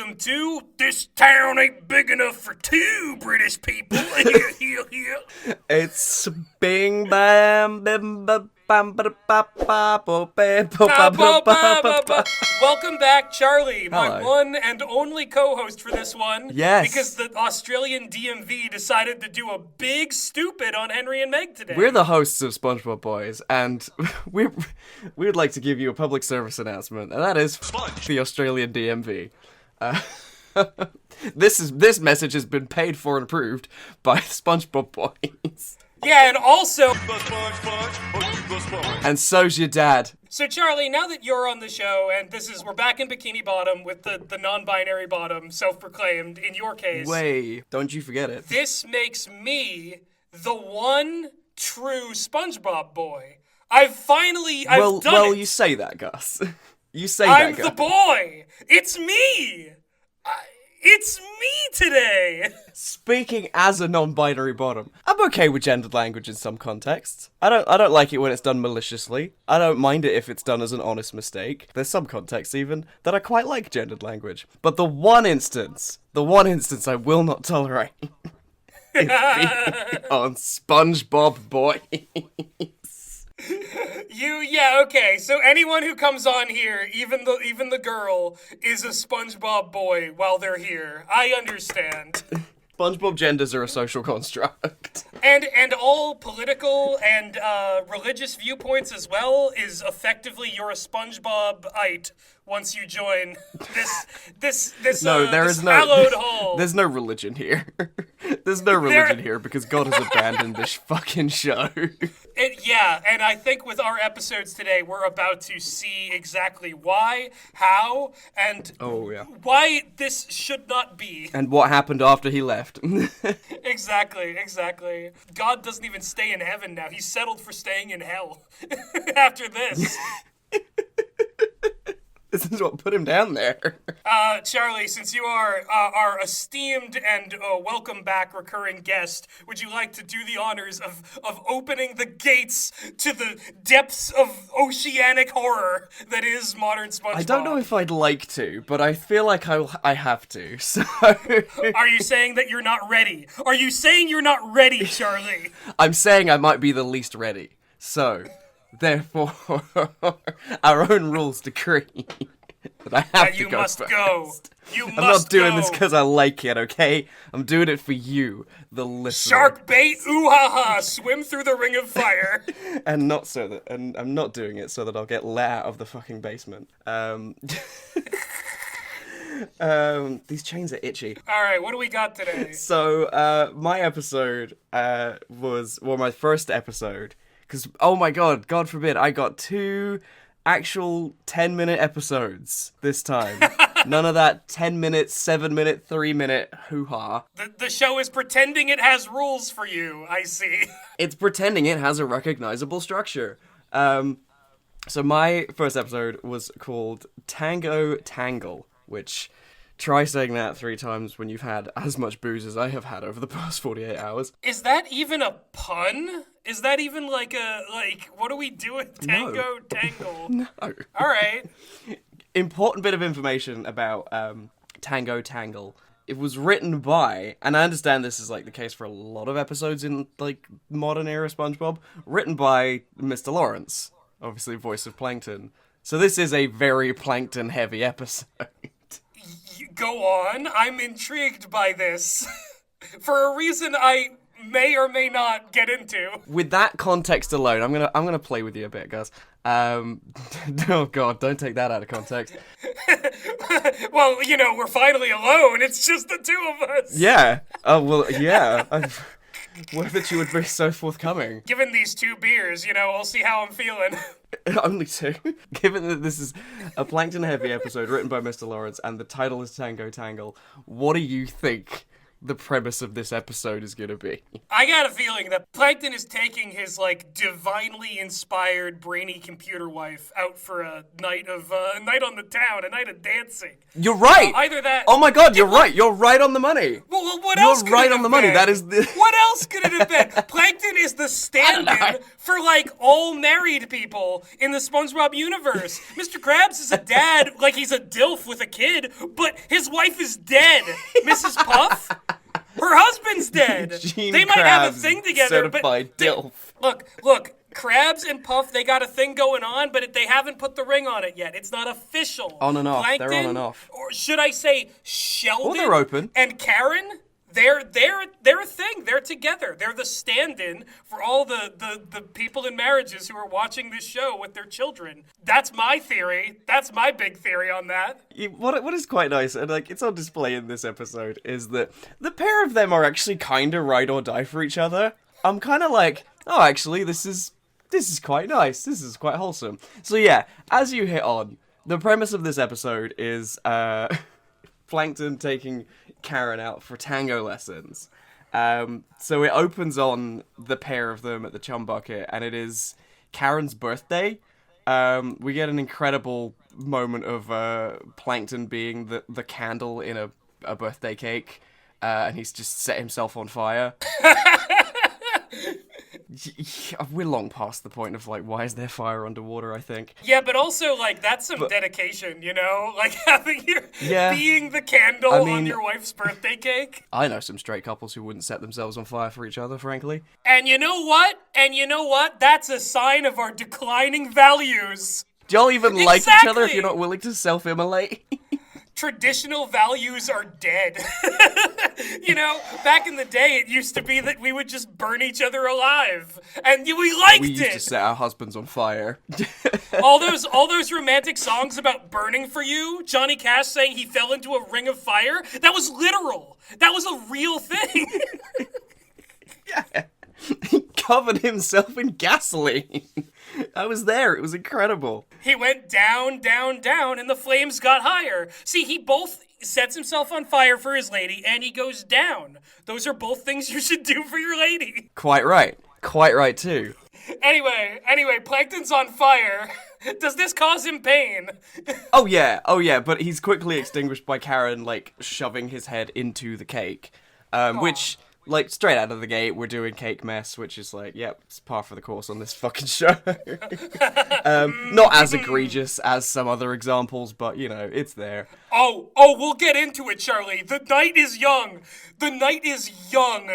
welcome to This Town Ain't Big Enough for Two British People. It's bing bam bim ba bam ba ba ba bo ba Welcome back, Charlie, my Hello. one and only co-host for this one. Yes. Because the Australian DMV decided to do a big stupid on Henry and Meg today. We're the hosts of Spongebob Boys, and we would like to give you a public service announcement, and that is the Australian DMV. This message has been paid for and approved by Spongebob Boys. Yeah, and also... And so's your dad. So, Charlie, now that you're on the show, and we're back in Bikini Bottom with the non-binary bottom, self-proclaimed, in your case. Way, don't you forget it. This makes me the one true SpongeBob boy. I've done it. Well, you say that, Gus. You say I'm that, Gus. the boy. It's me. It's me today. Speaking as a non-binary bottom, I'm okay with gendered language in some contexts. I don't like it when it's done maliciously. I don't mind it if it's done as an honest mistake. There's some contexts even that I quite like gendered language. But the one instance I will not tolerate is being on SpongeBob Boy. Okay, so anyone who comes on here, even the girl, is a SpongeBob boy while they're here. I understand. SpongeBob genders are a social construct. And all political and religious viewpoints as well is effectively you're a SpongeBob-ite once you join this hallowed hall. There's no religion here. There's no religion here because God has abandoned this fucking show. And I think with our episodes today, we're about to see exactly why, how, and why this should not be. And what happened after he left. Exactly. God doesn't even stay in heaven now. He's settled for staying in hell after this. This is what put him down there. Charlie, since you are our esteemed and welcome back recurring guest, would you like to do the honors of opening the gates to the depths of oceanic horror that is modern SpongeBob? I don't know if I'd like to, but I feel like I have to, so... Are you saying that you're not ready? Are you saying you're not ready, Charlie? I'm saying I might be the least ready, so... Therefore, our own rules decree that I have to go first. I'm not doing this because I like it, okay? I'm doing it for you, the listener. Shark bait, ooh ha ha, swim through the ring of fire. And I'm not doing it so that I'll get let out of the fucking basement. These chains are itchy. All right, what do we got today? So, my episode my first episode. Because, oh my god, God forbid, I got 2 actual 10-minute episodes this time. None of that 10-minute, 7-minute, 3-minute hoo-ha. The show is pretending it has rules for you, I see. It's pretending it has a recognizable structure. So my first episode was called Tango, Tangle, which... Try saying that 3 times when you've had as much booze as I have had over the past 48 hours. Is that even a pun? Is that even what do we do with Tango, No. Tangle? No. All right. Important bit of information about Tango, Tangle. It was written by, and I understand this is like the case for a lot of episodes in like modern era SpongeBob, written by Mr. Lawrence, obviously voice of Plankton. So this is a very Plankton heavy episode. Go on. I'm intrigued by this. For a reason I may or may not get into. With that context alone, I'm gonna play with you a bit, guys. Oh god, don't take that out of context. Well, we're finally alone. It's just the 2 of us. Yeah. Oh well, yeah. What that you would be so forthcoming. Given these 2 beers, we'll see how I'm feeling. Only 2. Given that this is a Plankton heavy episode written by Mr. Lawrence and the title is Tango Tangle, what do you think the premise of this episode is gonna be. I got a feeling that Plankton is taking his, like, divinely inspired, brainy computer wife out for a night on the town, a night of dancing. You're right! Either that... Oh my god, you're right! You're right on the money! Well, what else could You're right it on the have money, been? that is the... What else could it have been? Plankton is the stand-in for, like, all married people in the SpongeBob universe. Mr. Krabs is a dad, like he's a DILF with a kid, but his wife is dead. Mrs. Puff? Her husband's dead. Gene They might have a Krabs, thing together, but... certified DILF. Look, Krabs and Puff, they got a thing going on, but they haven't put the ring on it yet. It's not official. On and off, Plankton, they're on and off. Or should I say Sheldon? Well, they're open. And Karen, they're a thing. They're together. They're the stand-in for all the people in marriages who are watching this show with their children. That's my theory. That's my big theory on that. What is quite nice, and like it's on display in this episode, is that the pair of them are actually kind of ride or die for each other. I'm kind of like, oh, actually, this is quite nice. This is quite wholesome. So yeah, as you hit on, the premise of this episode is Plankton taking Karen out for tango lessons. So it opens on the pair of them at the chum bucket, and it is Karen's birthday. We get an incredible moment of Plankton being the candle in a birthday cake, and he's just set himself on fire. We're long past the point of, like, why is there fire underwater, I think. Yeah, but also, like, that's some dedication, you know? Like, having being the candle on your wife's birthday cake. I know some straight couples who wouldn't set themselves on fire for each other, frankly. And you know what? That's a sign of our declining values. Do y'all even like each other if you're not willing to self-immolate? Traditional values are dead. You know, back in the day, it used to be that we would just burn each other alive, and we liked it. We used to set our husbands on fire. all those romantic songs about burning for you, Johnny Cash saying he fell into a ring of fire, that was literal. That was a real thing. Yeah. He covered himself in gasoline. I was there. It was incredible. He went down, down, down, and the flames got higher. See, he both sets himself on fire for his lady, and he goes down. Those are both things you should do for your lady. Quite right. Quite right, too. Anyway, Plankton's on fire. Does this cause him pain? Oh yeah, but he's quickly extinguished by Karen, like, shoving his head into the cake. Which... Like, straight out of the gate, we're doing cake mess, which is like, yep, it's par for the course on this fucking show. Not as egregious as some other examples, but, you know, it's there. Oh, we'll get into it, Charlie. The night is young. The night is young.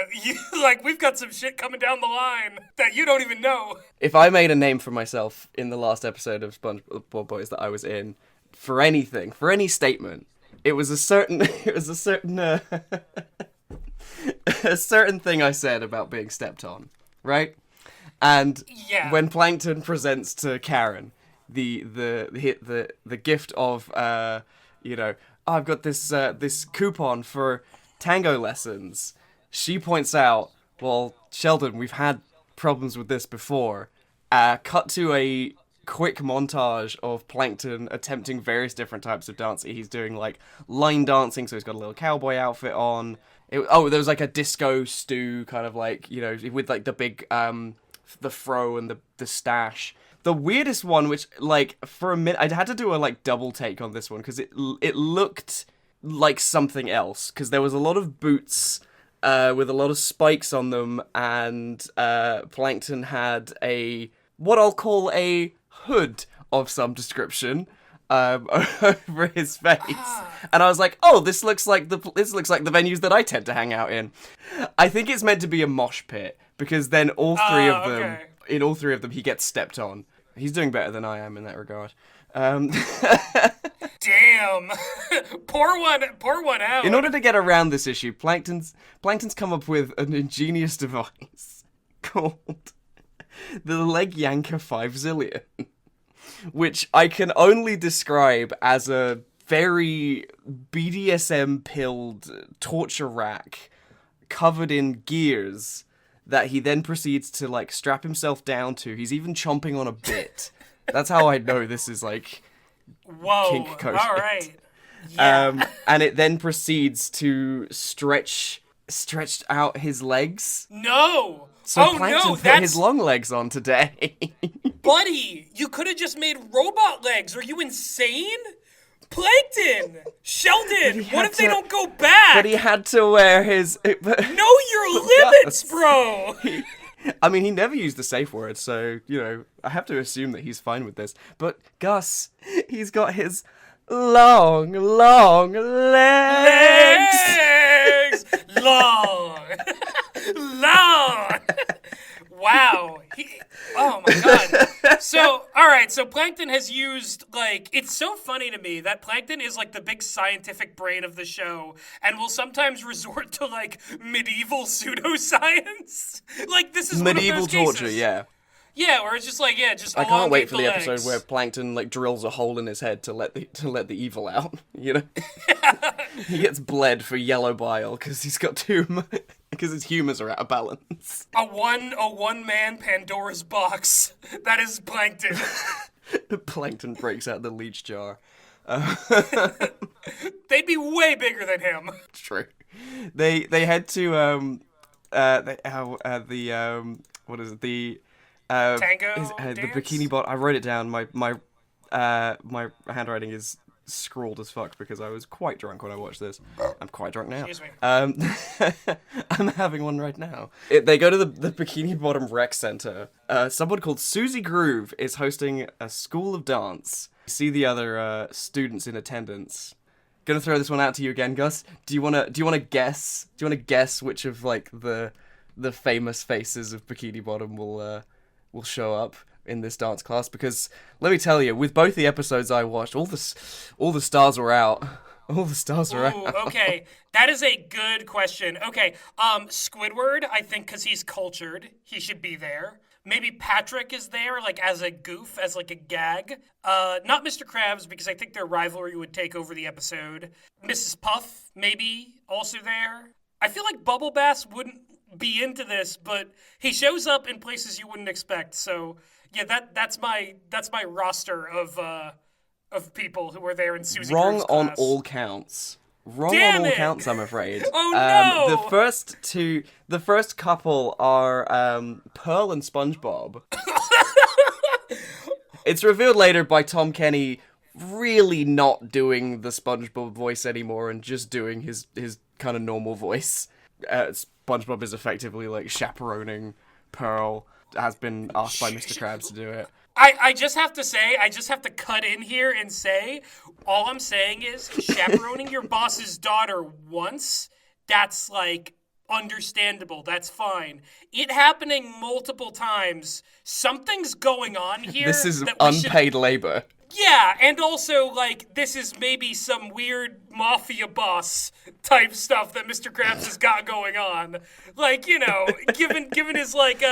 Like, we've got some shit coming down the line that you don't even know. If I made a name for myself in the last episode of Spongebob Boys that I was in, for anything, for any statement, it was a certain a certain thing I said about being stepped on, right? And when Plankton presents to Karen the gift of I've got this coupon for tango lessons, she points out, well, Sheldon, we've had problems with this before. Cut to a quick montage of Plankton attempting various different types of dancing. He's doing like line dancing, so he's got a little cowboy outfit on. There was like a disco stew, kind of like, you know, with like the big, the fro and the stash. The weirdest one, which like for a minute, I had to do a like double take on this one because it looked like something else, because there was a lot of boots with a lot of spikes on them, and Plankton had what I'll call a hood of some description over his face, and I was like, "Oh, this looks like the venues that I tend to hang out in." I think it's meant to be a mosh pit, because then all three of them, he gets stepped on. He's doing better than I am in that regard. Damn, pour one out. In order to get around this issue, Plankton's come up with an ingenious device called the Leg Yanker 5 Zillion. Which I can only describe as a very BDSM-pilled torture rack covered in gears that he then proceeds to, like, strap himself down to. He's even chomping on a bit. That's how I know this is, like, kink code. All right. Yeah. And it then proceeds to stretch stretched out his legs. No! So oh Plankton no, put that's... his long legs on today. Buddy, you could have just made robot legs. Are you insane? Plankton! Sheldon, what if they don't go back? But he had to wear his... Know your limits, bro! I mean, he never used the safe word, so, you know, I have to assume that he's fine with this. But Gus, he's got his long legs! Long! Long! Wow. Oh my god. So, alright, so Plankton has used, like, it's so funny to me that Plankton is, like, the big scientific brain of the show and will sometimes resort to, like, medieval pseudoscience. Like, this is medieval one of those torture, cases. yeah. Yeah, or it's just like, yeah, just I can't wait for the legs. episode where Plankton, like, drills a hole in his head to let the evil out, you know? He gets bled for yellow bile because he's got because his humors are out of balance. A one-man Pandora's box. That is Plankton. Plankton breaks out the leech jar. They'd be way bigger than him. True. They head to what is it, the Tango the Bikini Bot. I wrote it down. My handwriting is scrawled as fuck because I was quite drunk when I watched this. I'm quite drunk now. Excuse me. I'm having one right now. They go to the Bikini Bottom Rec Center. Someone called Suzie Groove is hosting a school of dance. See the other students in attendance. Gonna throw this one out to you again, Gus. Do you wanna guess? Do you wanna guess which of like the famous faces of Bikini Bottom will show up in this dance class? Because let me tell you, with both the episodes I watched, all the stars were out. All the stars were out. Okay, that is a good question. Okay, Squidward, I think because he's cultured, he should be there. Maybe Patrick is there, like, as a goof, as, like, a gag. Not Mr. Krabs, because I think their rivalry would take over the episode. Mrs. Puff, maybe, also there. I feel like Bubble Bass wouldn't be into this, but he shows up in places you wouldn't expect, so... Yeah, that's my roster of people who were there in Suzie Wrong Groove's on class. all counts. Wrong Damn on all it! counts, I'm afraid. Oh no! The first couple are Pearl and SpongeBob. It's revealed later by Tom Kenny really not doing the SpongeBob voice anymore and just doing his kind of normal voice. SpongeBob is effectively like chaperoning Pearl. Has been asked by Mr. Krabs to do it. I just have to say, I just have to cut in here and say, all I'm saying is, chaperoning your boss's daughter once, that's, like, understandable. That's fine. It happening multiple times, something's going on here. This is that unpaid labor. Yeah, and also, like, this is maybe some weird mafia boss type stuff that Mr. Krabs has got going on. Like, you know, given his, like,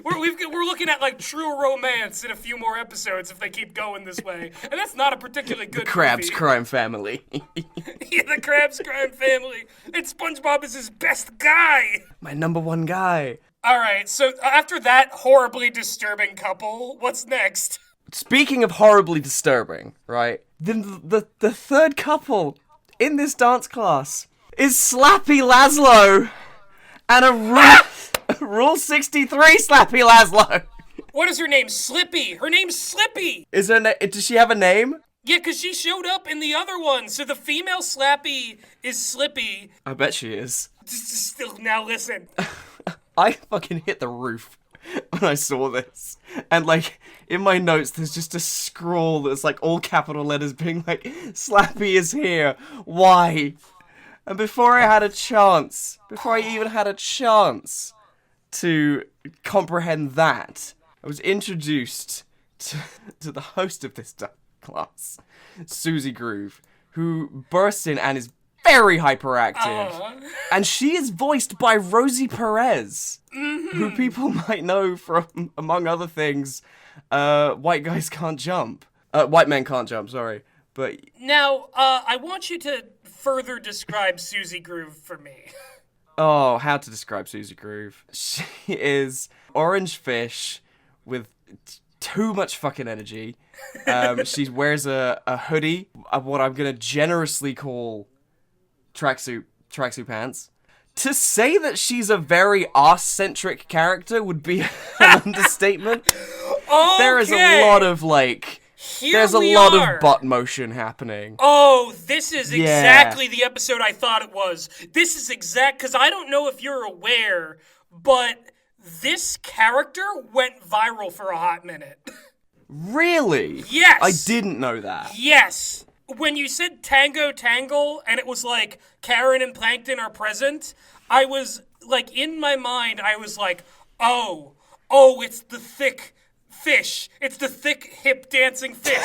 we're looking at, like, True Romance in a few more episodes if they keep going this way. And that's not a particularly good Krabs movie. crime family. Yeah, the Krabs crime family. And SpongeBob is his best guy. My number one guy. All right, so after that horribly disturbing couple, what's next? Speaking of horribly disturbing, right? The third couple in this dance class is Slappy Laszlo and a Rule 63 Slappy Laszlo. What is her name? Slippy. Her name's Slippy. Does she have a name? Yeah, because she showed up in the other one. So the female Slappy is Slippy. I bet she is. Still, now listen. I fucking hit the roof when I saw this. And, like, in my notes, there's just a scroll that's, like, all capital letters being like, Slappy is here. Why? And before I even had a chance to comprehend that, I was introduced to the host of this class, Suzie Groove, who bursts in and is very hyperactive. And she is voiced by Rosie Perez, who people might know from, among other things, White Guys Can't Jump. White Men Can't Jump, sorry. But now, I want you to further describe Suzie Groove for me. Oh, how to describe Suzie Groove. She is orange fish with too much fucking energy. She wears a hoodie, what I'm gonna generously call tracksuit pants, To say that she's a very arse-centric character would be an understatement. Okay. There is a lot of, like... There's a lot of butt motion happening. Oh, this is exactly the episode I thought it was. This is because I don't know if you're aware, but this character went viral for a hot minute. Really? Yes! I didn't know that. Yes! When you said Tango, tangle, and it was like Karen and Plankton are present, I was, like, in my mind, I was like, oh, it's the thick fish. It's the thick, hip dancing fish.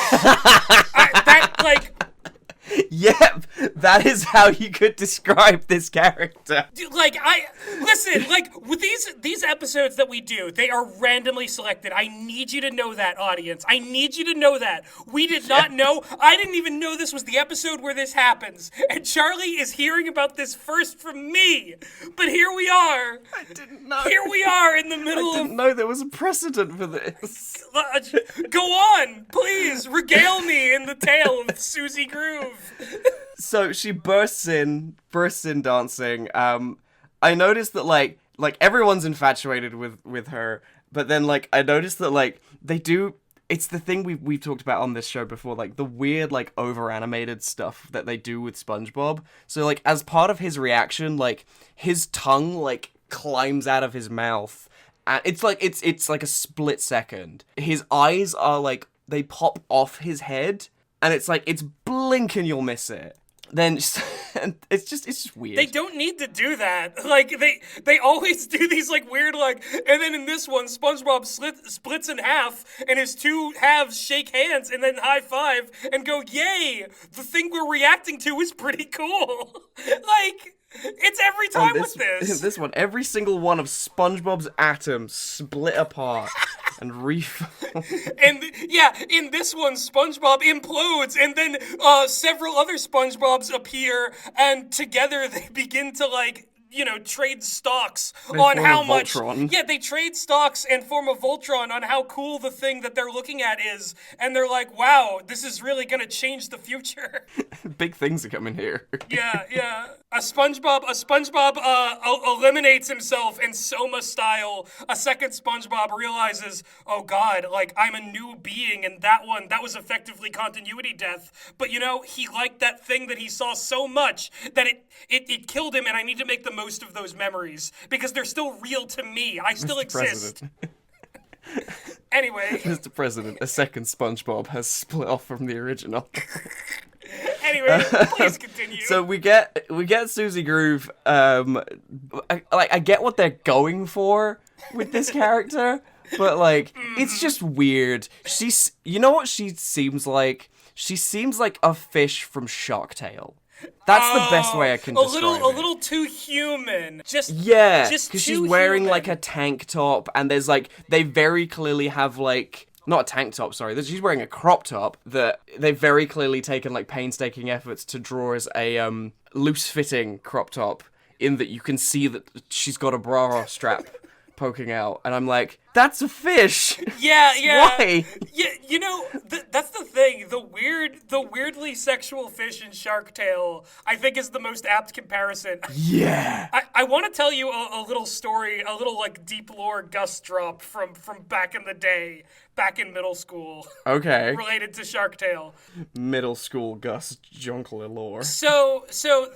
Yep, that is how you could describe this character. Listen, with these episodes that we do, they are randomly selected. I need you to know that, audience. I need you to know that. We did not know. I didn't even know this was the episode where this happens. And Charlie is hearing about this first from me. But here we are. I didn't know. Here we are in the middle of... I didn't know there was a precedent for this. Go on, please, regale me in the tale of Suzie Groove. So she bursts in dancing. I noticed that like everyone's infatuated with her, but then like I noticed that like they do. It's the thing we've talked about on this show before, like the weird like over animated stuff that they do with SpongeBob. So like as part of his reaction, like his tongue like climbs out of his mouth, and it's like a split second. His eyes are like they pop off his head. And it's like, it's blink and you'll miss it. Then it's just weird. They don't need to do that. Like, they always do these, like, weird, like... And then in this one, SpongeBob splits in half, and his two halves shake hands, and then high five, and go, yay! The thing we're reacting to is pretty cool. Like... It's every time with this. This one, every single one of SpongeBob's atoms split apart and reform. And in this one, SpongeBob implodes, and then several other SpongeBobs appear, and together they begin to like. Trade stocks on how much. Yeah, they trade stocks and form a Voltron on how cool the thing that they're looking at is, and they're like, "Wow, this is really gonna change the future." Big things are coming here. Yeah. A SpongeBob eliminates himself in Soma style. A second SpongeBob realizes, oh God, like I'm a new being, and that was effectively continuity death. But he liked that thing that he saw so much that it killed him, and I need to make the most of those memories because they're still real to me. I still exist. Anyway. Mr. President, a second SpongeBob has split off from the original. Anyway, please continue. So we get Suzie Groove. I get what they're going for with this character, but like it's just weird. You know what she seems like? She seems like a fish from Shark Tale. That's the best way I can describe it. A little too human. Just because she's wearing human. like a tank top, and there's like they very clearly have like. Not a tank top, sorry. She's wearing a crop top that they've very clearly taken like painstaking efforts to draw as a loose-fitting crop top, in that you can see that she's got a bra strap poking out, and I'm like, that's a fish. Yeah. Why? Yeah, that's the thing. The weirdly sexual fish in Shark Tale, I think, is the most apt comparison. Yeah. I want to tell you a little story, a little like deep lore gust drop from back in the day, back in middle school. Okay. Related to Shark Tale. Middle school Gus Junkler lore. So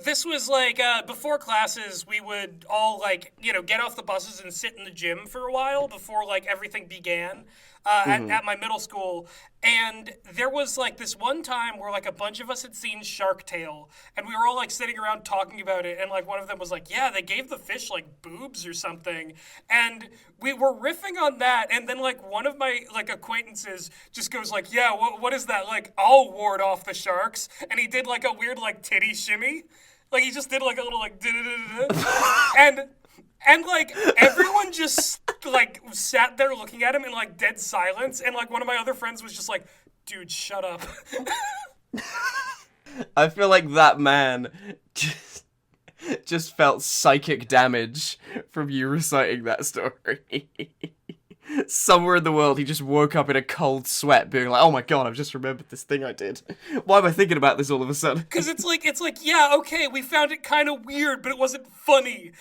this was like before classes, we would all like get off the buses and sit in the gym for a while before like everything began at my middle school. And there was like this one time where like a bunch of us had seen Shark Tale, and we were all like sitting around talking about it, and like one of them was like, yeah, they gave the fish like boobs or something, and we were riffing on that, and then like one of my like acquaintances just goes like, yeah, what is that? Like, I'll ward off the sharks. And he did like a weird like titty shimmy, like he just did like a little like and like everyone just like sat there looking at him in like dead silence, and like one of my other friends was just like, dude, shut up. I feel like that man just felt psychic damage from you reciting that story. Somewhere in the world, he just woke up in a cold sweat, being like, "Oh my god, I've just remembered this thing I did. Why am I thinking about this all of a sudden?" Because it's like, yeah, okay, we found it kind of weird, but it wasn't funny.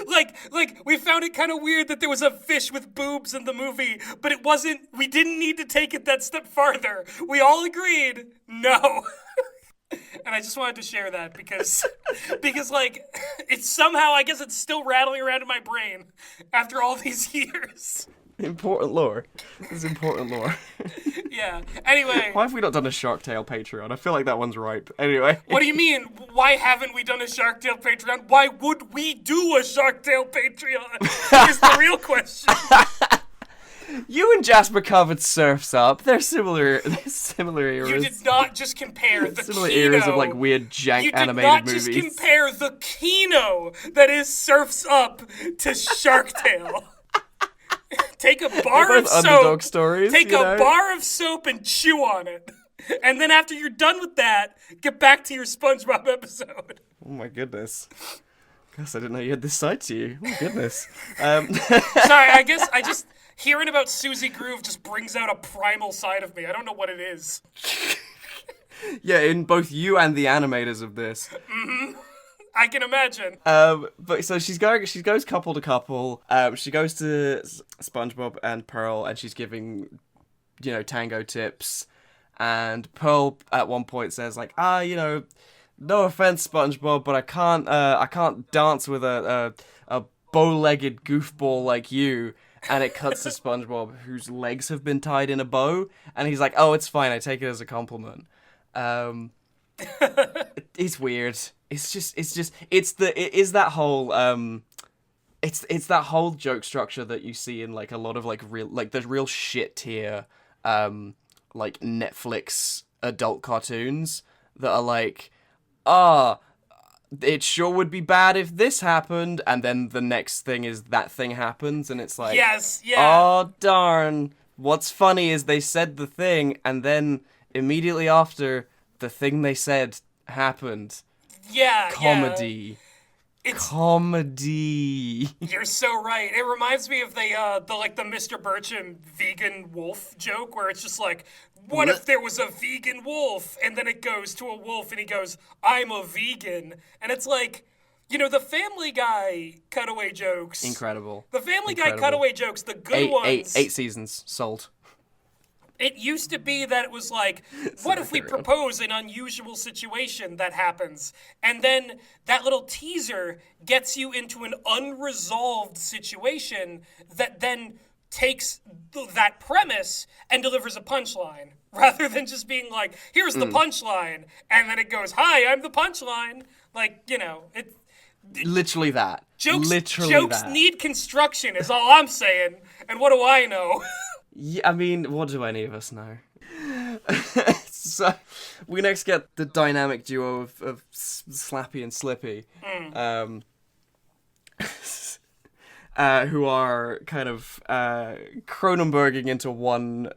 like, we found it kind of weird that there was a fish with boobs in the movie, but it wasn't, we didn't need to take it that step farther. We all agreed, no. And I just wanted to share that because like, it's somehow, I guess it's still rattling around in my brain after all these years. Important lore. This is important lore. Yeah. Anyway. Why have we not done a Shark Tale Patreon? I feel like that one's ripe. Anyway. What do you mean? Why haven't we done a Shark Tale Patreon? Why would we do a Shark Tale Patreon? Is the real question. You and Jasper covered Surf's Up. They're similar eras. You did not just compare the similar Kino. eras of like weird jank animated movies. You did not just compare the Kino that is Surf's Up to Shark Tale. Take a bar of soap. Stories, take a bar of soap and chew on it. And then after you're done with that, get back to your SpongeBob episode. Oh my goodness. Guess I didn't know you had this side to you. Oh my goodness. Sorry, I guess I just... Hearing about Suzie Groove just brings out a primal side of me. I don't know what it is. Yeah, in both you and the animators of this. Mm-hmm. I can imagine. But so she goes couple to couple. She goes to SpongeBob and Pearl, and she's giving, Tango tips. And Pearl at one point says like, no offense, SpongeBob, but I can't dance with a bow-legged goofball like you. And it cuts to SpongeBob, whose legs have been tied in a bow, and he's like, "Oh, it's fine. I take it as a compliment." It's weird. It's that whole joke structure that you see in like a lot of like there's real shit tier like Netflix adult cartoons that are like, it sure would be bad if this happened, and then the next thing is that thing happens, and it's like, yes, yeah. Oh, darn. What's funny is they said the thing, and then immediately after, the thing they said happened. Yeah, Comedy. Yeah. It's... Comedy. You're so right. It reminds me of the Mr. Burcham vegan wolf joke, where it's just like, what if there was a vegan wolf? And then it goes to a wolf and he goes, I'm a vegan. And it's like, the Family Guy cutaway jokes. Incredible. The Family Guy cutaway jokes, the good ones. Eight seasons. Sold. It used to be that it was like, what if we propose an unusual situation that happens? And then that little teaser gets you into an unresolved situation that then takes that premise and delivers a punchline, rather than just being like, here's the punchline, and then it goes, hi, I'm the punchline. Like, literally that. Jokes that. need construction, is all I'm saying. And what do I know? Yeah, I mean, what do any of us know? So, we next get the dynamic duo of Slappy and Slippy. Who are kind of Cronenberging into one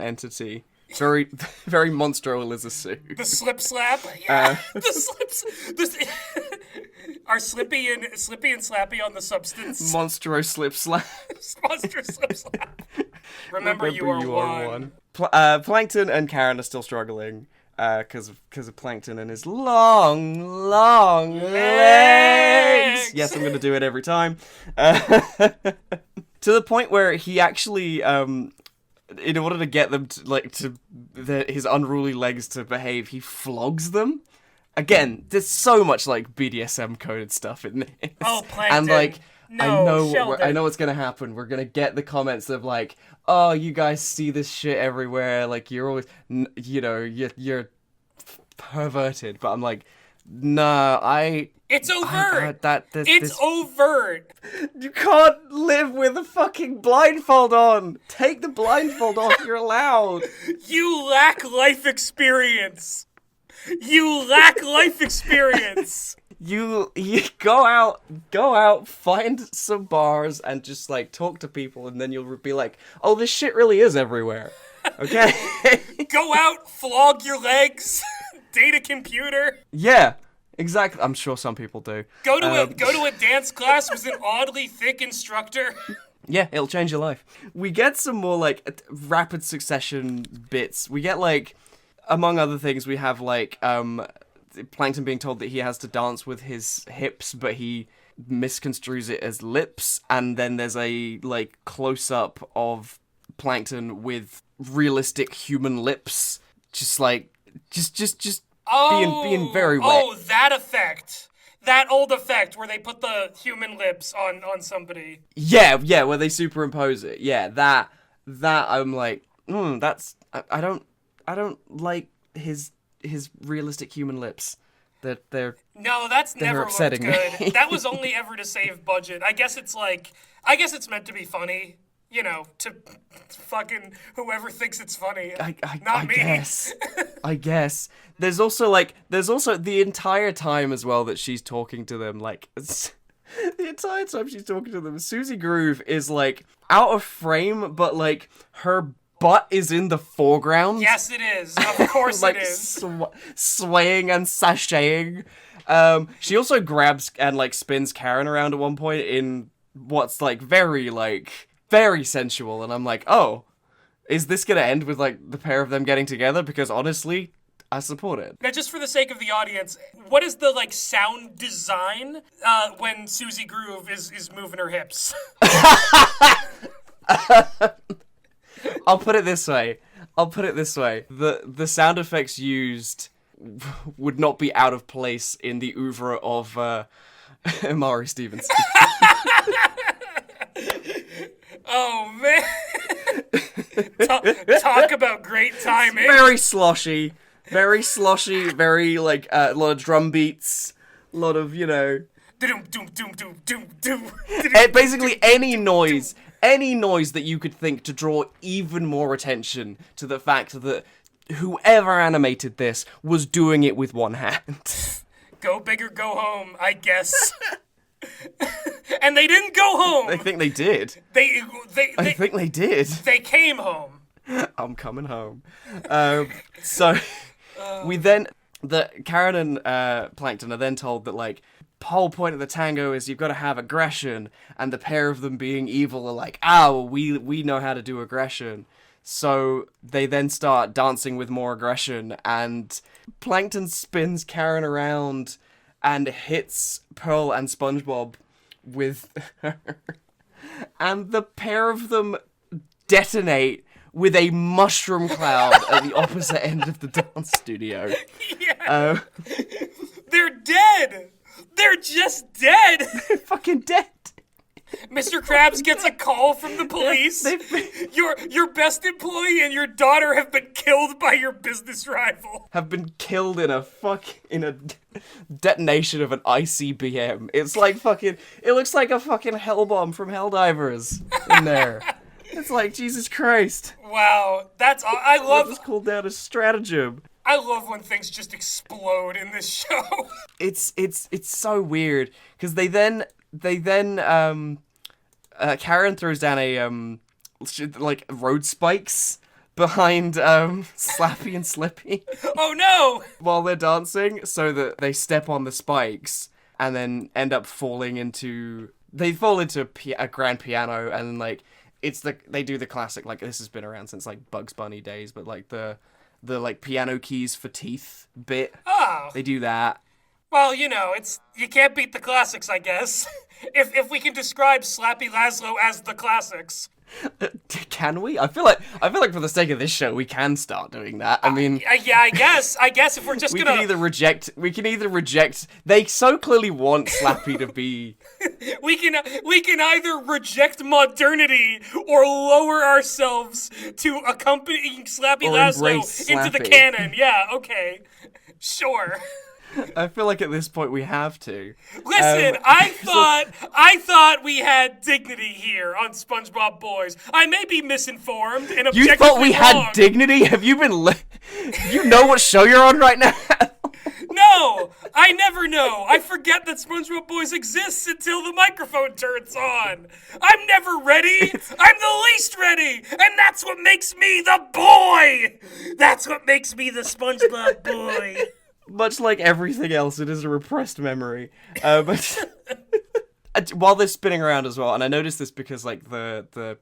entity. Very, very Monstro Elizasu. The slip slap? Yeah. The slips. Are Slippy and Slappy on the substance? Monstro slip slap. Monstro slip slap. Remember you are one. Plankton and Karen are still struggling. Because of Plankton and his long legs. Yes, I'm going to do it every time. To the point where he actually, in order to get them his unruly legs to behave, he flogs them. Again, there's so much like BDSM coded stuff in this. Oh, Plankton. And like, No, I know what's gonna happen. We're gonna get the comments of like, oh, you guys see this shit everywhere. Like, you're always, you're perverted. But I'm like, nah, it's overt. It's overt. You can't live with a fucking blindfold on. Take the blindfold off. You're allowed. You lack life experience. You go out, find some bars and just like talk to people, and then you'll be like, oh, this shit really is everywhere. Okay. Go out, flog your legs, date a computer. Yeah, exactly. I'm sure some people do. Go to a dance class with an oddly thick instructor. Yeah, it'll change your life. We get some more, like, rapid succession bits. We get, like, among other things, we have, like, Plankton being told that he has to dance with his hips, but he misconstrues it as lips, and then there's a, like, close-up of Plankton with realistic human lips, just, like, just being very wet. Oh, that effect. That old effect where they put the human lips on somebody. Yeah, where they superimpose it. Yeah, that I'm like, that's I don't like his realistic human lips. They're No, that's never upsetting looked me. good. That was only ever to save budget. I guess it's meant to be funny. You know, to fucking whoever thinks it's funny. Not me. I guess. There's also the entire time as well that she's talking to them, like, the entire time she's talking to them, Suzie Groove is, like, out of frame, but, like, her butt is in the foreground. Yes, it is. Of course like, it is. Swaying and sashaying. She also grabs and, like, spins Karen around at one point in what's, like, very sensual, and I'm like, oh, is this gonna end with, like, the pair of them getting together? Because honestly, I support it. Now, just for the sake of the audience, what is the, like, sound design when Suzie Groove is moving her hips? I'll put it this way. The sound effects used would not be out of place in the oeuvre of Amari Stevenson. Oh, man. Talk about great timing. Very sloshy, very, like, a lot of drum beats, a lot of, you know... Basically any noise that you could think to draw even more attention to the fact that whoever animated this was doing it with one hand. Go big or go home, I guess. And they didn't go home. I think they did. I think they did. They came home. I'm coming home. So we then Karen and Plankton are then told that, like, the whole point of the tango is you've got to have aggression, and the pair of them being evil are like, we know how to do aggression. So they then start dancing with more aggression, and Plankton spins Karen around and hits Pearl and SpongeBob with her. And the pair of them detonate with a mushroom cloud at the opposite end of the dance studio. Yeah. They're dead! They're just dead! They're fucking dead. Mr. Krabs gets a call from the police. Your best employee and your daughter have been killed by your business rival. Have been killed in a detonation of an ICBM. It's like fucking... It looks like a fucking hell bomb from Helldivers in there. It's like, Jesus Christ. Wow, that's... I love... It's called down a stratagem. I love when things just explode in this show. It's so weird, because they then Karen throws down a like road spikes behind Slappy and Slippy. Oh no! While they're dancing, so that they step on the spikes and then end up falling into a grand piano, and like they do the classic, like, this has been around since like Bugs Bunny days, but like the like piano keys for teeth bit. Oh. They do that. Well, you know, you can't beat the classics, I guess. If we can describe Slappy Laszlo as the classics. Can we? I feel like for the sake of this show, we can start doing that. I mean, yeah, I guess if we're just we gonna... We can either reject. They so clearly want Slappy to be. we can either reject modernity or lower ourselves to accompanying Slappy Laszlo into the canon. Yeah, okay, sure. I feel like at this point we have to. Listen, I thought we had dignity here on SpongeBob Boys. I may be misinformed and objectively You thought we wrong. had dignity? Have you been? You know what show you're on right now? No, I never know. I forget that SpongeBob Boys exists until the microphone turns on. I'm never ready. I'm the least ready, and that's what makes me the boy. That's what makes me the SpongeBob Boy. Much like everything else, it is a repressed memory. But while they're spinning around as well, and I noticed this because like the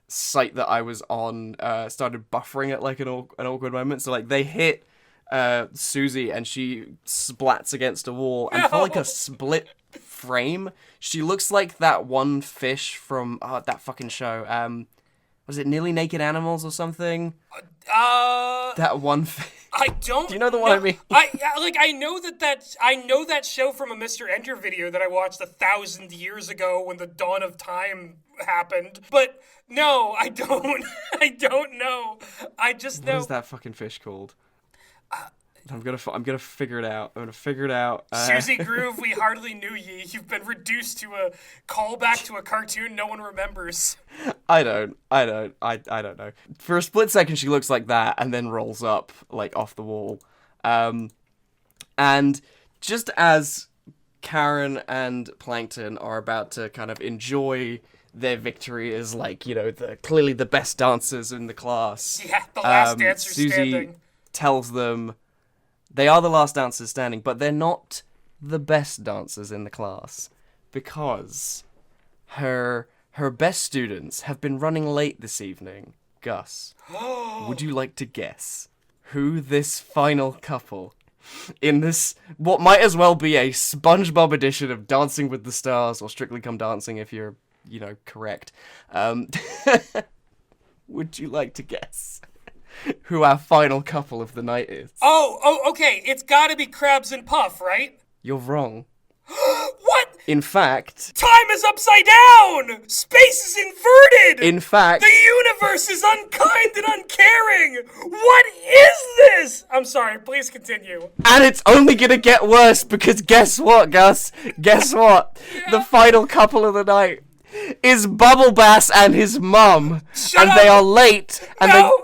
site that I was on started buffering at like an awkward moment. So like they hit Suzie and she splats against a wall, and for like a split frame, she looks like that one fish from that fucking show. Was it Nearly Naked Animals or something? That one fish. I don't. Do you know the one I mean? I know that show from a Mr. Enter video that I watched 1,000 years ago when the dawn of time happened. But no, I don't. I don't know. I just know. What is that fucking fish called? I'm gonna figure it out. I'm gonna figure it out. Suzie Groove, we hardly knew ye. You've been reduced to a callback to a cartoon no one remembers. I don't know. For a split second, she looks like that, and then rolls up like off the wall. And just as Karen and Plankton are about to kind of enjoy their victory as like, you know, clearly the best dancers in the class. Yeah, the last dancer Suzie standing. Tells them they are the last dancers standing, but they're not the best dancers in the class because her best students have been running late this evening. Gus, would you like to guess who this final couple in this, what might as well be a SpongeBob edition of Dancing with the Stars, or Strictly Come Dancing if you're, you know, correct. Would you like to guess who our final couple of the night is? Oh, okay. It's gotta be Krabs and Puff, right? You're wrong. What? In fact... Time is upside down! Space is inverted! In fact... The universe is unkind and uncaring! What is this? I'm sorry, please continue. And it's only gonna get worse, because guess what, Gus? Guess what? Yeah. The final couple of the night is Bubble Bass and his mum. Shut and up. they are late, and No.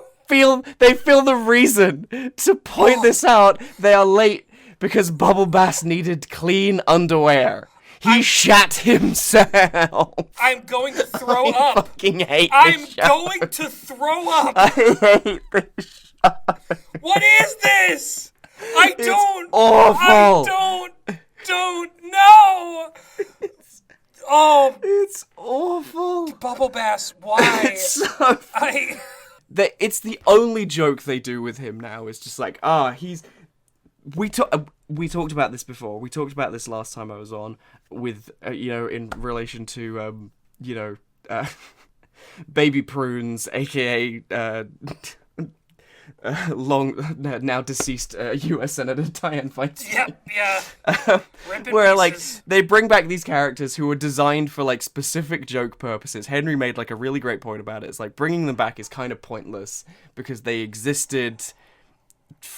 they feel the reason to point this out. They are late because Bubble Bass needed clean underwear. He shat himself. I'm going to throw I up. fucking hate I'm this show. going to throw up. I hate this show. What is this? I don't know. Oh, It's awful. Bubble Bass, why? It's so it's the only joke they do with him now. Is just like, we talked about this before. We talked about this last time I was on with, you know, in relation to, you know, Baby Prunes, aka now deceased U.S. Senator Dianne Feinstein. Yep, yeah. Where like they bring back these characters who were designed for like specific joke purposes. Henry made like a really great point about it. It's like bringing them back is kind of pointless because they existed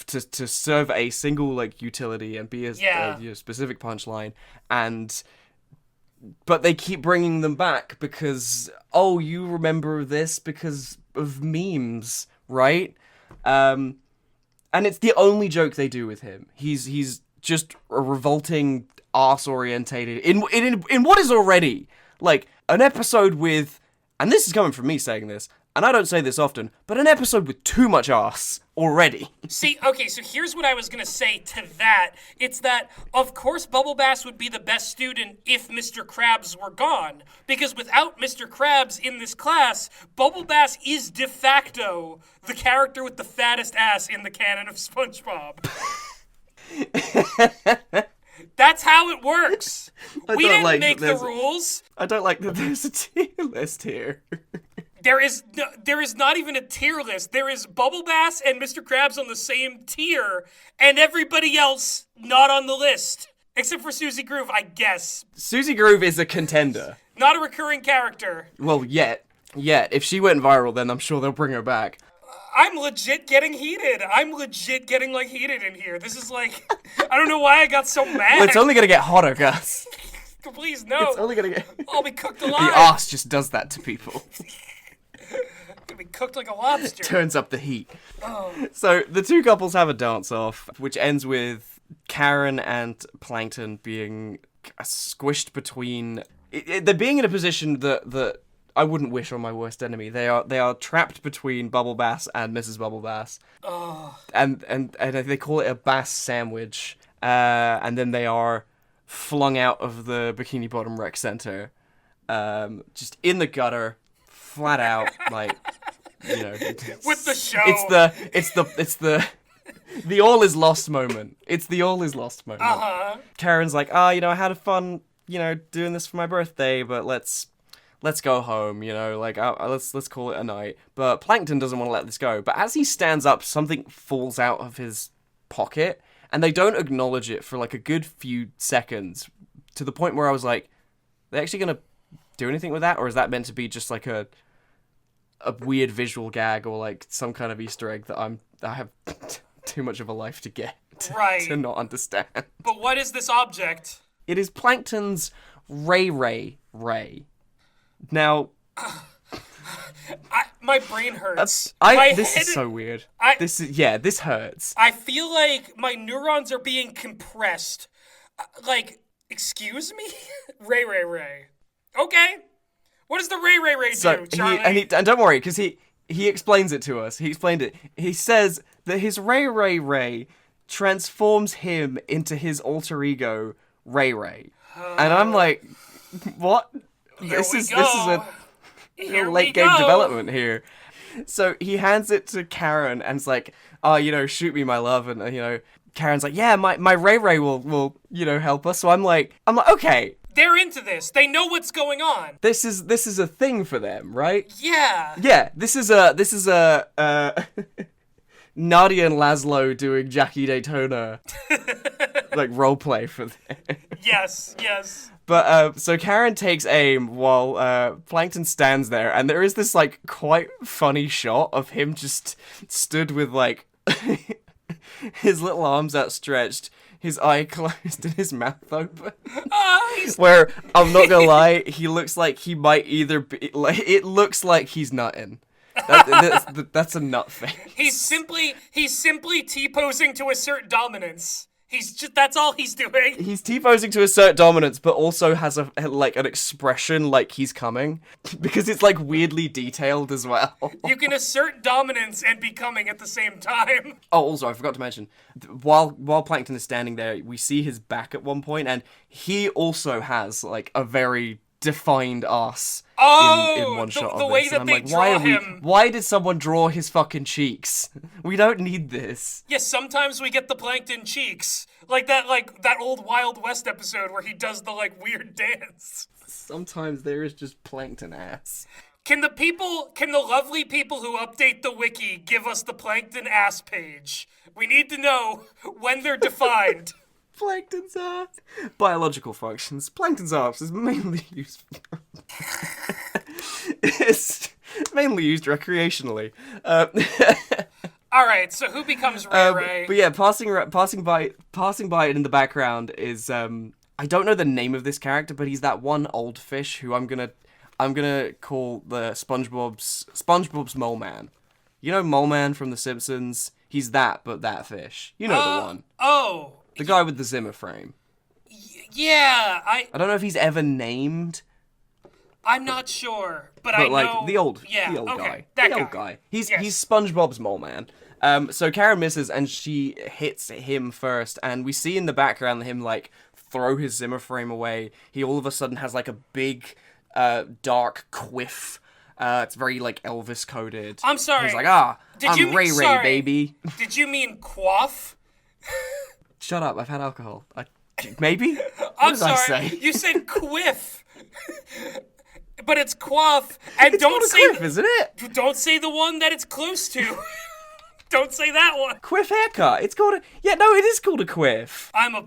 to serve a single like utility and be a you know, specific punchline, but they keep bringing them back because you remember this because of memes, right? And it's the only joke they do with him. He's just a revolting arse-orientated in what is already like an episode with, and this is coming from me saying this, and I don't say this often, but an episode with too much arse already. See, okay, so here's what I was gonna say to that. It's that, of course, Bubble Bass would be the best student if Mr. Krabs were gone. Because without Mr. Krabs in this class, Bubble Bass is de facto the character with the fattest ass in the canon of SpongeBob. That's how it works. We didn't make the rules. I don't like that there's a tier list here. There is not even a tier list. There is Bubble Bass and Mr. Krabs on the same tier, and everybody else not on the list. Except for Suzie Groove, I guess. Suzie Groove is a contender. Not a recurring character. Well, yet. If she went viral, then I'm sure they'll bring her back. I'm legit getting heated. I'm legit getting, like, heated in here. This is like, I don't know why I got so mad. Well, it's only gonna get hotter, Gus. Please, no. It's only gonna get... I'll be cooked alive. The arse just does that to people. Gonna be cooked like a lobster. Turns up the heat. Oh. So the two couples have a dance-off, which ends with Karen and Plankton being squished between... They're being in a position that I wouldn't wish on my worst enemy. They are trapped between Bubble Bass and Mrs. Bubble Bass. Oh. And they call it a bass sandwich. And then they are flung out of the Bikini Bottom Rec Center, just in the gutter, flat out, like, you know, with the show. It's the all is lost moment. It's the all is lost moment. Karen's like, you know, I had a fun, you know, doing this for my birthday, but let's go home, you know, like, let's call it a night. But Plankton doesn't want to let this go. But as he stands up, something falls out of his pocket, and they don't acknowledge it for, like, a good few seconds, to the point where I was like, are they actually going to do anything with that? Or is that meant to be just, like, a weird visual gag, or, like, some kind of Easter egg that I have too much of a life to get to not understand? But what is this object? It is Plankton's Ray. Now, my brain hurts. This is so weird. This hurts. I feel like my neurons are being compressed. Like, excuse me? Ray. Okay. What does the Ray do, Charlie? And don't worry, because he explains it to us. He explained it. He says that his Ray transforms him into his alter ego, Ray. And I'm like, what? This is a late game development here. So he hands it to Karen and is like, you know, shoot me, my love. And, you know, Karen's like, yeah, my Ray will, you know, help us. So I'm like, okay. They're into this. They know what's going on. This is a thing for them, right? Yeah. Yeah, this is a Nadia and Laszlo doing Jackie Daytona like roleplay for them. Yes. But, so Karen takes aim while, Plankton stands there, and there is this, like, quite funny shot of him just stood with, like, his little arms outstretched, his eye closed, and his mouth open. Where, I'm not gonna lie, he looks like he might either be, like, it looks like he's nutting. That's a nut face. He's simply T-posing to assert dominance. That's all he's doing. He's T-posing to assert dominance, but also has an expression like he's coming. Because it's, like, weirdly detailed as well. You can assert dominance and be coming at the same time. Oh, also, I forgot to mention, while Plankton is standing there, we see his back at one point, and he also has, like, a very defined ass in one shot of the way this. that And I'm they like, draw him. why did someone draw his fucking cheeks? We don't need this. Yes, sometimes we get the Plankton cheeks. Like that old Wild West episode where he does the, like, weird dance. Sometimes there is just Plankton ass. Can the lovely people who update the wiki give us the Plankton ass page? We need to know when they're defined. Plankton's ass. Biological functions. Plankton's ass is mainly used it's mainly used recreationally. Alright, so who becomes Ray? But yeah, passing by it in the background is I don't know the name of this character, but he's that one old fish who I'm gonna call the SpongeBob's Mole Man. You know Mole Man from The Simpsons? He's that, but that fish. You know the one. Oh. The guy with the Zimmer frame. Yeah, I don't know if he's ever named. I'm not sure, but I like, know. the old okay, guy. He's SpongeBob's Mole Man. So Karen misses and she hits him first, and we see in the background him, like, throw his Zimmer frame away. He all of a sudden has, like, a big, dark quiff. It's very, like, Elvis coded. I'm sorry. He's like, I'm Ray, baby. Did you mean quaff? Shut up, I've had alcohol. Maybe? I'm sorry. I say? You said quiff. But it's quaff, and don't say quiff, isn't it? Don't say the one that it's close to. Don't say that one. Quiff haircut. It's called it is called a quiff. I'm a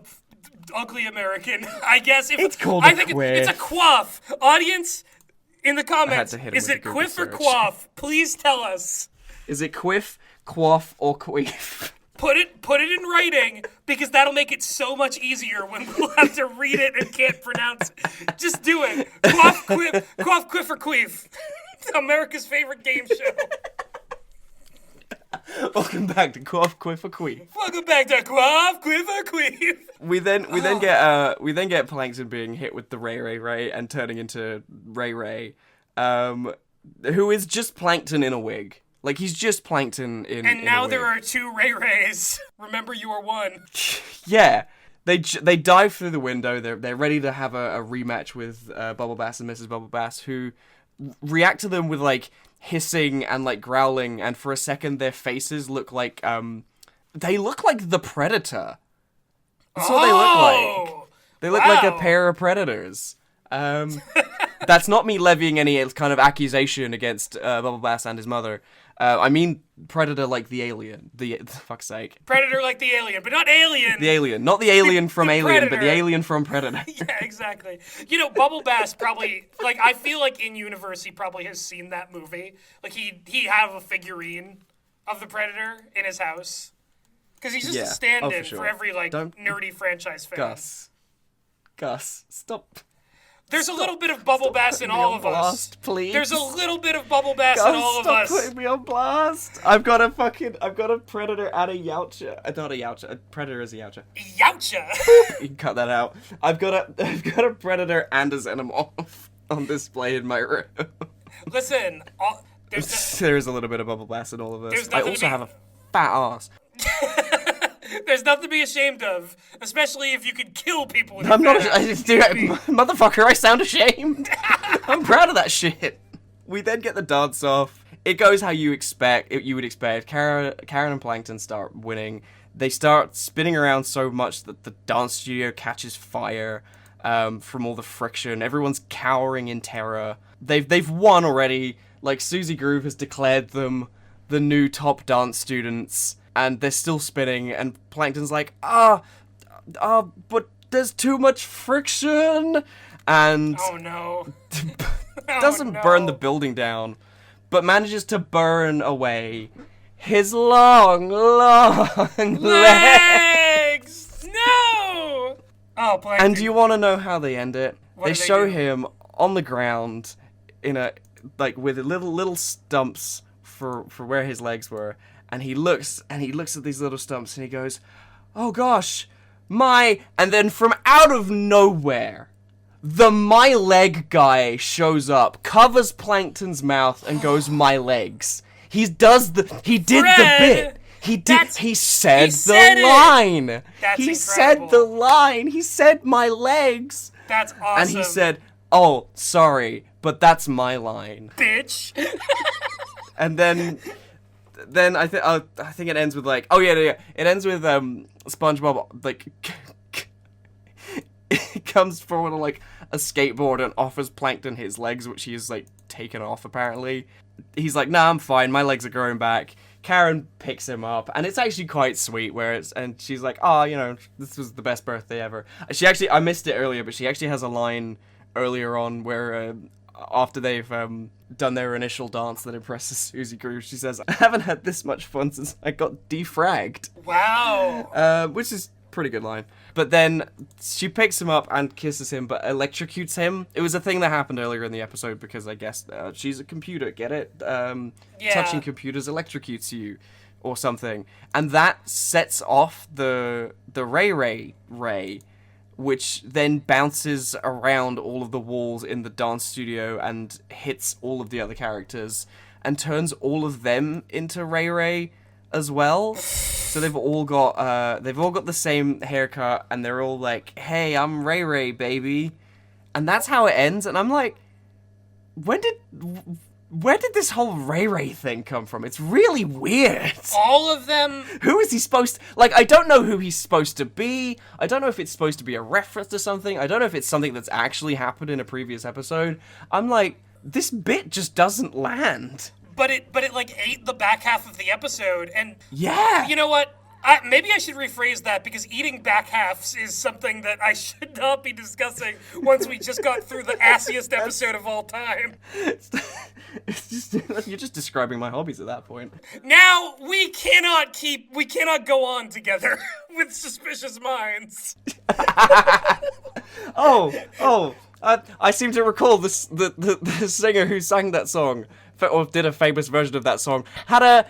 ugly American. I guess it's called a quiff. It's a quaff. Audience, in the comments, is it quiff or quaff? Please tell us. Is it quiff, quaff, or queef? Put it in writing, because that'll make it so much easier when we'll have to read it and can't pronounce it. Just do it. Quaff, quiff, or queef. America's favorite game show. Welcome back to Quaff, Quiff, or Queef. Welcome back to Quaff, Quiff, or Queef. We then get Plankton being hit with the Ray and turning into Ray, who is just Plankton in a wig. Like, he's just Plankton in And now a wig. there are two Rays. Remember, you are one. Yeah. They dive through the window. They're ready to have a rematch with Bubble Bass and Mrs. Bubble Bass, who react to them with like hissing and like growling, and for a second their faces look like they look like the Predator. That's what they look like. They look like a pair of predators. That's not me levying any kind of accusation against Bubble Bass and his mother. I mean Predator like the alien. Fuck's sake. Predator like the alien, but not alien. The alien. Not the alien from Alien, Predator. but the alien from Predator. Yeah, exactly. You know, Bubble Bass probably, like, I feel like in universe he probably has seen that movie. Like, he have a figurine of the Predator in his house. Because he's just a stand-in for every, like, nerdy franchise fan. Gus, stop. There's a little bit of Bubble Bass in all of us. Please. There's a little bit of Bubble Bass in all of us. Stop putting me on blast. I've got a Predator and a Yautja. Not a Yautja. A Predator is a Yautja. Yautja. You can cut that out. I've got a Predator and a Xenomorph on display in my room. Listen, there's a little bit of Bubble Bass in all of us. I also have a fat ass. There's nothing to be ashamed of, especially if you could kill people with I'm not, motherfucker, I sound ashamed. I'm proud of that shit. We then get the dance off. It goes how you would expect. Karen and Plankton start winning. They start spinning around so much that the dance studio catches fire from all the friction. Everyone's cowering in terror. They've won already. Like, Suzie Groove has declared them the new top dance students. And they're still spinning, and Plankton's like, but there's too much friction, and oh no, doesn't burn the building down, but manages to burn away his long legs. No. Oh, Plankton. And do you want to know how they end it? They show do? him on the ground in a with little stumps for where his legs were. And he looks at these little stumps and he goes, oh gosh, and then from out of nowhere, the my leg guy shows up, covers Plankton's mouth and goes, my legs. He did the bit. He said the line. That's he incredible. said the line. He said my legs. That's awesome. And he said, oh, sorry, but that's my line. Bitch. And then I think it ends with like, oh yeah, it ends with SpongeBob like he comes forward on like a skateboard and offers Plankton his legs, which he has like taken off apparently. He's like, nah, I'm fine, my legs are growing back. Karen picks him up, and it's actually quite sweet and she's like, oh, you know, this was the best birthday ever. I missed it earlier, but she actually has a line earlier on where after they've done their initial dance that impresses Suzie Groove, she says, I haven't had this much fun since I got defragged. Wow. Which is a pretty good line. But then she picks him up and kisses him, but electrocutes him. It was a thing that happened earlier in the episode because I guess she's a computer, get it? Touching computers electrocutes you or something. And that sets off the ray, which then bounces around all of the walls in the dance studio and hits all of the other characters and turns all of them into Ray as well. So they've all got the same haircut and they're all like, "Hey, I'm Ray, baby," and that's how it ends. And I'm like, where did this whole Ray thing come from? It's really weird. All of them. Who is he supposed to... Like, I don't know who he's supposed to be. I don't know if it's supposed to be a reference to something. I don't know if it's something that's actually happened in a previous episode. I'm like, this bit just doesn't land. But it like ate the back half of the episode, and yeah. You know what? Maybe I should rephrase that, because eating back halves is something that I should not be discussing once we just got through the assiest episode of all time. It's just, you're just describing my hobbies at that point. Now we cannot go on together with suspicious minds. I seem to recall the singer who sang that song, or did a famous version of that song, had a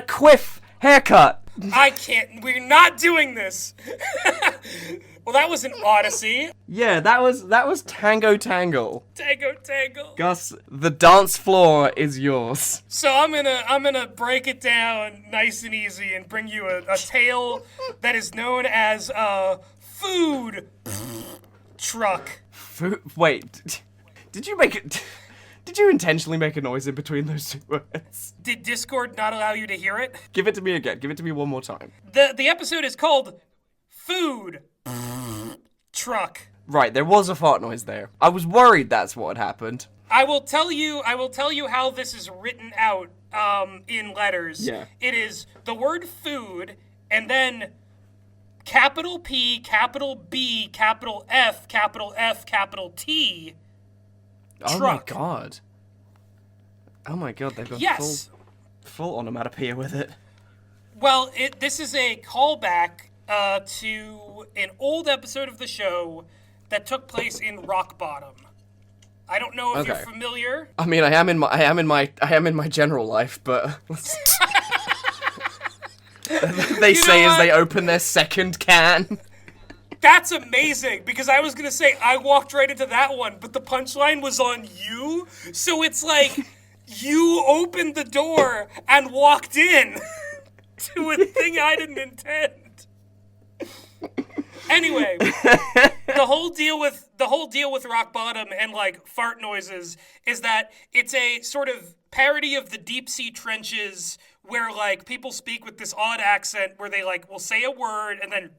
quiff haircut. I can't. We're not doing this. Well, that was an odyssey. Yeah, that was Tango Tangle. Tango, tangle. Gus, the dance floor is yours. So I'm gonna break it down nice and easy and bring you a tale that is known as food truck. Wait, did you intentionally make a noise in between those two words? Did Discord not allow you to hear it? Give it to me again. Give it to me one more time. The episode is called Food Truck. Right, there was a fart noise there. I was worried that's what had happened. I will tell you how this is written out in letters. Yeah. It is the word food and then capital P, capital B, capital F, capital T. Oh Truck. Oh my god, they've got full onomatopoeia with it. Well, this is a callback to an old episode of the show that took place in Rock Bottom. I don't know if you're familiar. I mean, I am in my general life, but they say as they open their second can. That's amazing, because I was going to say, I walked right into that one, but the punchline was on you, so it's like, you opened the door and walked in to a thing I didn't intend. Anyway, the whole deal with Rock Bottom and, like, fart noises is that it's a sort of parody of the deep sea trenches where, like, people speak with this odd accent where they, like, will say a word and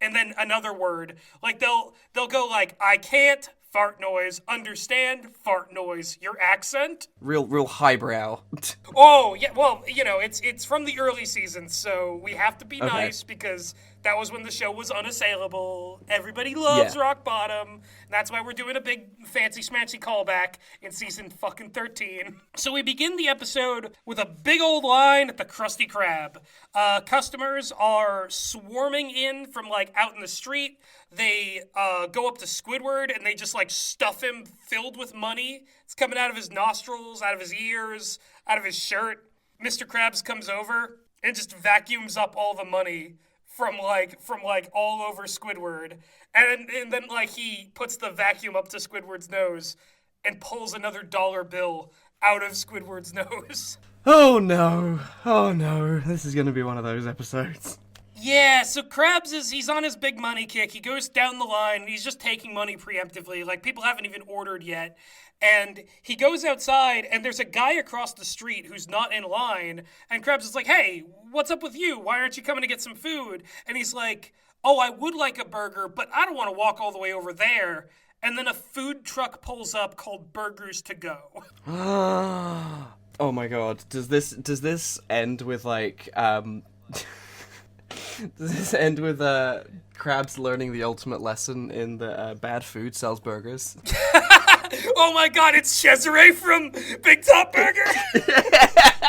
then another word. Like, they'll go like, I can't, fart noise, understand, fart noise, your accent. Real highbrow. Oh, yeah, well, you know, it's from the early seasons, so we have to be nice because that was when the show was unassailable. Everybody loves Rock Bottom. And that's why we're doing a big fancy smancy callback in season fucking 13. So we begin the episode with a big old line at the Krusty Krab. Customers are swarming in from, like, out in the street. They go up to Squidward and they just, like, stuff him filled with money. It's coming out of his nostrils, out of his ears, out of his shirt. Mr. Krabs comes over and just vacuums up all the money from all over Squidward. And then, like, he puts the vacuum up to Squidward's nose and pulls another dollar bill out of Squidward's nose. Oh no. This is gonna be one of those episodes. Yeah, so Krabs he's on his big money kick. He goes down the line. He's just taking money preemptively. Like, people haven't even ordered yet. And he goes outside, and there's a guy across the street who's not in line. And Krabs is like, hey, what's up with you? Why aren't you coming to get some food? And he's like, oh, I would like a burger, but I don't want to walk all the way over there. And then a food truck pulls up called Burgers to Go. Oh my god. Does this end with, like, does this end with Krabs learning the ultimate lesson in that bad food sells burgers? Oh my god, it's Cesare from Big Top Burger!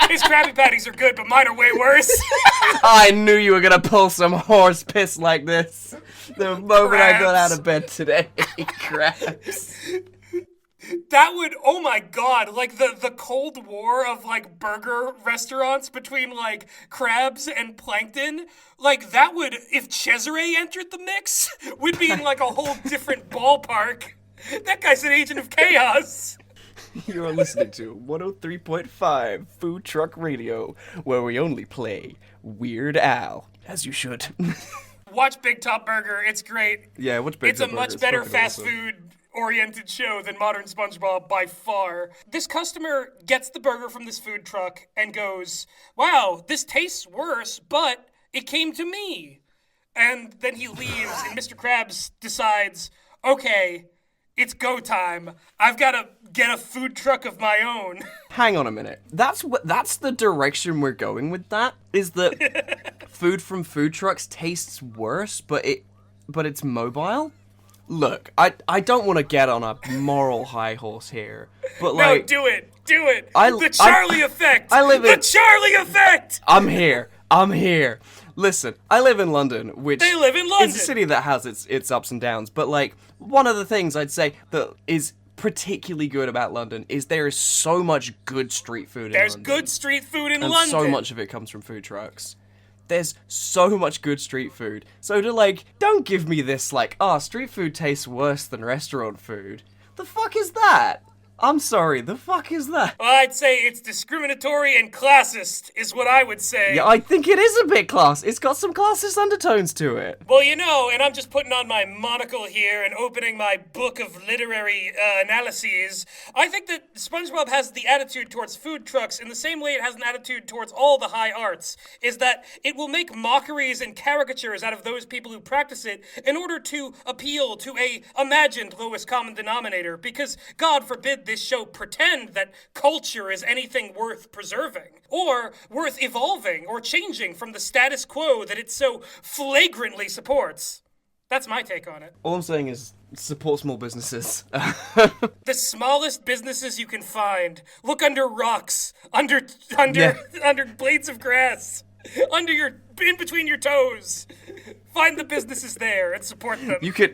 His Krabby Patties are good, but mine are way worse. I knew you were gonna pull some horse piss like this the moment I got out of bed today. Krabs. That would, oh my god, like the Cold War of, like, burger restaurants between, like, Krabs and Plankton, like, that would, if Cesare entered the mix, we'd be in, like, a whole different ballpark. That guy's an agent of chaos. You're listening to 103.5 Food Truck Radio, where we only play Weird Al. As you should. Watch Big Top Burger, it's great. Yeah, watch Big Top Burger. It's a much better fast food oriented show than modern SpongeBob by far. This customer gets the burger from this food truck and goes, wow, this tastes worse, but it came to me. And then he leaves and Mr. Krabs decides, okay, it's go time. I've got to get a food truck of my own. Hang on a minute. That's the direction we're going with that, is that food from food trucks tastes worse, but it's mobile? Look, I don't want to get on a moral high horse here, but, like... No, do it! The Charlie effect! The Charlie effect! I'm here. Listen, I live in London, which... They live in London! It's a city that has its ups and downs, but, like, one of the things I'd say that is particularly good about London is there is so much good street food in London. There's good street food in and London! so much of it comes from food trucks. There's so much good street food. So to, like, don't give me this, like, street food tastes worse than restaurant food. The fuck is that? I'm sorry, the fuck is that? Well, I'd say it's discriminatory and classist, is what I would say. Yeah, I think it is a bit class. It's got some classist undertones to it. Well, you know, and I'm just putting on my monocle here and opening my book of literary analyses. I think that SpongeBob has the attitude towards food trucks in the same way it has an attitude towards all the high arts, is that it will make mockeries and caricatures out of those people who practice it in order to appeal to a imagined lowest common denominator, because God forbid this show pretend that culture is anything worth preserving, or worth evolving or changing from the status quo that it so flagrantly supports. That's my take on it. All I'm saying is support small businesses. The smallest businesses you can find. Look under rocks, under blades of grass, in between your toes. Find the businesses there and support them. You could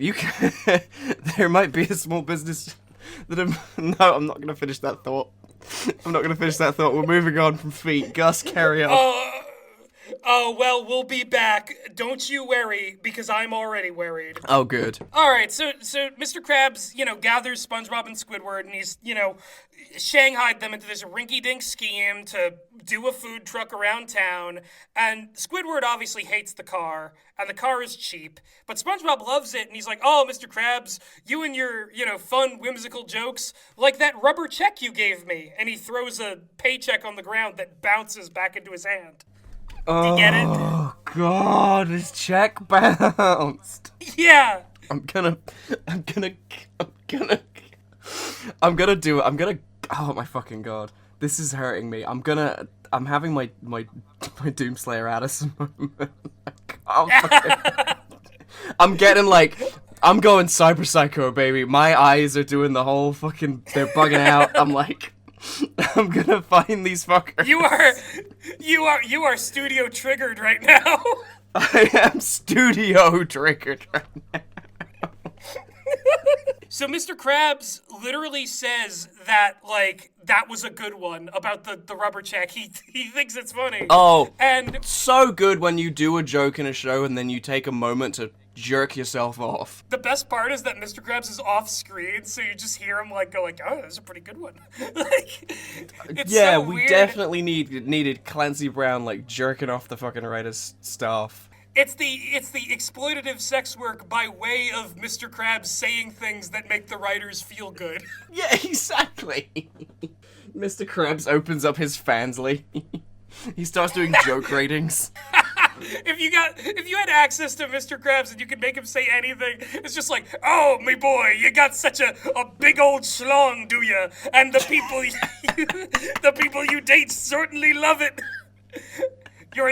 there might be a small business that no, I'm not gonna finish that thought. We're moving on from feet. Gus, carry on. Oh, well, we'll be back. Don't you worry, because I'm already worried. Oh, good. All right, so Mr. Krabs, gathers SpongeBob and Squidward, and he's, shanghaied them into this rinky-dink scheme to do a food truck around town. And Squidward obviously hates the car, and the car is cheap. But SpongeBob loves it, and he's like, oh, Mr. Krabs, you and your, fun, whimsical jokes, like that rubber check you gave me. And he throws a paycheck on the ground that bounces back into his hand. Do you get it? Oh, God, his check bounced. Yeah. I'm gonna do it. Oh, my fucking God. This is hurting me. I'm having my Doomslayer Addison moment. I'm going Cyber Psycho, baby. My eyes are doing the whole fucking, they're bugging out. I'm gonna find these fuckers. You are studio triggered right now. I am studio triggered right now. So Mr. Krabs literally says that, that was a good one about the rubber check. He thinks it's funny. Oh, and so good when you do a joke in a show and then you take a moment to jerk yourself off. The best part is that Mr. Krabs is off screen, so you just hear him go oh, that's a pretty good one. It's yeah, so we weird. definitely needed Clancy Brown jerking off the fucking writer's staff. It's the exploitative sex work by way of Mr. Krabs saying things that make the writers feel good. Yeah, exactly. Mr. Krabs opens up his Fansly. He starts doing joke ratings. If you had access to Mr. Krabs and you could make him say anything, it's just like, oh, me boy, you got such a big old schlong, do ya? And the people you date certainly love it. You're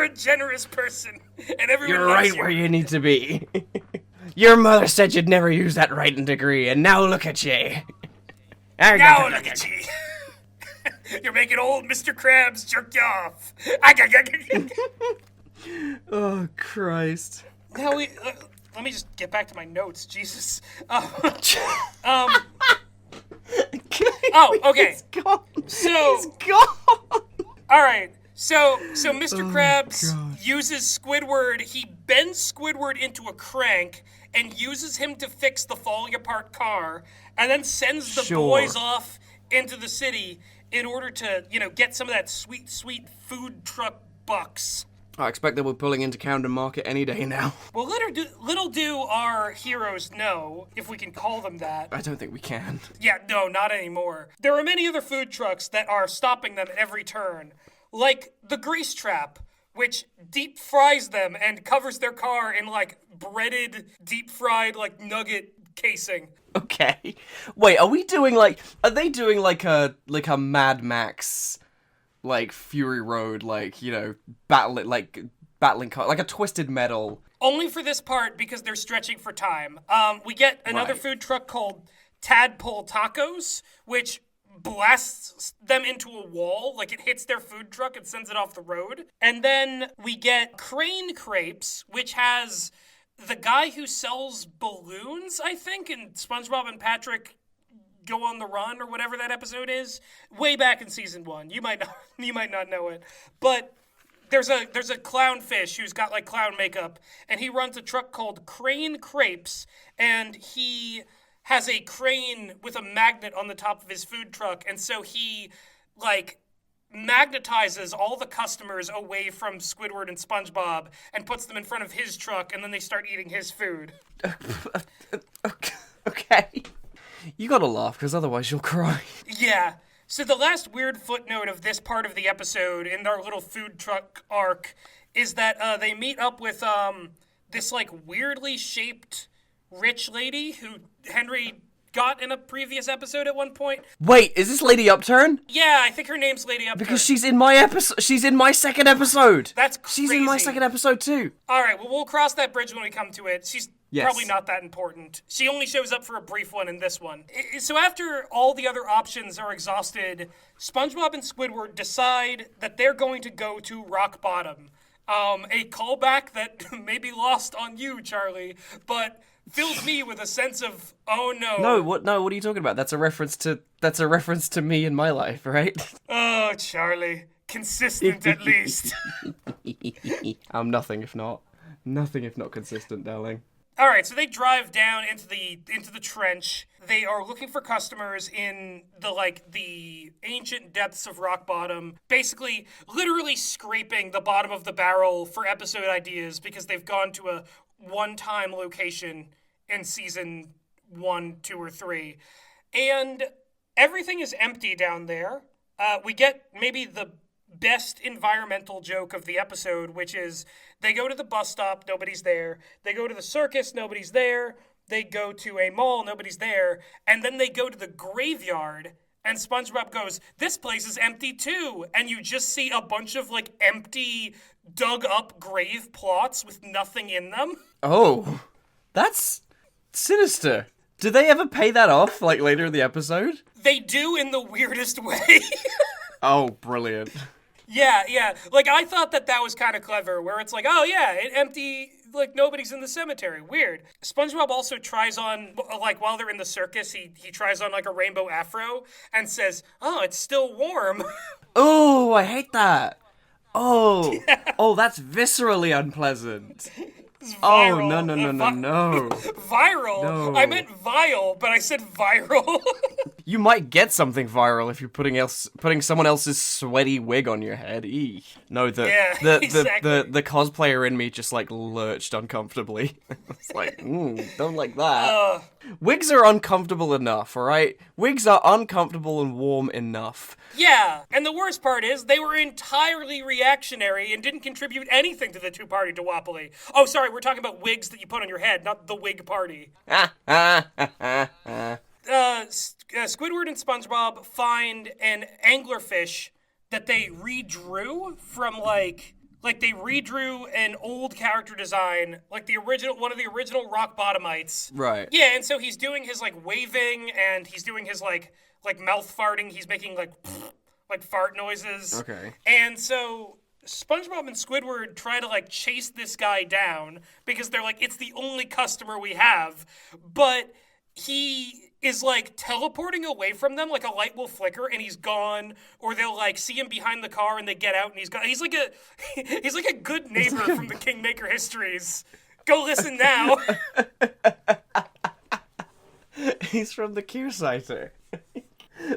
a generous person, and everyone You're loves right you. where you need to be. Your mother said you'd never use that writing degree, and now look at you. Now look at you. You're making old Mr. Krabs jerk you off. Oh, Christ. Now let me just get back to my notes. Jesus. Okay. He's gone. So He's gone. All right. So Mr. Krabs God. uses Squidward. He bends Squidward into a crank and uses him to fix the falling apart car, and then sends the boys off into the city in order to, get some of that sweet, sweet food truck bucks. I expect that we're pulling into Camden Market any day now. Well, little do our heroes know, if we can call them that. I don't think we can. Yeah, no, not anymore. There are many other food trucks that are stopping them at every turn. Like the Grease Trap, which deep fries them and covers their car in, breaded, deep-fried, nugget casing. Okay. Wait, are they doing a Mad Max, Fury Road, battling car, like a Twisted Metal? Only for this part, because they're stretching for time. We get another food truck called Tadpole Tacos, which blasts them into a wall, it hits their food truck and sends it off the road. And then we get Crane Crepes, which has the guy who sells balloons, I think, and SpongeBob and Patrick Go on the Run or whatever that episode is, way back in season 1. You might not know it, but There's a clownfish who's got like clown makeup, and he runs a truck called Crane Crepes, and he has a crane with a magnet on the top of his food truck, and so he like magnetizes all the customers away from Squidward and SpongeBob and puts them in front of his truck, and then they start eating his food. Okay. You gotta laugh, because otherwise you'll cry. Yeah. So the last weird footnote of this part of the episode in our little food truck arc is that they meet up with this like weirdly shaped rich lady who Henry got in a previous episode at one point. Wait, is this Lady Upturn? Yeah, I think her name's Lady Upturn. Because she's in my episode. She's in my second episode. That's crazy. She's in my second episode too. All right, well, we'll cross that bridge when we come to it. She's Yes. probably not that important. She only shows up for a brief one in this one. So after all the other options are exhausted, SpongeBob and Squidward decide that they're going to go to Rock Bottom. A callback that may be lost on you, Charlie, but fills me with a sense of, oh no. No, what are you talking about? That's a reference to me in my life, right? Oh, Charlie. Consistent at least. I'm nothing if not consistent, darling. All right, so they drive down into the trench. They are looking for customers in the ancient depths of Rock Bottom, basically literally scraping the bottom of the barrel for episode ideas because they've gone to a one-time location in season 1, 2, or 3. And everything is empty down there. We get maybe the best environmental joke of the episode, which is they go to the bus stop, nobody's there. They go to the circus, nobody's there. They go to a mall, nobody's there. And then they go to the graveyard, and SpongeBob goes, this place is empty too. And you just see a bunch of like empty, dug up grave plots with nothing in them. Oh, that's sinister. Do they ever pay that off, like later in the episode? They do in the weirdest way. Oh, brilliant. Yeah. Like, I thought that was kind of clever, where it's like, oh, yeah, it empty, like, nobody's in the cemetery. Weird. SpongeBob also tries on, like, while they're in the circus, he tries on, like, a rainbow afro and says, oh, it's still warm. Oh, I hate that. Oh, yeah. Oh, that's viscerally unpleasant. Oh, no. Viral? No. I meant vile, but I said viral. You might get something viral if you're putting someone else's sweaty wig on your head. Eek. No, exactly. the cosplayer in me just like lurched uncomfortably. It's like, don't like that. Wigs are uncomfortable enough, alright? Wigs are uncomfortable and warm enough. Yeah, and the worst part is they were entirely reactionary and didn't contribute anything to the two-party duopoly. Oh, sorry, we're talking about wigs that you put on your head, not the wig party. Squidward and SpongeBob find an anglerfish that they redrew from like they redrew an old character design, like one of the original Rock Bottomites. Right. Yeah, and so he's doing his like waving and he's doing his like mouth farting. He's making like fart noises. Okay. And so SpongeBob and Squidward try to like chase this guy down because they're like, it's the only customer we have, but he is like teleporting away from them, like a light will flicker and he's gone, or they'll like see him behind the car and they get out and he's gone. He's like a good neighbor from the Kingmaker histories. Go listen now. He's from the Kearsiter.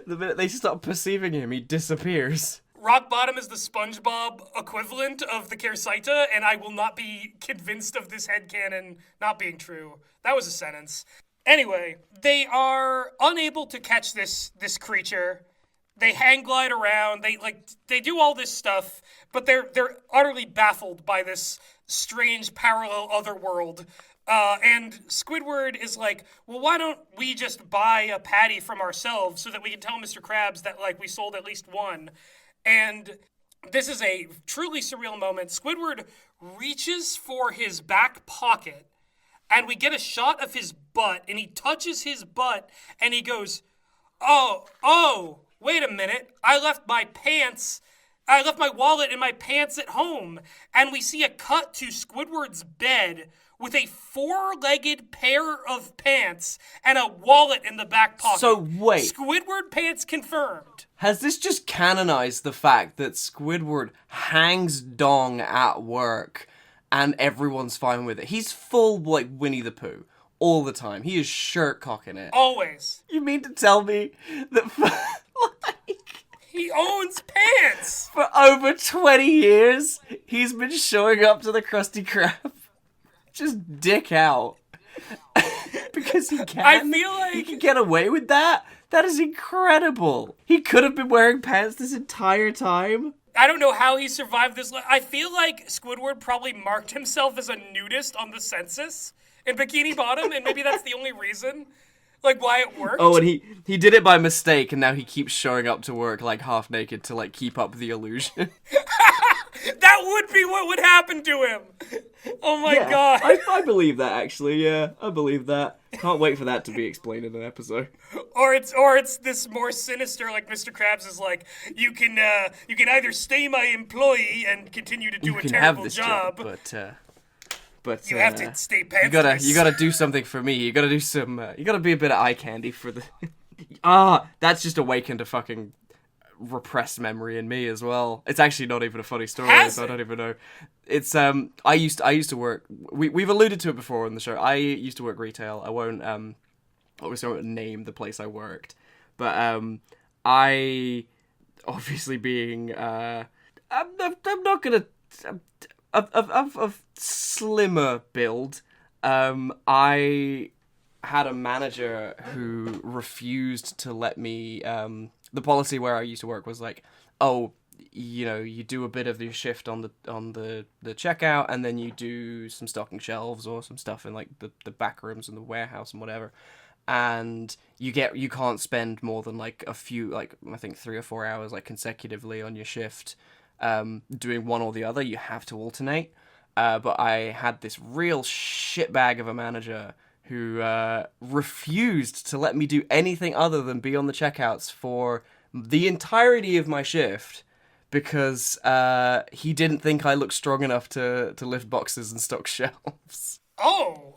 The minute they stop perceiving him, he disappears. Rock Bottom is the SpongeBob equivalent of the Kearsita, and I will not be convinced of this headcanon not being true. That was a sentence. Anyway, they are unable to catch this creature. They hang glide around. They do all this stuff, but they're utterly baffled by this strange parallel otherworld. And Squidward is like, well, why don't we just buy a patty from ourselves so that we can tell Mr. Krabs that like we sold at least one. And this is a truly surreal moment. Squidward reaches for his back pocket, and we get a shot of his butt, and he touches his butt, and he goes, oh, wait a minute. I left my wallet in my pants at home. And we see a cut to Squidward's bed with a four-legged pair of pants and a wallet in the back pocket. So, wait. Squidward pants confirmed. has this just canonized the fact that Squidward hangs dong at work and everyone's fine with it? He's full, like, Winnie the Pooh all the time. He is shirt cocking it. Always. You mean to tell me that He owns pants! for over 20 years, he's been showing up to the Krusty Krab just dick out? Because he can? I feel like... He can get away with that? That is incredible. He could have been wearing pants this entire time. I don't know how he survived this. I feel like Squidward probably marked himself as a nudist on the census in Bikini Bottom, and maybe that's the only reason, like, why it worked. Oh, and he did it by mistake, and now he keeps showing up to work, like, half naked to, like, keep up the illusion. That would be what would happen to him. Oh my god. I believe that, actually, yeah. I believe that. Can't wait for that to be explained in an episode. Or it's this more sinister, like Mr. Krabs is like, you can either stay my employee and continue to do a terrible job, but you have to stay pantsless. You gotta do something for me. You gotta do some. You gotta be a bit of eye candy for the. That's just awakened a fucking repressed memory in me as well. It's actually not even a funny story. I don't even know. It's I used to work. We've alluded to it before on the show. I used to work retail. I won't obviously I won't name the place I worked, but I obviously being I'm not gonna. Of slimmer build, I had a manager who refused to let me, the policy where I used to work was like, oh, you know, you do a bit of your shift on the checkout, and then you do some stocking shelves or some stuff in like the back rooms and the warehouse and whatever, and you can't spend more than like a few, like I think 3 or 4 hours like consecutively on your shift doing one or the other. You have to alternate. But I had this real shitbag of a manager who refused to let me do anything other than be on the checkouts for the entirety of my shift because he didn't think I looked strong enough to lift boxes and stock shelves. Oh,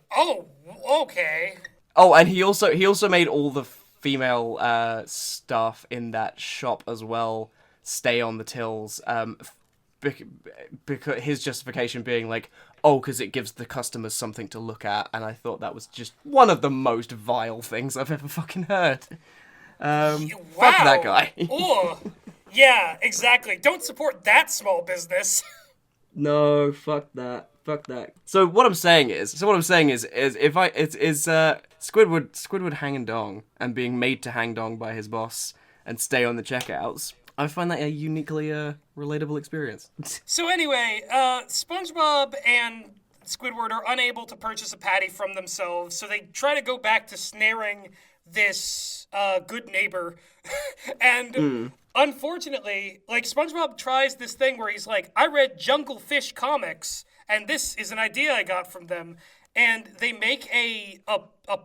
okay. Oh, and he also made all the female staff in that shop as well stay on the tills, because his justification being like, oh, because it gives the customers something to look at, and I thought that was just one of the most vile things I've ever fucking heard. Wow. Fuck that guy. Oh, yeah, exactly. Don't support that small business. No, fuck that. Fuck that. So what I'm saying is if Squidward hanging dong and being made to hang dong by his boss and stay on the checkouts, I find that a uniquely relatable experience. So anyway, SpongeBob and Squidward are unable to purchase a patty from themselves, so they try to go back to snaring this good neighbor. And unfortunately, like, SpongeBob tries this thing where he's like, I read Jungle Fish comics, and this is an idea I got from them. And they make a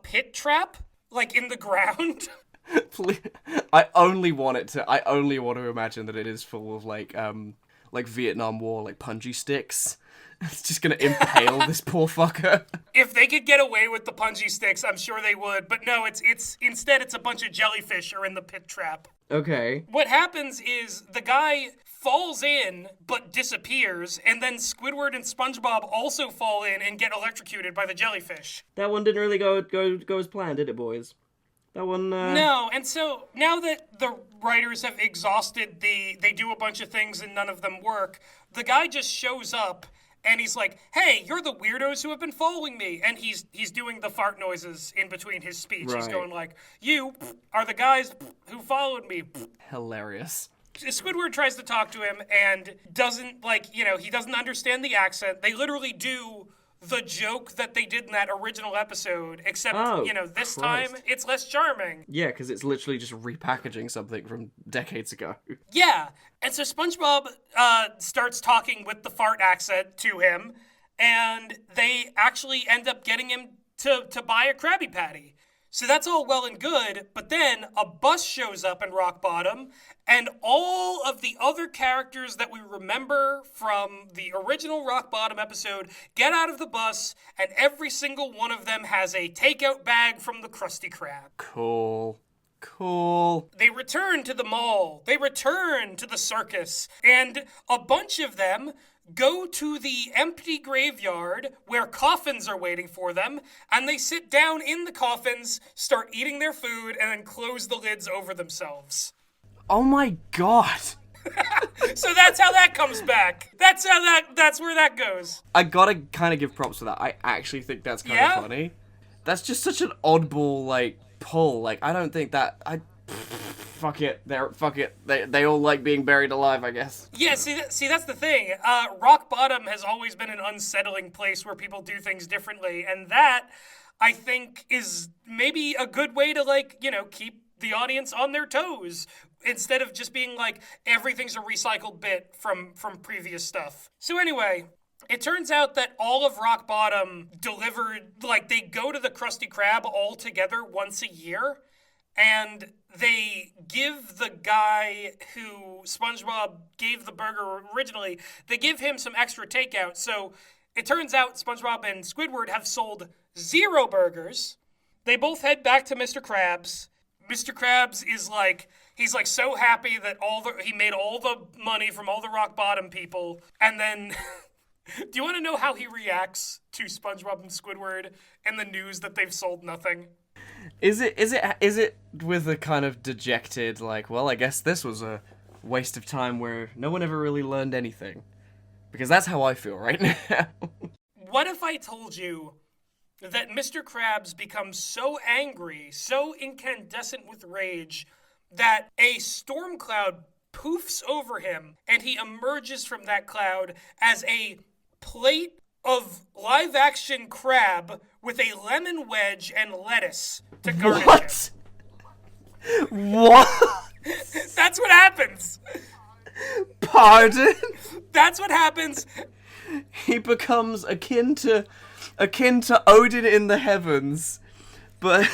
pit trap, like, in the ground. Please. I only want to imagine that it is full of like Vietnam War like punji sticks. It's just gonna impale this poor fucker. If they could get away with the punji sticks, I'm sure they would. But no, it's instead it's a bunch of jellyfish are in the pit trap. Okay. What happens is the guy falls in but disappears, and then Squidward and SpongeBob also fall in and get electrocuted by the jellyfish. That one didn't really go as planned, did it, boys? That one, No, and so now that the writers have exhausted they do a bunch of things and none of them work, the guy just shows up and he's like, hey, you're the weirdos who have been following me. And he's doing the fart noises in between his speech. Right. He's going like, you are the guys who followed me. Hilarious. Squidward tries to talk to him and doesn't, he doesn't understand the accent. They literally do the joke that they did in that original episode, except, this time it's less charming. Yeah, because it's literally just repackaging something from decades ago. Yeah, and so SpongeBob starts talking with the fart accent to him, and they actually end up getting him to buy a Krabby Patty. So that's all well and good, but then a bus shows up in Rock Bottom, and all of the other characters that we remember from the original Rock Bottom episode get out of the bus, and every single one of them has a takeout bag from the Krusty Krab. Cool. Cool. They return to the mall. They return to the circus. And a bunch of them go to the empty graveyard where coffins are waiting for them, and they sit down in the coffins, start eating their food, and then close the lids over themselves. Oh my god. So that's how that comes back. That's where that goes. I gotta kind of give props for that. I actually think that's kind of funny. That's just such an oddball, like, pull. Like, I don't think that... Fuck it. They all like being buried alive, I guess. Yeah, see, that's the thing. Rock bottom has always been an unsettling place where people do things differently, and that, I think, is maybe a good way to, like, you know, keep the audience on their toes, instead of just being like, everything's a recycled bit from previous stuff. So anyway, it turns out that all of Rock Bottom delivered, like, they go to the Krusty Krab all together once a year, and they give the guy who SpongeBob gave the burger originally, they give him some extra takeout. So it turns out SpongeBob and Squidward have sold 0 burgers. They both head back to Mr. Krabs. Mr. Krabs is like, he's like so happy that he made all the money from all the Rock Bottom people. And then, do you want to know how he reacts to SpongeBob and Squidward and the news that they've sold nothing? Is it with a kind of dejected, like, well, I guess this was a waste of time where no one ever really learned anything? Because that's how I feel right now. What if I told you that Mr. Krabs becomes so angry, so incandescent with rage, that a storm cloud poofs over him, and he emerges from that cloud as a plate of live-action crab with a lemon wedge and lettuce to garnish him? What? That's what happens. Pardon? That's what happens. He becomes akin to Odin in the heavens, but...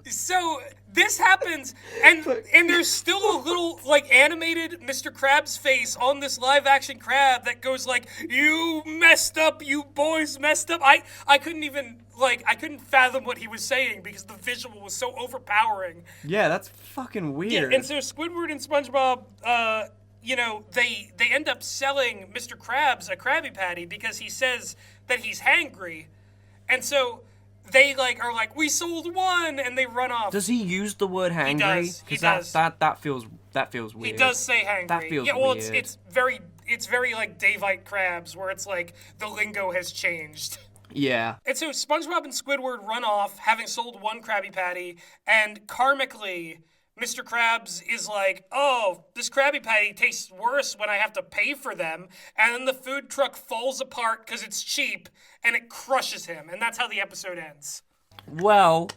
So this happens, and there's still a little, like, animated Mr. Krabs face on this live-action crab that goes like, "You messed up, you boys messed up." I couldn't even, like, I couldn't fathom what he was saying because the visual was so overpowering. Yeah, that's fucking weird. Yeah, and so Squidward and SpongeBob, you know, they end up selling Mr. Krabs a Krabby Patty because he says that he's hangry, and so they, like, are like, "We sold one," and they run off. Does he use the word hangry? He does. That feels weird. He does say hangry. That feels well, weird. it's very like Davite Crabs, where it's like the lingo has changed. Yeah. And so SpongeBob and Squidward run off, having sold one Krabby Patty, and karmically, Mr. Krabs is like, "Oh, this Krabby Patty tastes worse when I have to pay for them," and then the food truck falls apart because it's cheap, and it crushes him, and that's how the episode ends. Well...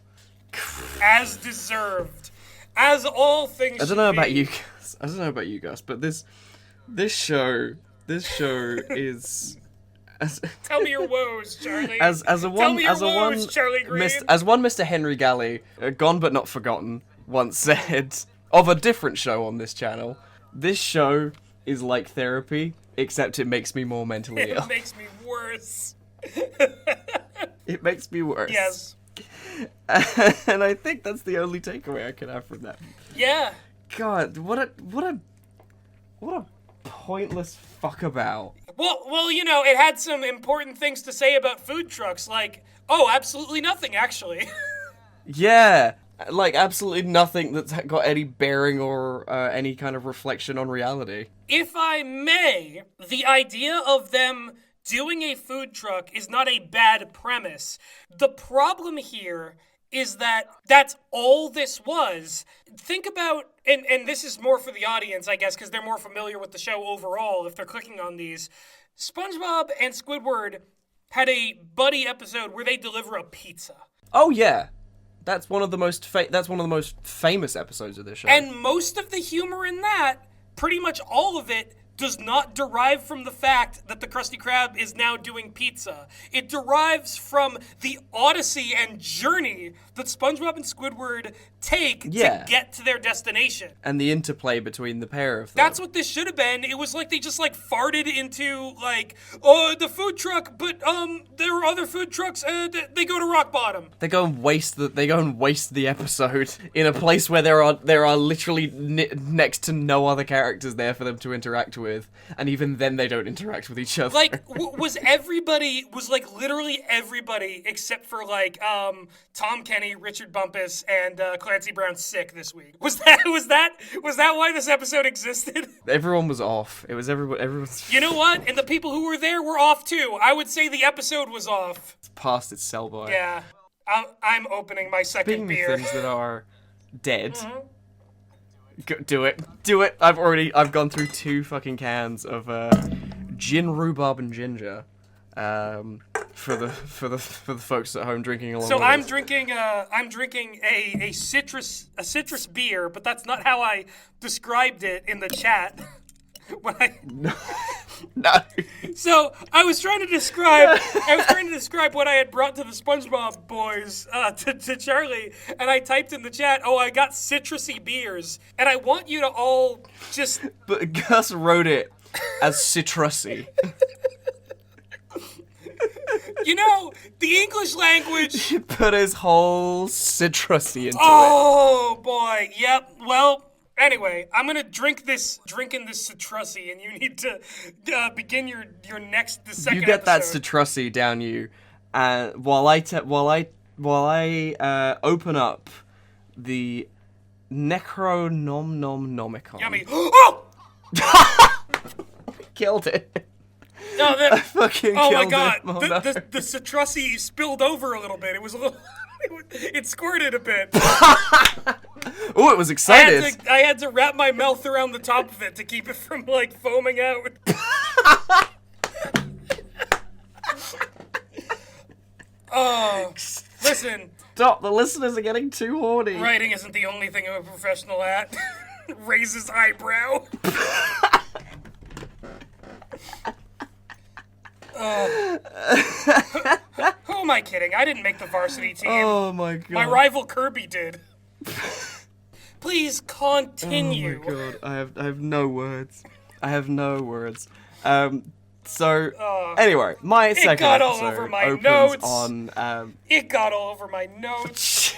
As deserved. As all things I don't know about you guys, but this show is... Tell me your woes, Charlie. As one Mr. Henry Galley, gone but not forgotten, once said of a different show on this channel, this show is like therapy, except it makes me more mentally ill. It makes me worse. It makes me worse. Yes. And I think that's the only takeaway I can have from that. Yeah. God, what a pointless fuck about. Well, you know, it had some important things to say about food trucks, like, oh, absolutely nothing, actually. Yeah, like absolutely nothing that's got any bearing or any kind of reflection on reality. If I may, the idea of them doing a food truck is not a bad premise. The problem here is that that's all this was. Think about, and this is more for the audience, I guess, because they're more familiar with the show overall if they're clicking on these. SpongeBob and Squidward had a buddy episode where they deliver a pizza. Oh yeah, that's one of the most famous episodes of this show. And most of the humor in that, pretty much all of it, does not derive from the fact that the Krusty Krab is now doing pizza. It derives from the odyssey and journey that SpongeBob and Squidward take to get to their destination. And the interplay between the pair of them. That's what this should have been. It was like they just like farted into like, oh, the food truck, but there are other food trucks. They go to rock bottom. They go and waste the episode in a place where there are literally next to no other characters there for them to interact with, and even then they don't interact with each other. Like, was like literally everybody except for like Tom Kenny, Richard Bumpus, and Clancy Brown sick this week? Was that why this episode existed? Everyone was off. It was everyone's. You know what? And the people who were there were off too. I would say the episode was off. It's past its sell by. Yeah, I'm opening my second beer. Speaking of things that are dead. Do it. I've gone through 2 fucking cans of gin, rhubarb, and ginger. For the folks at home drinking along. So with I'm us. drinking a citrus beer, but that's not how I described it in the chat. No. So I was trying to describe what I had brought to the Spongebob boys to Charlie, and I typed in the chat, "Oh, I got citrusy beers," and I want you to all just. But Gus wrote it as citrusy. You know, the English language. He put his whole citrusy into it. Oh boy, yep. Well. Anyway, I'm gonna drinking this citrusy, and you need to begin your the second. You get episode. that citrusy down you, and while I open up the Necronomicon. Yummy. Oh! Killed it. No, I fucking oh killed my god, it. Oh, no. the citrusy spilled over a little bit. It was a little. It squirted a bit. Oh, it was excited. I had to wrap my mouth around the top of it to keep it from like foaming out. Oh, listen. Stop! The listeners are getting too horny. Writing isn't the only thing I'm a professional at. Raises eyebrow. Who am I kidding? I didn't make the varsity team. Oh my god. My rival Kirby did. Please continue. Oh my god. I have no words. I have no words. Anyway, my second got all episode over my opens notes. on It got all over my notes.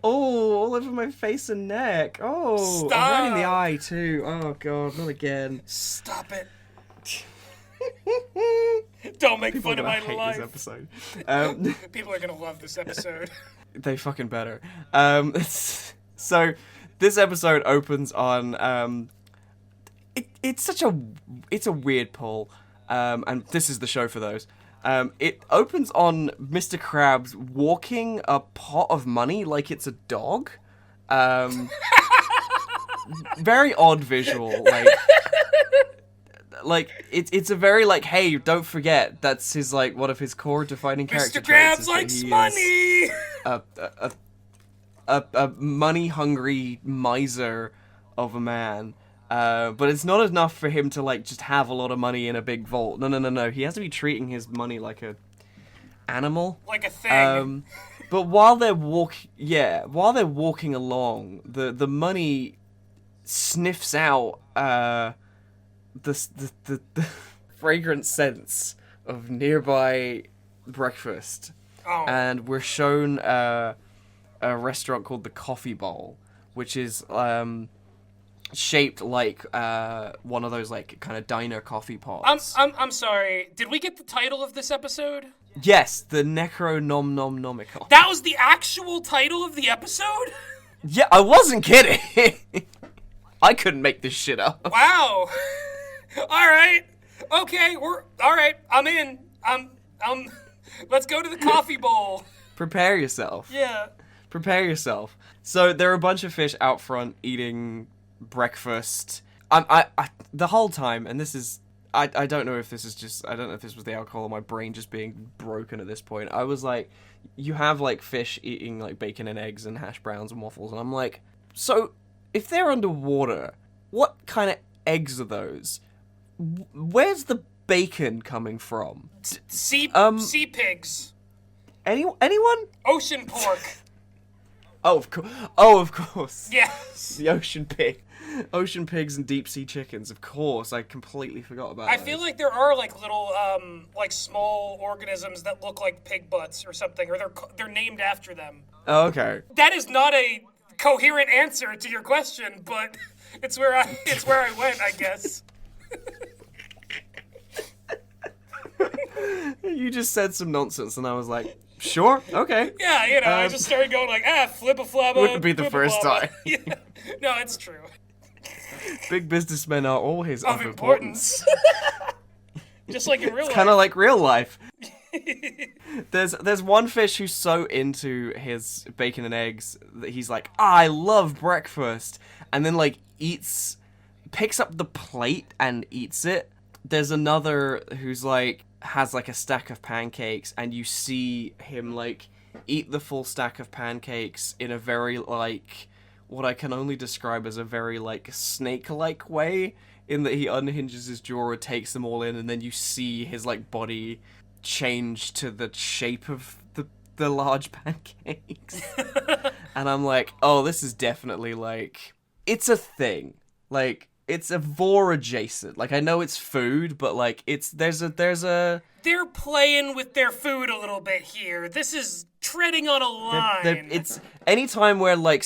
all over my face and neck. Oh, Stop. right in the eye too. Oh god, not again. Stop it. Don't make People fun are of gonna my hate life. this episode. People are gonna love this episode. They fucking better. So this episode opens on it's a weird pull, and this is the show for those. It opens on Mr. Krabs walking a pot of money like it's a dog. Very odd visual, like it's a very like, hey, don't forget that's his like one of his core defining character Mr. traits. Krabs likes money. A money hungry miser of a man. But it's not enough for him to like just have a lot of money in a big vault. No. He has to be treating his money like a animal. Like a thing. But while they're walking along, the money sniffs out the fragrant scents of nearby breakfast. Oh. And we're shown a restaurant called the Coffee Bowl, which is shaped like one of those like kind of diner coffee pots. I'm sorry. Did we get the title of this episode? Yes, the Necronomicon. That was the actual title of the episode? Yeah, I wasn't kidding. I couldn't make this shit up. Wow. All right. Okay, all right. I'm in. Let's go to the Coffee Bowl. Prepare yourself. Yeah. Prepare yourself. So there are a bunch of fish out front eating breakfast. I the whole time, and this is I don't know if this is just I don't know if this was the alcohol or my brain just being broken at this point. I was like, you have like fish eating like bacon and eggs and hash browns and waffles, and I'm like, so if they're underwater, what kind of eggs are those? Where's the bacon coming from? Sea pigs. Anyone? Ocean pork. Oh, of course. Yes. The ocean pig. Ocean pigs and deep sea chickens, of course. I completely forgot about that. I feel like there are like little like small organisms that look like pig butts or something, or they're named after them. Oh, okay. That is not a coherent answer to your question, but it's where I went, I guess. You just said some nonsense, and I was like, sure, okay. Yeah, I just started going like, flibba-flabba. Wouldn't be the first time. Yeah. No, it's true. Big businessmen are always of importance. Just like in real life. Kind of like real life. There's one fish who's so into his bacon and eggs that he's like, I love breakfast, and then like picks up the plate and eats it. There's another who's like has like a stack of pancakes, and you see him like eat the full stack of pancakes in a very like what I can only describe as a very like snake-like way, in that he unhinges his jaw and takes them all in, and then you see his like body change to the shape of the large pancakes. And I'm like, oh, this is definitely like, it's a thing. Like, it's a vor adjacent. Like, I know it's food, but like there's a they're playing with their food a little bit here. This is treading on a line. It's anytime where like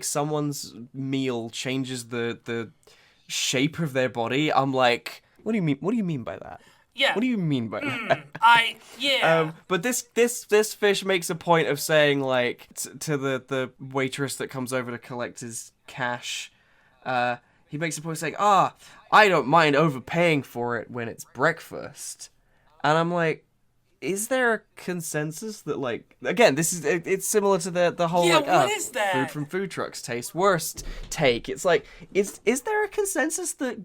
someone's meal changes the shape of their body, I'm like, what do you mean? What do you mean by that? Yeah. What do you mean by that? But this fish makes a point of saying like to the waitress that comes over to collect his cash. He makes a point of saying, I don't mind overpaying for it when it's breakfast. And I'm like, is there a consensus that, like, again, it's similar to the whole, what is that? Food from food trucks taste worst take. It's like, is there a consensus that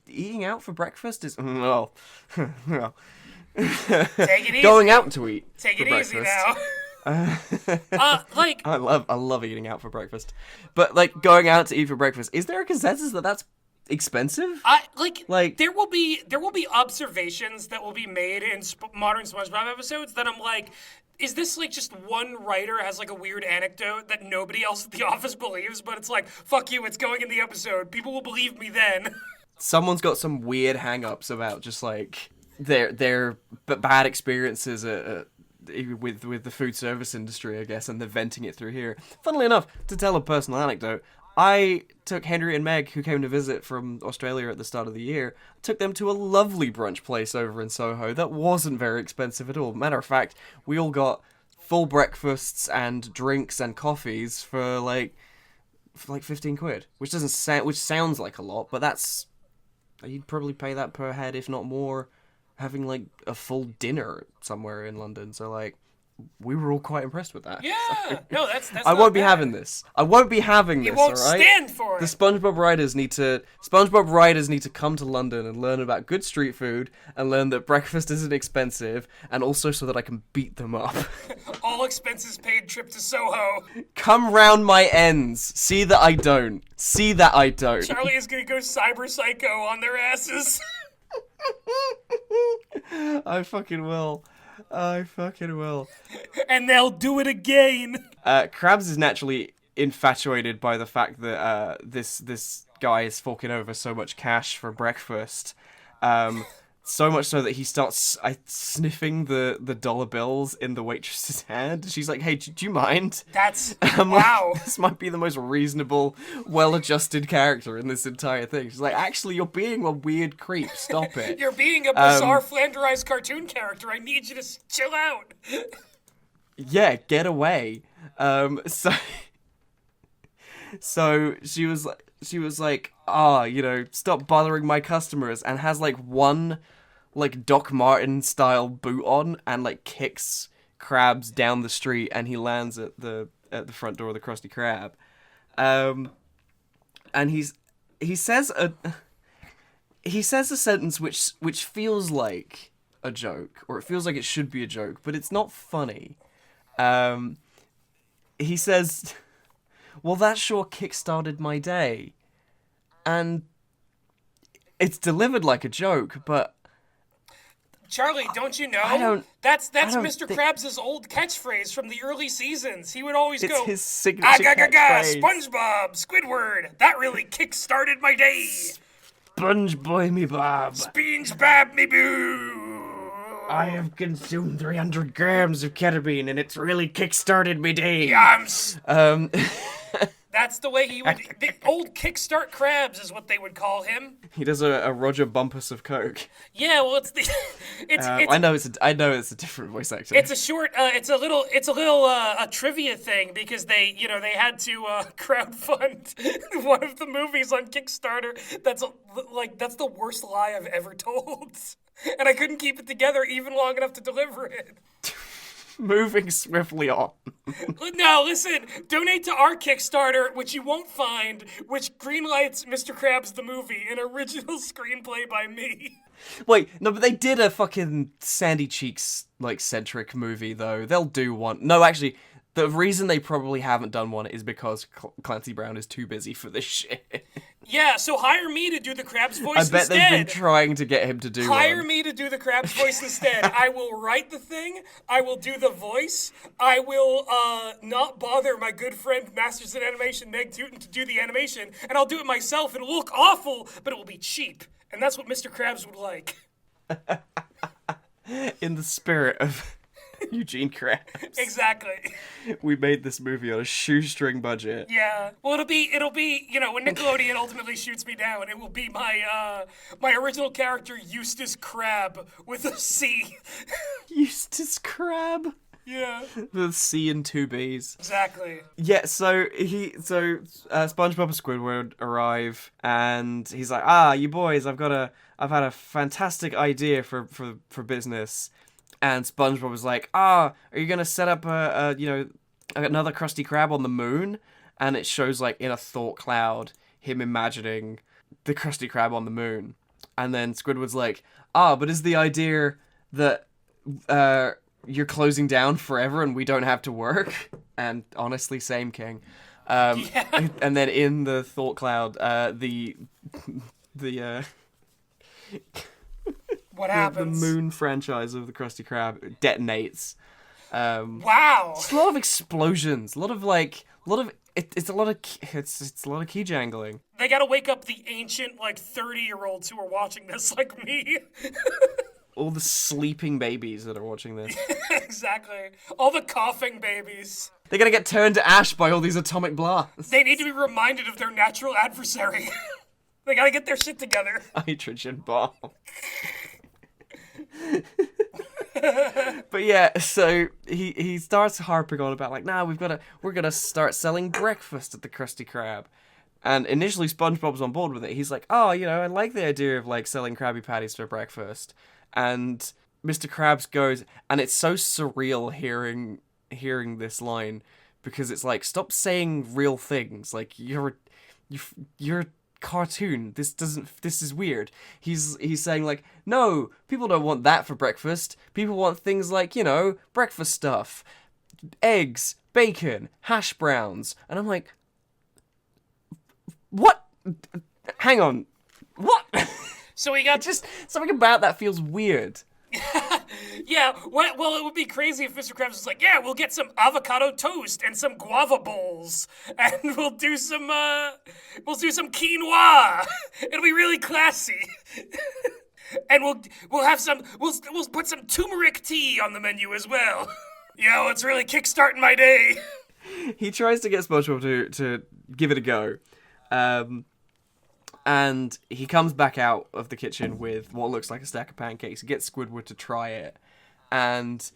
eating out for breakfast is, no. Take it easy. Going out to eat Take for it breakfast. easy now. Like, I love eating out for breakfast. But, like, going out to eat for breakfast, is there a consensus that that's expensive? There will be observations that will be made in modern SpongeBob episodes that I'm like, is this like just one writer has like a weird anecdote that nobody else at the office believes, but it's like, fuck you, it's going in the episode. People will believe me then. Someone's got some weird hang-ups about just like their bad experiences with the food service industry, I guess, and they're venting it through here. Funnily enough, to tell a personal anecdote, I took Henry and Meg, who came to visit from Australia at the start of the year, took them to a lovely brunch place over in Soho that wasn't very expensive at all. Matter of fact, we all got full breakfasts and drinks and coffees for like 15 quid, which sounds like a lot, but you'd probably pay that per head, if not more, having like a full dinner somewhere in London. So like, we were all quite impressed with that. Yeah, so, no, that's. I won't be having this. I won't be having this. You won't all right? stand for it. The SpongeBob writers need to come to London and learn about good street food and learn that breakfast isn't expensive, and also so that I can beat them up. All expenses paid trip to Soho. Come round my ends. See that I don't. Charlie is gonna go cyber psycho on their asses. I fucking will. And they'll do it again. Krabs is naturally infatuated by the fact that this guy is forking over so much cash for breakfast. So much so that he starts sniffing the dollar bills in the waitress's hand. She's like, hey, do you mind? That's, wow. Like, this might be the most reasonable, well-adjusted character in this entire thing. She's like, actually, you're being a weird creep. Stop it. You're being a bizarre flanderized cartoon character. I need you to chill out. Yeah, get away. So she was like, stop bothering my customers, and has like one like Doc Martin style boot on and like kicks Krabs down the street, and he lands at the front door of the Krusty Krab. And he says a sentence which feels like a joke, or it feels like it should be a joke, but it's not funny. He says, well, that sure kick-started my day. And it's delivered like a joke, but Charlie, don't you know? That's Mr. Krabs' old catchphrase from the early seasons. He would always it's go, his signature "Ah-ga-ga-ga, catchphrase. SpongeBob, Squidward, that really kick-started my day. Sponge boy me bob. SpongeBob me boo. I have consumed 300 grams of ketamine and it's really kick-started me day. Yums. That's the way he would. The old Kickstart Krabs is what they would call him. He does a Roger Bumpus of Coke. Yeah, well, it's the. I know it's a different voice actor. It's a short. It's a little a trivia thing because they had to crowdfund one of the movies on Kickstarter. That's the worst lie I've ever told, and I couldn't keep it together even long enough to deliver it. Moving swiftly on. No, listen. Donate to our Kickstarter, which you won't find, which greenlights Mr. Krabs the movie, an original screenplay by me. Wait, no, but they did a fucking Sandy Cheeks centric movie though. They'll do one. No, actually, the reason they probably haven't done one is because Clancy Brown is too busy for this shit. Yeah, so hire me to do the Krabs voice instead. I bet they've been trying to get him to do Hire one. me to do the Krabs voice instead. I will write the thing. I will do the voice. I will not bother my good friend Masters in Animation Meg Tootin to do the animation, and I'll do it myself. It'll look awful, but it will be cheap. And that's what Mr. Krabs would like. In the spirit of Eugene Krabs. Exactly. We made this movie on a shoestring budget. Yeah. Well, it'll be when Nickelodeon ultimately shoots me down, it will be my original character Eustace Crab with a C. Eustace Crab. Yeah. The C and two B's. Exactly. Yeah, so SpongeBob and Squidward arrive, and he's like, you boys, I've had a fantastic idea for business. And SpongeBob was like, are you gonna set up another Krusty Krab on the moon? And it shows in a thought cloud him imagining the Krusty Krab on the moon. And then Squidward's like, but is the idea that you're closing down forever and we don't have to work? And honestly, same, King. Yeah. And then in the thought cloud, the What happens? The Moon franchise of the Krusty Krab detonates. Wow. It's a lot of explosions. A lot of it's a lot of key jangling. They gotta wake up the ancient 30-year-olds who are watching this like me. All the sleeping babies that are watching this. Exactly. All the coughing babies. They're gonna get turned to ash by all these atomic blasts. They need to be reminded of their natural adversary. They gotta get their shit together. Hydrogen bomb. But yeah, so he starts harping on about we're gonna start selling breakfast at the Krusty Krab. And initially SpongeBob's on board with it. He's like, I like the idea of selling Krabby Patties for breakfast. And Mr. Krabs goes, and it's so surreal hearing this line, because it's stop saying real things. You're a cartoon. This is weird. He's saying no, people don't want that for breakfast. People want things breakfast stuff, eggs, bacon, hash browns. And I'm like, what? Hang on, what? So we got just something about that feels weird. Yeah, well, it would be crazy if Mr. Krabs was like, yeah, we'll get some avocado toast and some guava bowls, and we'll do some quinoa. It'll be really classy. And we'll put some turmeric tea on the menu as well. Yo, it's really kickstarting my day. He tries to get SpongeBob to give it a go. And he comes back out of the kitchen with what looks like a stack of pancakes. He gets Squidward to try it. And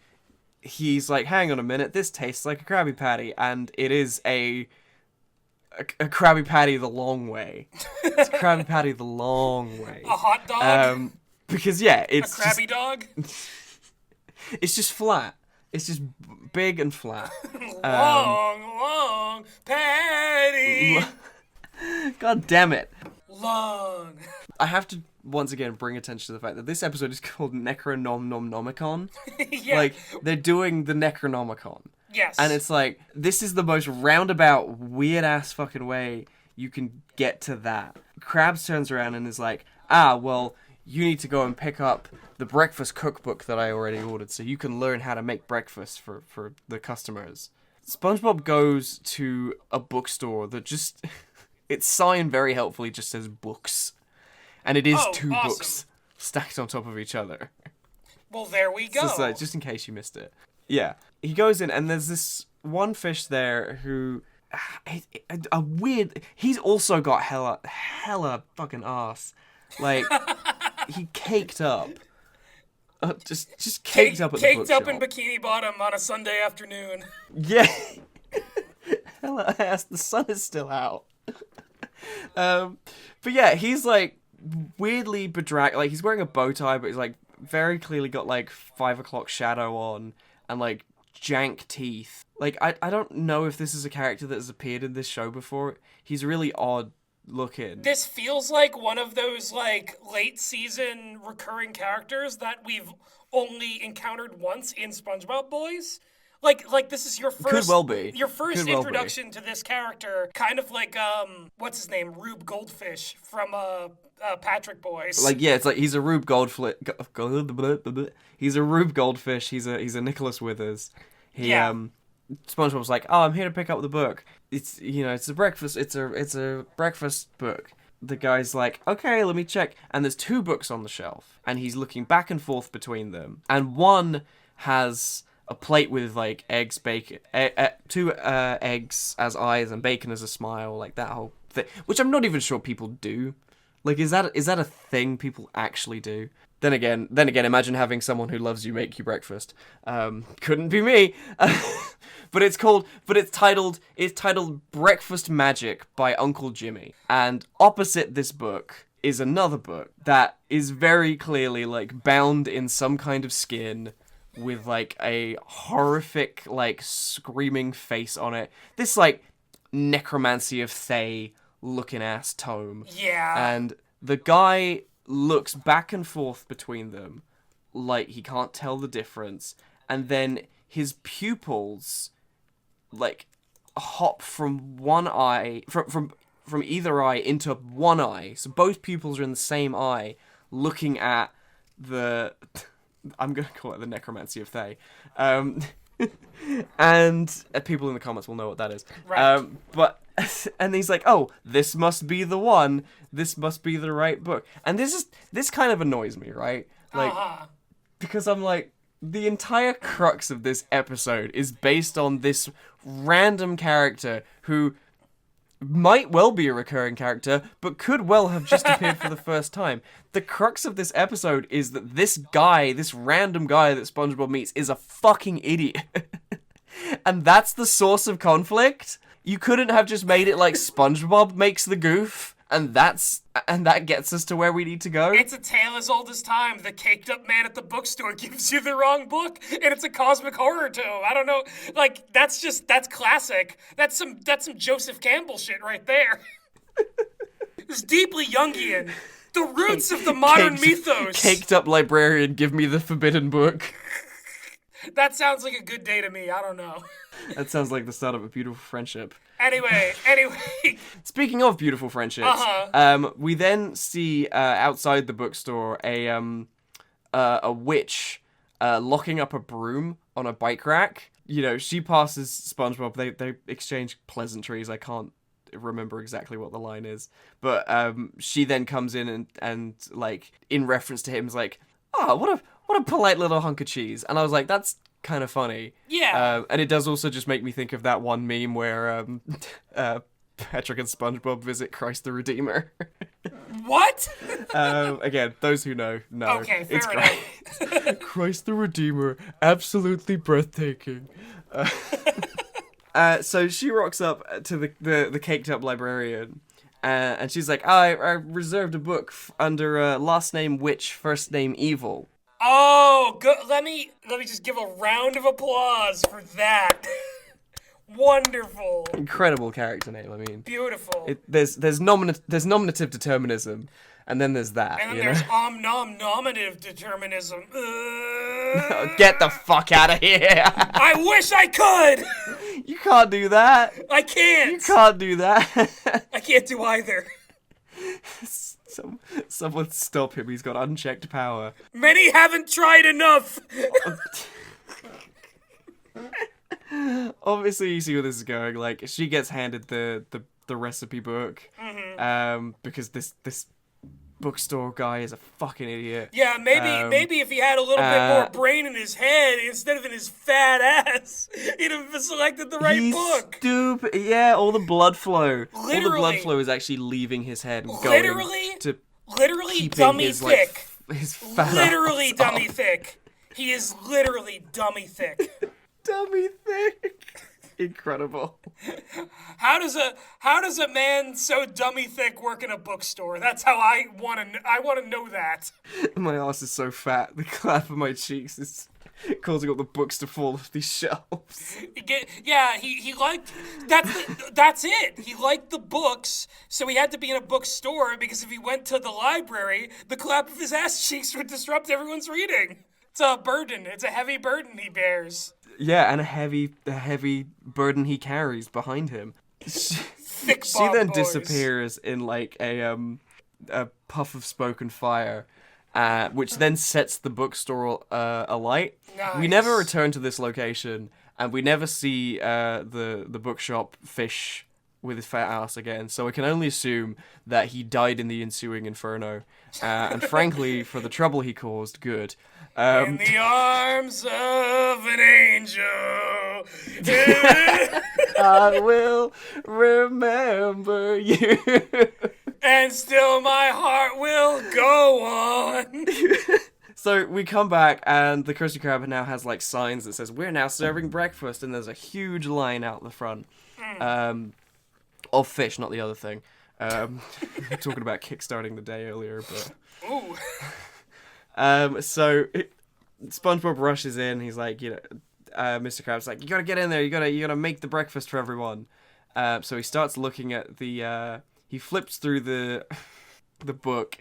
he's like, hang on a minute, this tastes like a Krabby Patty. And it is a Krabby Patty the long way. It's a Krabby Patty the long way. A hot dog? Because, yeah, it's a Krabby dog? It's just flat. It's just big and flat. Long patty. God damn it. Long. I have to once again bring attention to the fact that this episode is called Necronomicon. Yeah. They're doing the Necronomicon. Yes. And it's this is the most roundabout, weird-ass fucking way you can get to that. Krabs turns around and is like, well, you need to go and pick up the breakfast cookbook that I already ordered so you can learn how to make breakfast for the customers. SpongeBob goes to a bookstore that just... Its sign very helpfully just says books. And it is two awesome. books stacked on top of each other. Well, there we go. Just in case you missed it. Yeah. He goes in and there's this one fish there who... A weird... He's also got hella fucking ass. Like, he caked up. Just caked up at the bookshop. Caked up in Bikini Bottom on a Sunday afternoon. Yeah. Hella ass. The sun is still out. But yeah, he's like weirdly bedraggled. Like, he's wearing a bow tie, but he's like very clearly got like 5 o'clock shadow on and like jank teeth. Like, I don't know if this is a character that has appeared in this show before. He's really odd looking. This feels like one of those like late season recurring characters that we've only encountered once in SpongeBob Boys. Like this is your first Could well be. Your first Could well introduction to this character, kind of like what's his name? Rube Goldfish from Patrick Boys. Like, yeah, it's like he's a Rube Goldfish. He's a Rube Goldfish. He's a Nicholas Withers. SpongeBob's like, "Oh, I'm here to pick up the book. It's a breakfast. It's a breakfast book." The guy's like, "Okay, let me check." And there's 2 books on the shelf, and he's looking back and forth between them. And one has a plate with like eggs, bacon, 2 eggs as eyes and bacon as a smile, like that whole thing. Which I'm not even sure people do. Like, is that a thing people actually do? Then again, imagine having someone who loves you make you breakfast. Couldn't be me. But it's titled Breakfast Magic by Uncle Jimmy. And opposite this book is another book that is very clearly like bound in some kind of skin with like a horrific like screaming face on it. This like necromancy of Thay looking ass tome. Yeah. And the guy looks back and forth between them like he can't tell the difference, and then his pupils like hop from one eye from either eye into one eye, so both pupils are in the same eye looking at the I'm gonna call it the necromancy of Thay, and people in the comments will know what that is, right. And he's like, "Oh, this must be the one. This must be the right book." And this kind of annoys me, right? Like, because I'm like, the entire crux of this episode is based on this random character who might well be a recurring character, but could well have just appeared for the first time. The crux of this episode is that this random guy that SpongeBob meets, is a fucking idiot. And that's the source of conflict? You couldn't have just made it like SpongeBob makes the goof, and that gets us to where we need to go? It's a tale as old as time. The caked up man at the bookstore gives you the wrong book, and it's a cosmic horror tome. I don't know. Like, that's classic. That's some Joseph Campbell shit right there. It's deeply Jungian. The roots of the modern mythos. Caked up librarian, give me the forbidden book. That sounds like a good day to me. I don't know. That sounds like the start of a beautiful friendship. Anyway. Speaking of beautiful friendships, we then see outside the bookstore a witch locking up a broom on a bike rack. You know, she passes SpongeBob. They exchange pleasantries. I can't remember exactly what the line is, but she then comes in and like in reference to him is like, "Oh, what a polite little hunk of cheese." And I was like, that's kind of funny. Yeah. And it does also just make me think of that one meme where Patrick and SpongeBob visit Christ the Redeemer. What? Again, those who know. Okay, fair enough. Christ the Redeemer, absolutely breathtaking. So she rocks up to the caked up librarian. And she's like, I reserved a book under last name witch, first name evil. Oh, good. Let me just give a round of applause for that. Wonderful. Incredible character name. I mean, beautiful. There's nominative determinism, and then there's that. And then there's nominative determinism. Get the fuck out of here! I wish I could. You can't do that. I can't. You can't do that. I can't do either. Someone stop him. He's got unchecked power. Many haven't tried enough. Obviously, you see where this is going. Like, she gets handed the recipe book, because this bookstore guy is a fucking idiot. Yeah, maybe if he had a little bit more brain in his head instead of in his fat ass, he'd have selected the right book. Stupid. Yeah, all the blood flow. Literally. All the blood flow is actually leaving his head and Literally, going to literally keeping dummy his, thick. Like, his fat Literally ass dummy up. thick. He is literally dummy thick. Dummy thick. Incredible. How does a man so dummy thick work in a bookstore? That's how I want to know that. My ass is so fat, the clap of my cheeks is causing all the books to fall off these shelves. He liked that's it. He liked the books, so he had to be in a bookstore because if he went to the library, the clap of his ass cheeks would disrupt everyone's reading. It's a burden. It's a heavy burden he bears. Yeah, and a heavy burden he carries behind him. She then boys. disappears in like a puff of smoke and fire, which then sets the bookstore alight. Nice. We never return to this location, and we never see the bookshop fish with his fat ass again. So I can only assume that he died in the ensuing inferno, and frankly, for the trouble he caused, good. In the arms of an angel. I will remember you. And still my heart will go on. So we come back, and the Krusty Krab now has like signs that says, "We're now serving breakfast," and there's a huge line out the front of fish, not the other thing. We were talking about kickstarting the day earlier, but... Ooh. So SpongeBob rushes in. He's like, Mr. Krabs like, you gotta get in there. You gotta make the breakfast for everyone. So he starts looking at the. He flips through the book,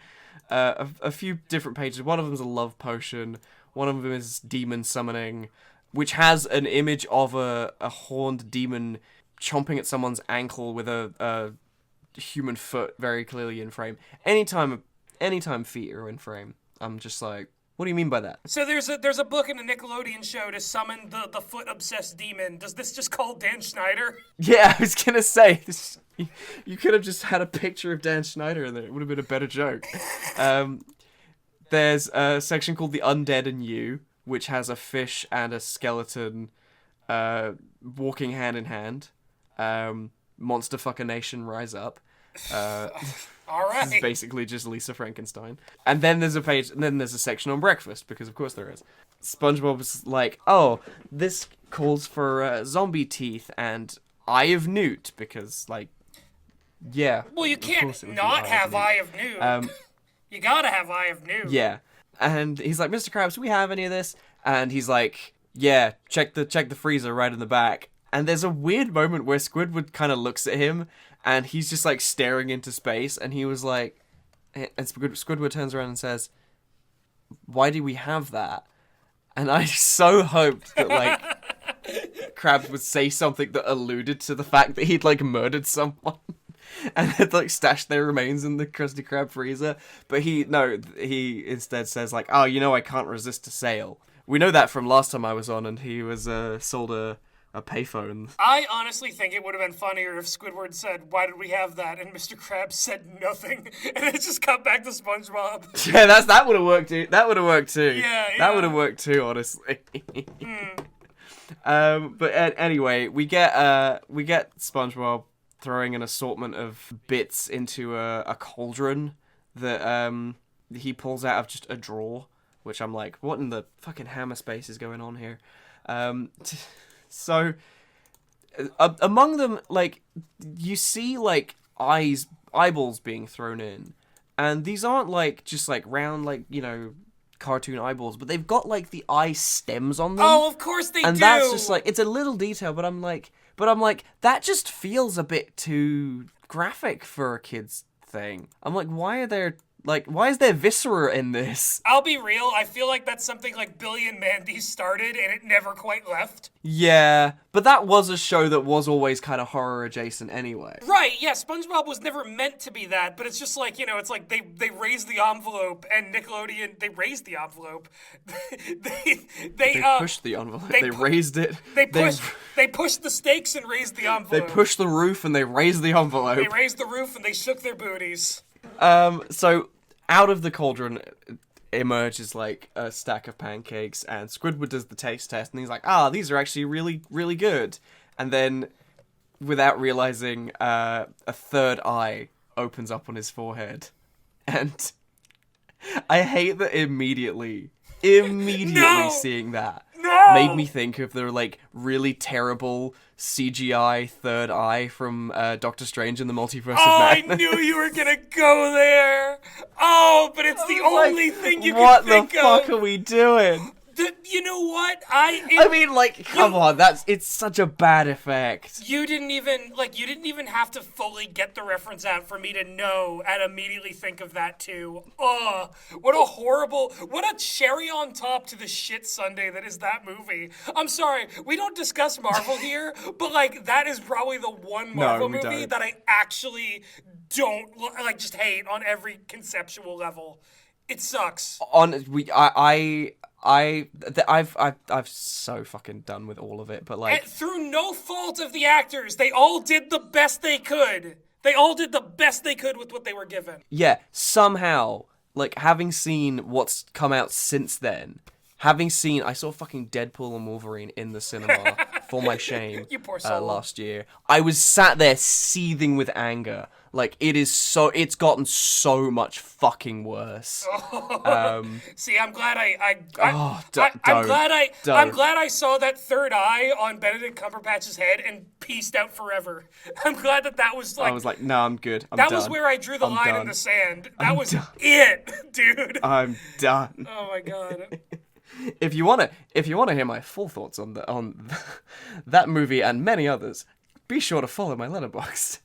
a few different pages. One of them's a love potion. One of them is demon summoning, which has an image of a horned demon chomping at someone's ankle with a human foot very clearly in frame. Anytime feet are in frame, I'm just like, what do you mean by that? So there's a book in a Nickelodeon show to summon the foot-obsessed demon. Does this just call Dan Schneider? Yeah, I was gonna say, you could have just had a picture of Dan Schneider in there. It would have been a better joke. There's a section called The Undead and You, which has a fish and a skeleton walking hand in hand. Monster Fucker Nation, rise up. All right. This is basically just Lisa Frankenstein. And then there's a section on breakfast, because of course there is. SpongeBob's like, oh, this calls for zombie teeth and Eye of Newt, because, like, yeah. Well, you can't not have Eye of Newt. You gotta have Eye of Newt. Yeah. And he's like, Mr. Krabs, do we have any of this? And he's like, yeah, check the freezer right in the back. And there's a weird moment where Squidward kind of looks at him, and he's just, like, staring into space, and he was like... And Squidward turns around and says, why do we have that? And I so hoped that, like, Krabs would say something that alluded to the fact that he'd, like, murdered someone. And had, like, stashed their remains in the Krusty Krab freezer. But he instead says, like, oh, I can't resist a sale. We know that from last time I was on, and he was sold a payphone. I honestly think it would have been funnier if Squidward said, why did we have that? And Mr. Krabs said nothing. And it just cut back to SpongeBob. Yeah, that would have worked too. That would have worked too. Yeah. That would have worked too, honestly. But anyway, we get SpongeBob throwing an assortment of bits into a cauldron that he pulls out of just a drawer, which I'm like, what in the fucking hammer space is going on here? So, among them, like, you see, like, eyeballs being thrown in. And these aren't, like, just, like, round, like, cartoon eyeballs. But they've got, like, the eye stems on them. Oh, of course they do! And that's just, like, it's a little detail, but I'm like, that just feels a bit too graphic for a kid's thing. I'm like, why are there Like, why is there viscera in this? I'll be real, I feel like that's something like Billy and Mandy started and it never quite left. Yeah, but that was a show that was always kind of horror adjacent anyway. Right, yeah, SpongeBob was never meant to be that, but it's just like, you know, it's like they raised the envelope and Nickelodeon, they raised the envelope. they pushed the envelope. They raised it. They pushed the stakes and raised the envelope. They pushed the roof and they raised the envelope. They raised the roof and they shook their booties. So out of the cauldron emerges like a stack of pancakes, and Squidward does the taste test, and he's like, these are actually really, really good. And then, without realizing, a third eye opens up on his forehead. And I hate that immediately seeing that made me think of the like really terrible CGI third eye from Doctor Strange in the Multiverse of Madness. I knew you were gonna go there. Oh, but it's the only thing you can what think the fuck are we doing? You know what? I mean, like, come on, it's such a bad effect. You didn't even have to fully get the reference out for me to know and immediately think of that too. Oh, what a cherry on top to the shit sundae that is that movie. I'm sorry, we don't discuss Marvel here, but like that is probably the one Marvel movie that I actually don't like, just hate on every conceptual level. It sucks. I've so fucking done with all of it, but like... And through no fault of the actors, they all did the best they could. They all did the best they could with what they were given. Yeah, somehow, like, having seen what's come out since then, I saw fucking Deadpool and Wolverine in the cinema, for my shame, you poor soul. Last year. I was sat there seething with anger. Like, it's gotten so much fucking worse. See, I'm glad I'm glad I saw that third eye on Benedict Cumberbatch's head and pieced out forever. I'm glad that was like... I was like, no, I'm good. I'm done. That was where I drew the line in the sand. That was done. it, dude. I'm done. Oh my god. If you wanna hear my full thoughts on that movie and many others, be sure to follow my letterboxd.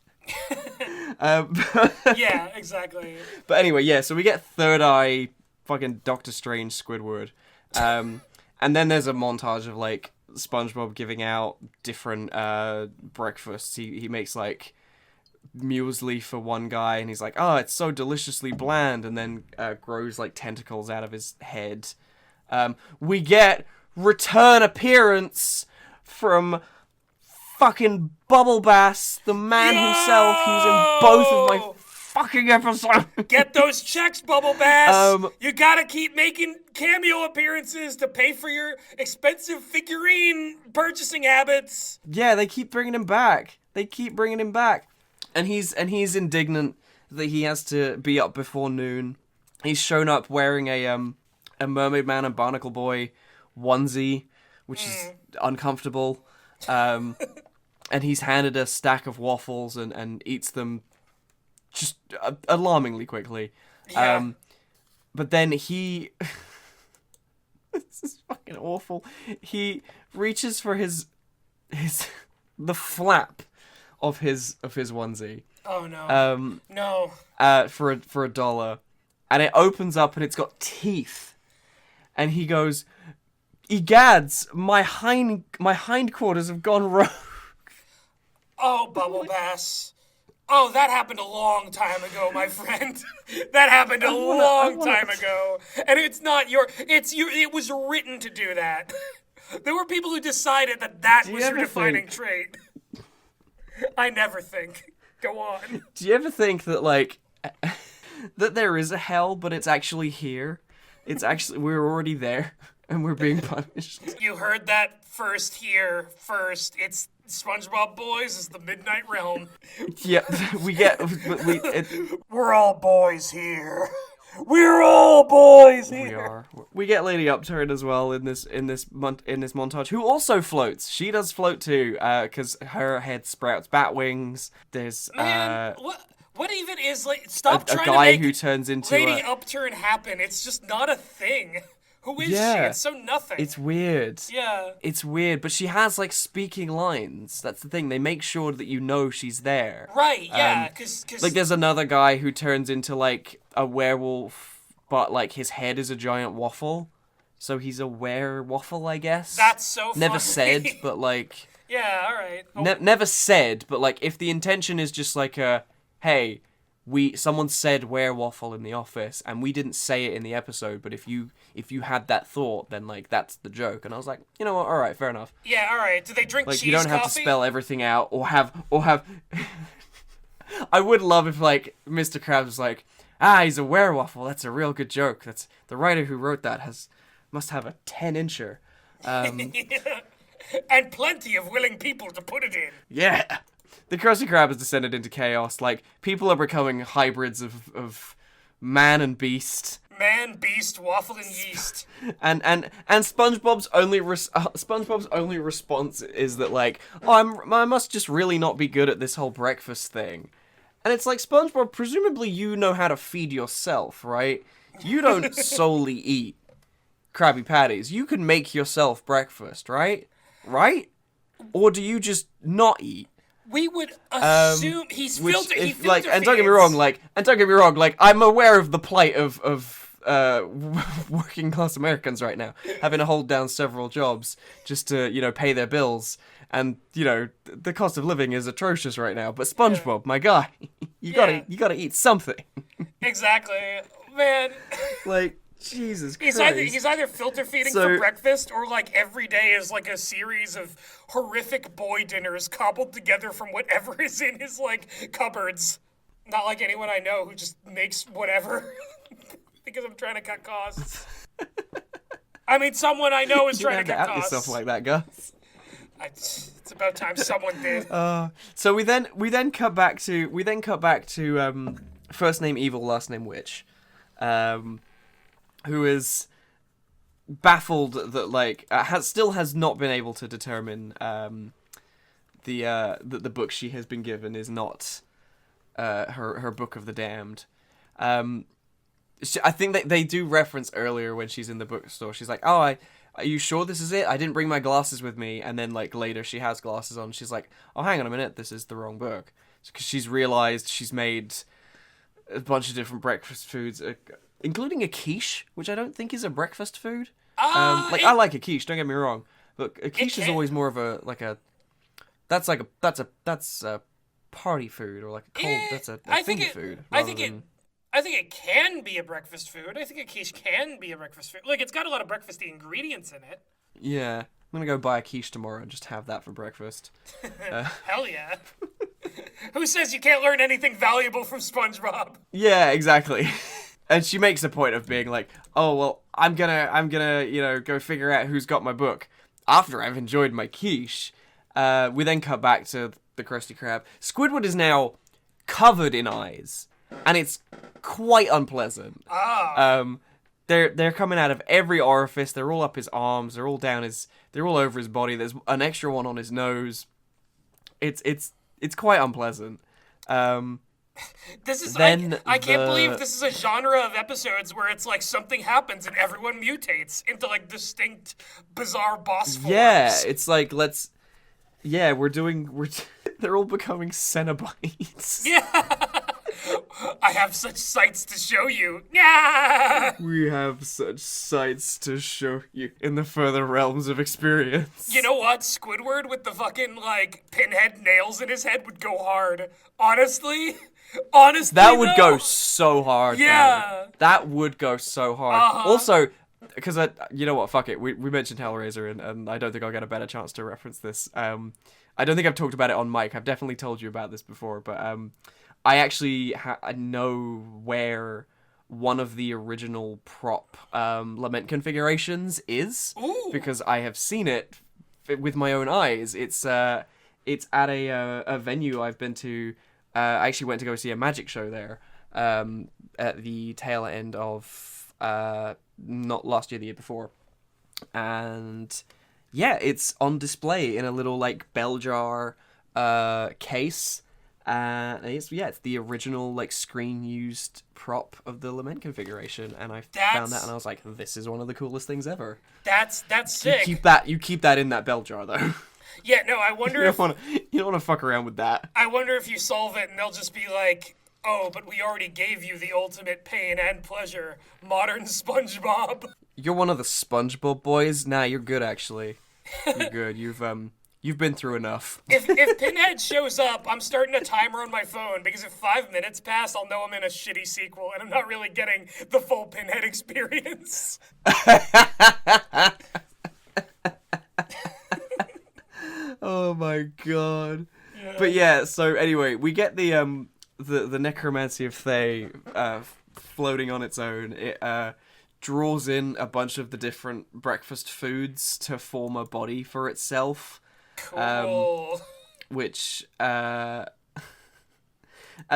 Yeah, exactly. But anyway, yeah, so we get Third Eye, fucking Doctor Strange, Squidward. And then there's a montage of, like, SpongeBob giving out different breakfasts. He makes, like, muesli for one guy, and he's like, it's so deliciously bland, and then grows, like, tentacles out of his head. We get return appearance from... fucking Bubble Bass, the man himself, who's in both of my fucking episodes. Get those checks, Bubble Bass. You gotta keep making cameo appearances to pay for your expensive figurine purchasing habits. Yeah, they keep bringing him back. And he's indignant that he has to be up before noon. He's shown up wearing a Mermaid Man and Barnacle Boy onesie, which is uncomfortable. And he's handed a stack of waffles and eats them just alarmingly quickly. Yeah. But then he... This is fucking awful. He reaches for the flap of his onesie. Oh no. No. For $1. And it opens up and it's got teeth. And he goes, "Egads, my hindquarters have gone rogue." Oh, Bubble Bass. Oh, that happened a long time ago, my friend. That happened a long time ago. And it's not it was written to do that. There were people who decided that was your defining trait. I never think. Go on. Do you ever think that, like, that there is a hell, but it's actually here? We're already there, and we're being punished. You heard that first here first. It's SpongeBob Boys is the Midnight Realm. Yeah, we're all boys here. We're all boys here. We are. We get Lady Upturn as well in this montage, who also floats. She does float too, because her head sprouts bat wings. There's what even is like? Stop trying a guy to make who turns into Lady Upturn happen. It's just not a thing. Who is she? It's so nothing. It's weird. Yeah. It's weird, but she has, like, speaking lines. That's the thing. They make sure that you know she's there. Right, yeah, because... Like, there's another guy who turns into, like, a werewolf, but like his head is a giant waffle, so he's a were-waffle, I guess. That's so funny. Never said, but like... Yeah, alright. Never said, but like if the intention is just like hey, someone said were-waffle in the office and we didn't say it in the episode, but if you had that thought, then like that's the joke. And I was like, you know what, alright, fair enough. Yeah, alright. Do they drink like cheese you don't have coffee? to spell everything out or have I would love if like Mr. Krabs was like, he's a were-waffle, that's a real good joke. That's the writer who wrote that must have a 10-incher. And plenty of willing people to put it in. Yeah. The Krusty Krab has descended into chaos. Like, people are becoming hybrids of man and beast. Man, beast, waffle, and yeast. And SpongeBob's only response is that like, I must just really not be good at this whole breakfast thing. And it's like, SpongeBob, presumably you know how to feed yourself, right? You don't solely eat Krabby Patties. You can make yourself breakfast, right? Right? Or do you just not eat? We would assume he's filter. He filter and don't get me wrong, like I'm aware of the plight of working class Americans right now, having to hold down several jobs just to pay their bills, and the cost of living is atrocious right now. But SpongeBob, my guy, you gotta eat something. Exactly, man. Like. Jesus Christ. He's either filter feeding for breakfast or like every day is like a series of horrific boy dinners cobbled together from whatever is in his like cupboards. Not like anyone I know who just makes whatever because I'm trying to cut costs. I mean, someone I know is trying to cut costs. Yourself like that, Gus. It's about time someone did. So we then cut back to first name evil, last name witch. Who is baffled that like still has not been able to determine that the book she has been given is not her book of the damned. I think that they do reference earlier when she's in the bookstore. She's like, "Oh, are you sure this is it? I didn't bring my glasses with me." And then like later she has glasses on. She's like, "Oh, hang on a minute, this is the wrong book." Because she's realized she's made a bunch of different breakfast foods. Including a quiche, which I don't think is a breakfast food. I like a quiche. Don't get me wrong, but a quiche is always more of that's a party food or like a cold. That's a food. I think it can be a breakfast food. I think a quiche can be a breakfast food. Like it's got a lot of breakfasty ingredients in it. Yeah, I'm gonna go buy a quiche tomorrow and just have that for breakfast. Hell yeah. Who says you can't learn anything valuable from SpongeBob? Yeah, exactly. And she makes a point of being like, "Oh well, I'm gonna go figure out who's got my book after I've enjoyed my quiche." We then cut back to the Krusty Krab. Squidward is now covered in eyes, and it's quite unpleasant. They're coming out of every orifice. They're all up his arms. They're all they're all over his body. There's an extra one on his nose. It's quite unpleasant. I can't believe this is a genre of episodes where it's like something happens and everyone mutates into like distinct, bizarre boss forms. Yeah, it's like they're all becoming Cenobites. Yeah. I have such sights to show you. Yeah. We have such sights to show you in the further realms of experience. You know what? Squidward with the fucking like pinhead nails in his head would go hard. Honestly, that would go so hard. Yeah, that would go so hard. Also, because you know what? Fuck it. We mentioned Hellraiser, and I don't think I'll get a better chance to reference this. I don't think I've talked about it on mic. I've definitely told you about this before, but I actually I know where one of the original prop lament configurations is. Ooh. Because I have seen it with my own eyes. It's at a venue I've been to. I actually went to go see a magic show there at the tail end of not last year, the year before, and yeah, it's on display in a little like bell jar case. It's the original like screen used prop of the lament configuration, and I found that and I was like, this is one of the coolest things ever. That's sick. You keep that in that bell jar though. Yeah, no, I wonder you don't want to fuck around with that. I wonder if you solve it and they'll just be like, Oh, but we already gave you the ultimate pain and pleasure, modern SpongeBob. You're one of the Spongebob boys? Nah, you're good, actually. You're good. You've been through enough. If Pinhead shows up, I'm starting a timer on my phone, because if 5 minutes pass, I'll know I'm in a shitty sequel, and I'm not really getting the full Pinhead experience. Oh my god. Yeah. But yeah, so anyway, we get the necromancy of Thay floating on its own. It draws in a bunch of the different breakfast foods to form a body for itself. Cool. Which at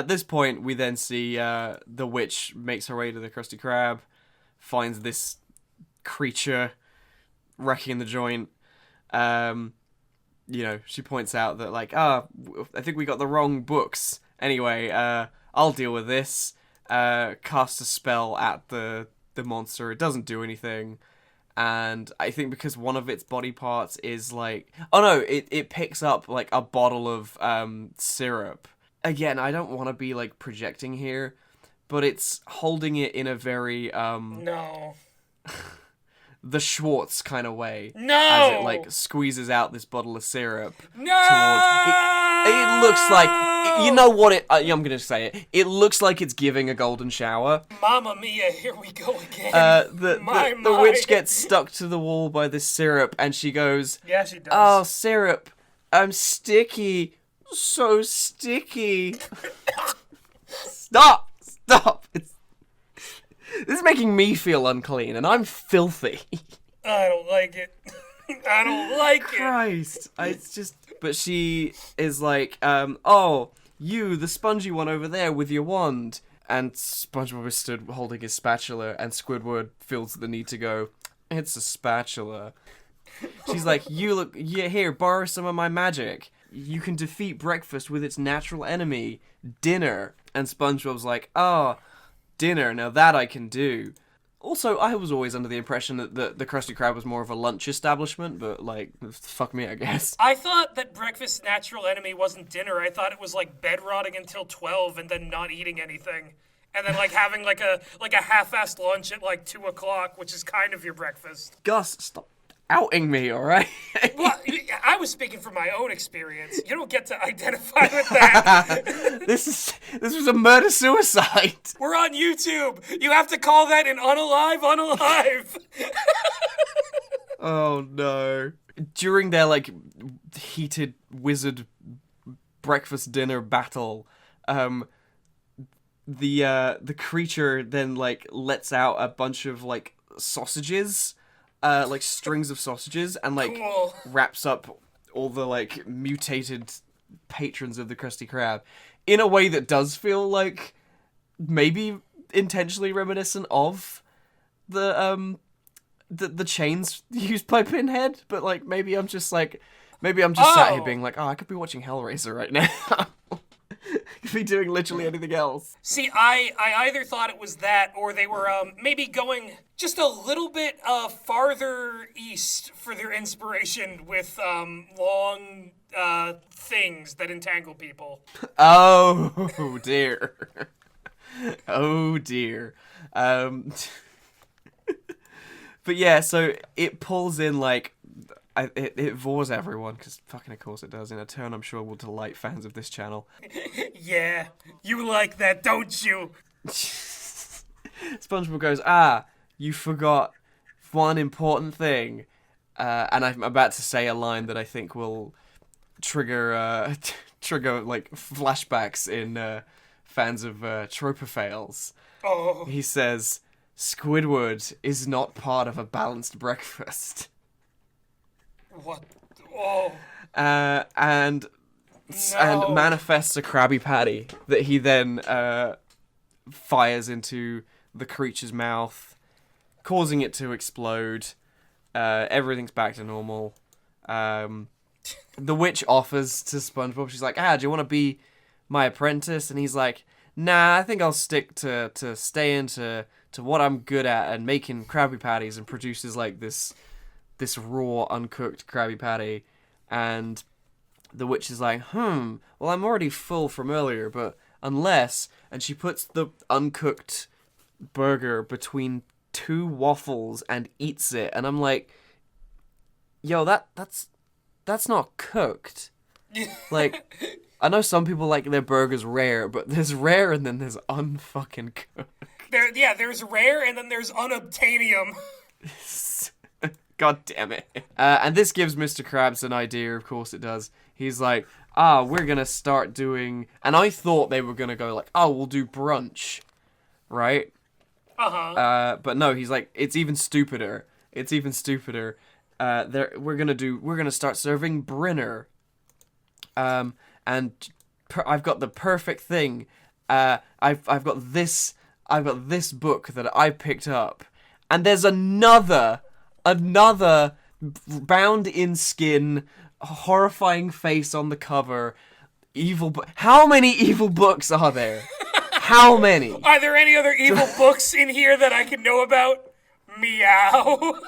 this point we then see the witch makes her way to the Krusty Krab, finds this creature wrecking the joint. She points out that I think we got the wrong books. Anyway, I'll deal with this. Cast a spell at the monster. It doesn't do anything. And I think because one of its body parts is it picks up a bottle of syrup. Again, I don't want to be projecting here, but it's holding it in a very No. the Schwartz kind of way. No! As it squeezes out this bottle of syrup. No! It looks like, you know what it, I'm gonna say it. It looks like it's giving a golden shower. Mamma mia, here we go again. The witch gets stuck to the wall by this syrup, and she goes, yeah, she does. "Oh, syrup, I'm sticky, so sticky." Stop! This is making me feel unclean, and I'm filthy. I don't like it. I don't like Christ. It's just... But she is oh, you, the spongy one over there with your wand. And SpongeBob is stood holding his spatula, and Squidward feels the need to go, "It's a spatula." She's like, here, borrow some of my magic. You can defeat breakfast with its natural enemy, dinner. And SpongeBob's like, "Oh, dinner, now that I can do." Also, I was always under the impression that the Krusty Krab was more of a lunch establishment, but, fuck me, I guess. I thought that breakfast's natural enemy wasn't dinner. I thought it was, bed rotting until 12 and then not eating anything. And then, having, a half-assed lunch at, 2 o'clock, which is kind of your breakfast. Gus, stop outing me, alright? Well, I was speaking from my own experience. You don't get to identify with that. This was a murder-suicide. We're on YouTube. You have to call that an unalive. Oh, no. During their, heated wizard breakfast dinner battle, the creature then, lets out a bunch of, sausages, strings of sausages, and, Cool. wraps up all the, mutated patrons of the Krusty Krab in a way that does feel maybe intentionally reminiscent of the chains used by Pinhead, but maybe I'm just sat here being I could be watching Hellraiser right now. Could be doing literally anything else. See, I either thought it was that, or they were maybe going just a little bit farther east for their inspiration with long things that entangle people. Oh dear. Oh dear. But yeah, so it pulls in it vores everyone, because fucking of course it does. In a turn I'm sure will delight fans of this channel. Yeah, you like that, don't you? SpongeBob goes, you forgot one important thing. And I'm about to say a line that I think will trigger flashbacks in fans of Tropophales. Oh. He says, "Squidward is not part of a balanced breakfast." What? Oh. And manifests a Krabby Patty that he then fires into the creature's mouth, causing it to explode. Everything's back to normal. The witch offers to SpongeBob. She's like, "Do you want to be my apprentice?" And he's like, "Nah, I think I'll stick to staying to what I'm good at and making Krabby Patties," and produces this raw, uncooked Krabby Patty. And the witch is like, well, I'm already full from earlier, but and she puts the uncooked burger between 2 waffles and eats it, and I'm like, yo, that's not cooked. Like, I know some people like their burgers rare, but there's rare and then there's unfucking cooked. There's rare and then there's unobtainium. God damn it. And this gives Mr. Krabs an idea, of course it does. He's like, we're gonna start doing... And I thought they were gonna go like, we'll do brunch, right? But no, he's like, it's even stupider. We're gonna start serving Brinner. And I've got the perfect thing. I've got this book that I picked up, and there's another bound in skin, horrifying face on the cover. How many evil books are there? How many? Are there any other evil books in here that I can know about? Meow.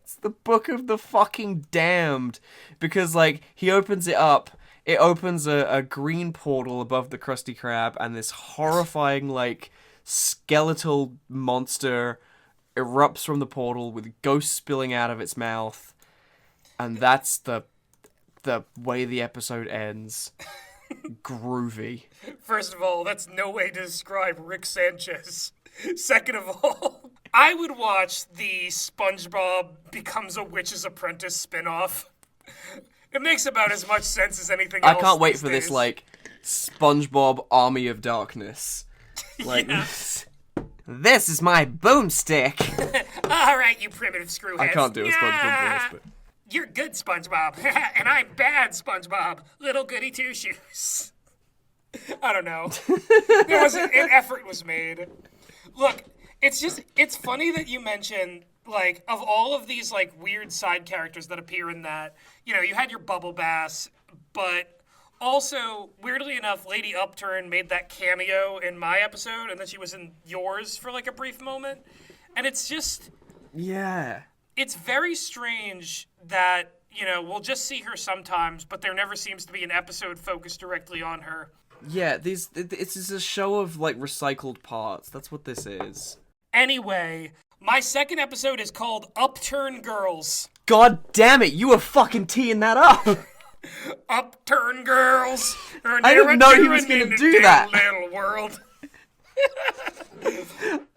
It's the Book of the fucking Damned, because like he opens it up. It opens a green portal above the Krusty Krab, and this horrifying, like, skeletal monster erupts from the portal with ghosts spilling out of its mouth. And that's the way the episode ends. Groovy. First of all, that's no way to describe Rick Sanchez. Second of all, I would watch the SpongeBob Becomes a Witch's Apprentice spinoff. It makes about as much sense as anything else. I can't wait these for days. this, like, SpongeBob Army of Darkness. Like, this is my boomstick. All right, you primitive screwheads. I can't do a SpongeBob voice, but... You're good, SpongeBob, and I'm bad, SpongeBob. Little goody two-shoes. I don't know. An effort was made. Look, it's funny that you mentioned, like, of all of these, like, weird side characters that appear in that, you know, you had your Bubble Bass, but also, weirdly enough, Lady Upturn made that cameo in my episode, and then she was in yours for, like, a brief moment. And it's just... Yeah. It's very strange that, you know, we'll just see her sometimes, but there never seems to be an episode focused directly on her. Yeah, it's a show of, like, recycled parts. That's what this is. Anyway, my second episode is called Upturn Girls. God damn it, you were fucking teeing that up! Upturn Girls! I didn't know he was gonna do that! Little world. I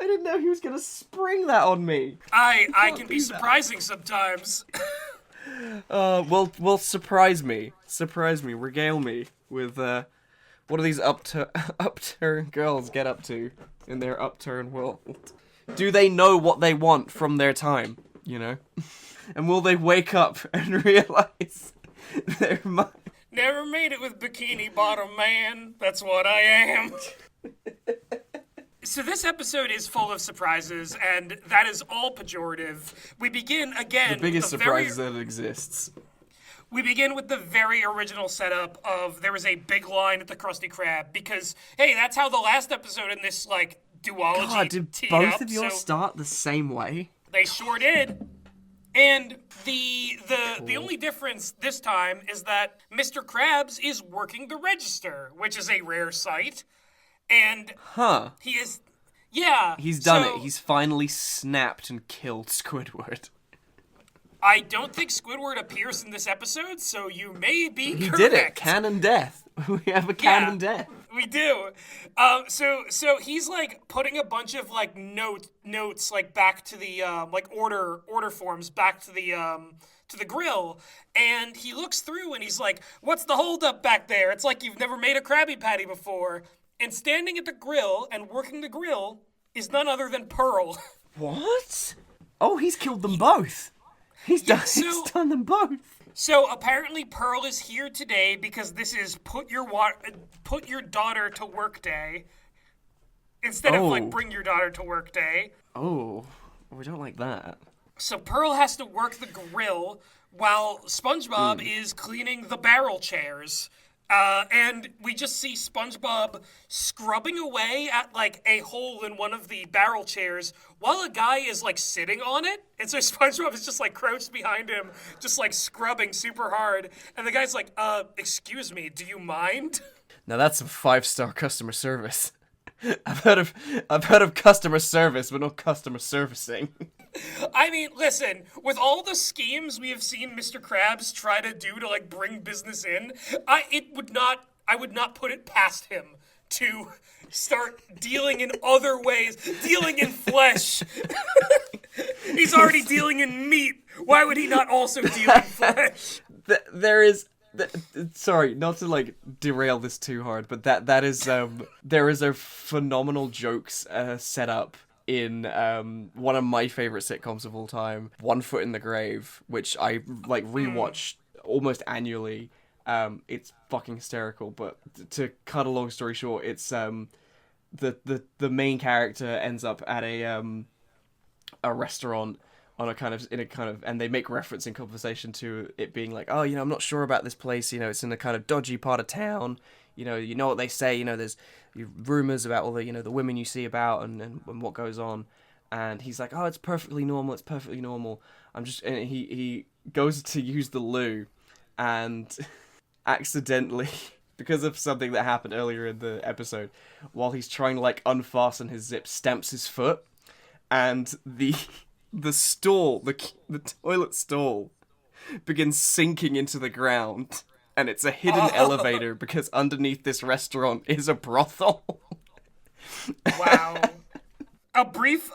didn't know he was gonna spring that on me. I can be surprising sometimes. Well, surprise me. Regale me with, what do these upturn girls get up to in their upturn world? Do they know what they want from their time, you know? And will they wake up and realize their mind? Never made it with Bikini Bottom Man. That's what I am. So this episode is full of surprises, and that is all pejorative. We begin again. The biggest with surprise that exists. We begin with the very original setup of there was a big line at the Krusty Krab because, hey, that's how the last episode in this, like, duology God, did both of yours start the same way? They sure did. And the only difference this time is that Mr. Krabs is working the register, which is a rare sight. And he is, yeah. He's done it. He's finally snapped and killed Squidward. I don't think Squidward appears in this episode, so you may be correct. He did it. Canon death. We have a canon death. We do. So he's like putting a bunch of like notes like back to the like order forms back to the grill, and he looks through and he's like, "What's the holdup back there? It's like you've never made a Krabby Patty before." And standing at the grill and working the grill is none other than Pearl. What? Oh, he's killed them both. He's done them both. So apparently Pearl is here today because this is put your daughter to work day instead of like bring your daughter to work day. Oh, we don't like that. So Pearl has to work the grill while SpongeBob is cleaning the barrel chairs. And we just see SpongeBob scrubbing away at, like, a hole in one of the barrel chairs while a guy is, like, sitting on it. And so SpongeBob is just, like, crouched behind him, just, like, scrubbing super hard. And the guy's like, excuse me, do you mind? Now that's some 5-star customer service. I've heard of customer service, but not customer servicing. I mean, listen, with all the schemes we have seen Mr. Krabs try to do to like bring business in, I would not put it past him to start dealing in other ways, dealing in flesh. He's already dealing in meat. Why would he not also deal in flesh? Sorry, not to like derail this too hard, but there is a phenomenal jokes set up in one of my favorite sitcoms of all time, One Foot in the Grave, which I like rewatch almost annually. It's fucking hysterical, but to cut a long story short, it's the main character ends up at a restaurant on a kind of and they make reference in conversation to it being like, oh, I'm not sure about this place, it's in a kind of dodgy part of town, you know what they say, there's rumors about all the the women you see about and what goes on, and he's like, oh, it's perfectly normal, and he goes to use the loo and accidentally, because of something that happened earlier in the episode, while he's trying to like unfasten his zip, stamps his foot, and the stall, the toilet stall, begins sinking into the ground, and it's a hidden elevator because underneath this restaurant is a brothel. Wow. A brief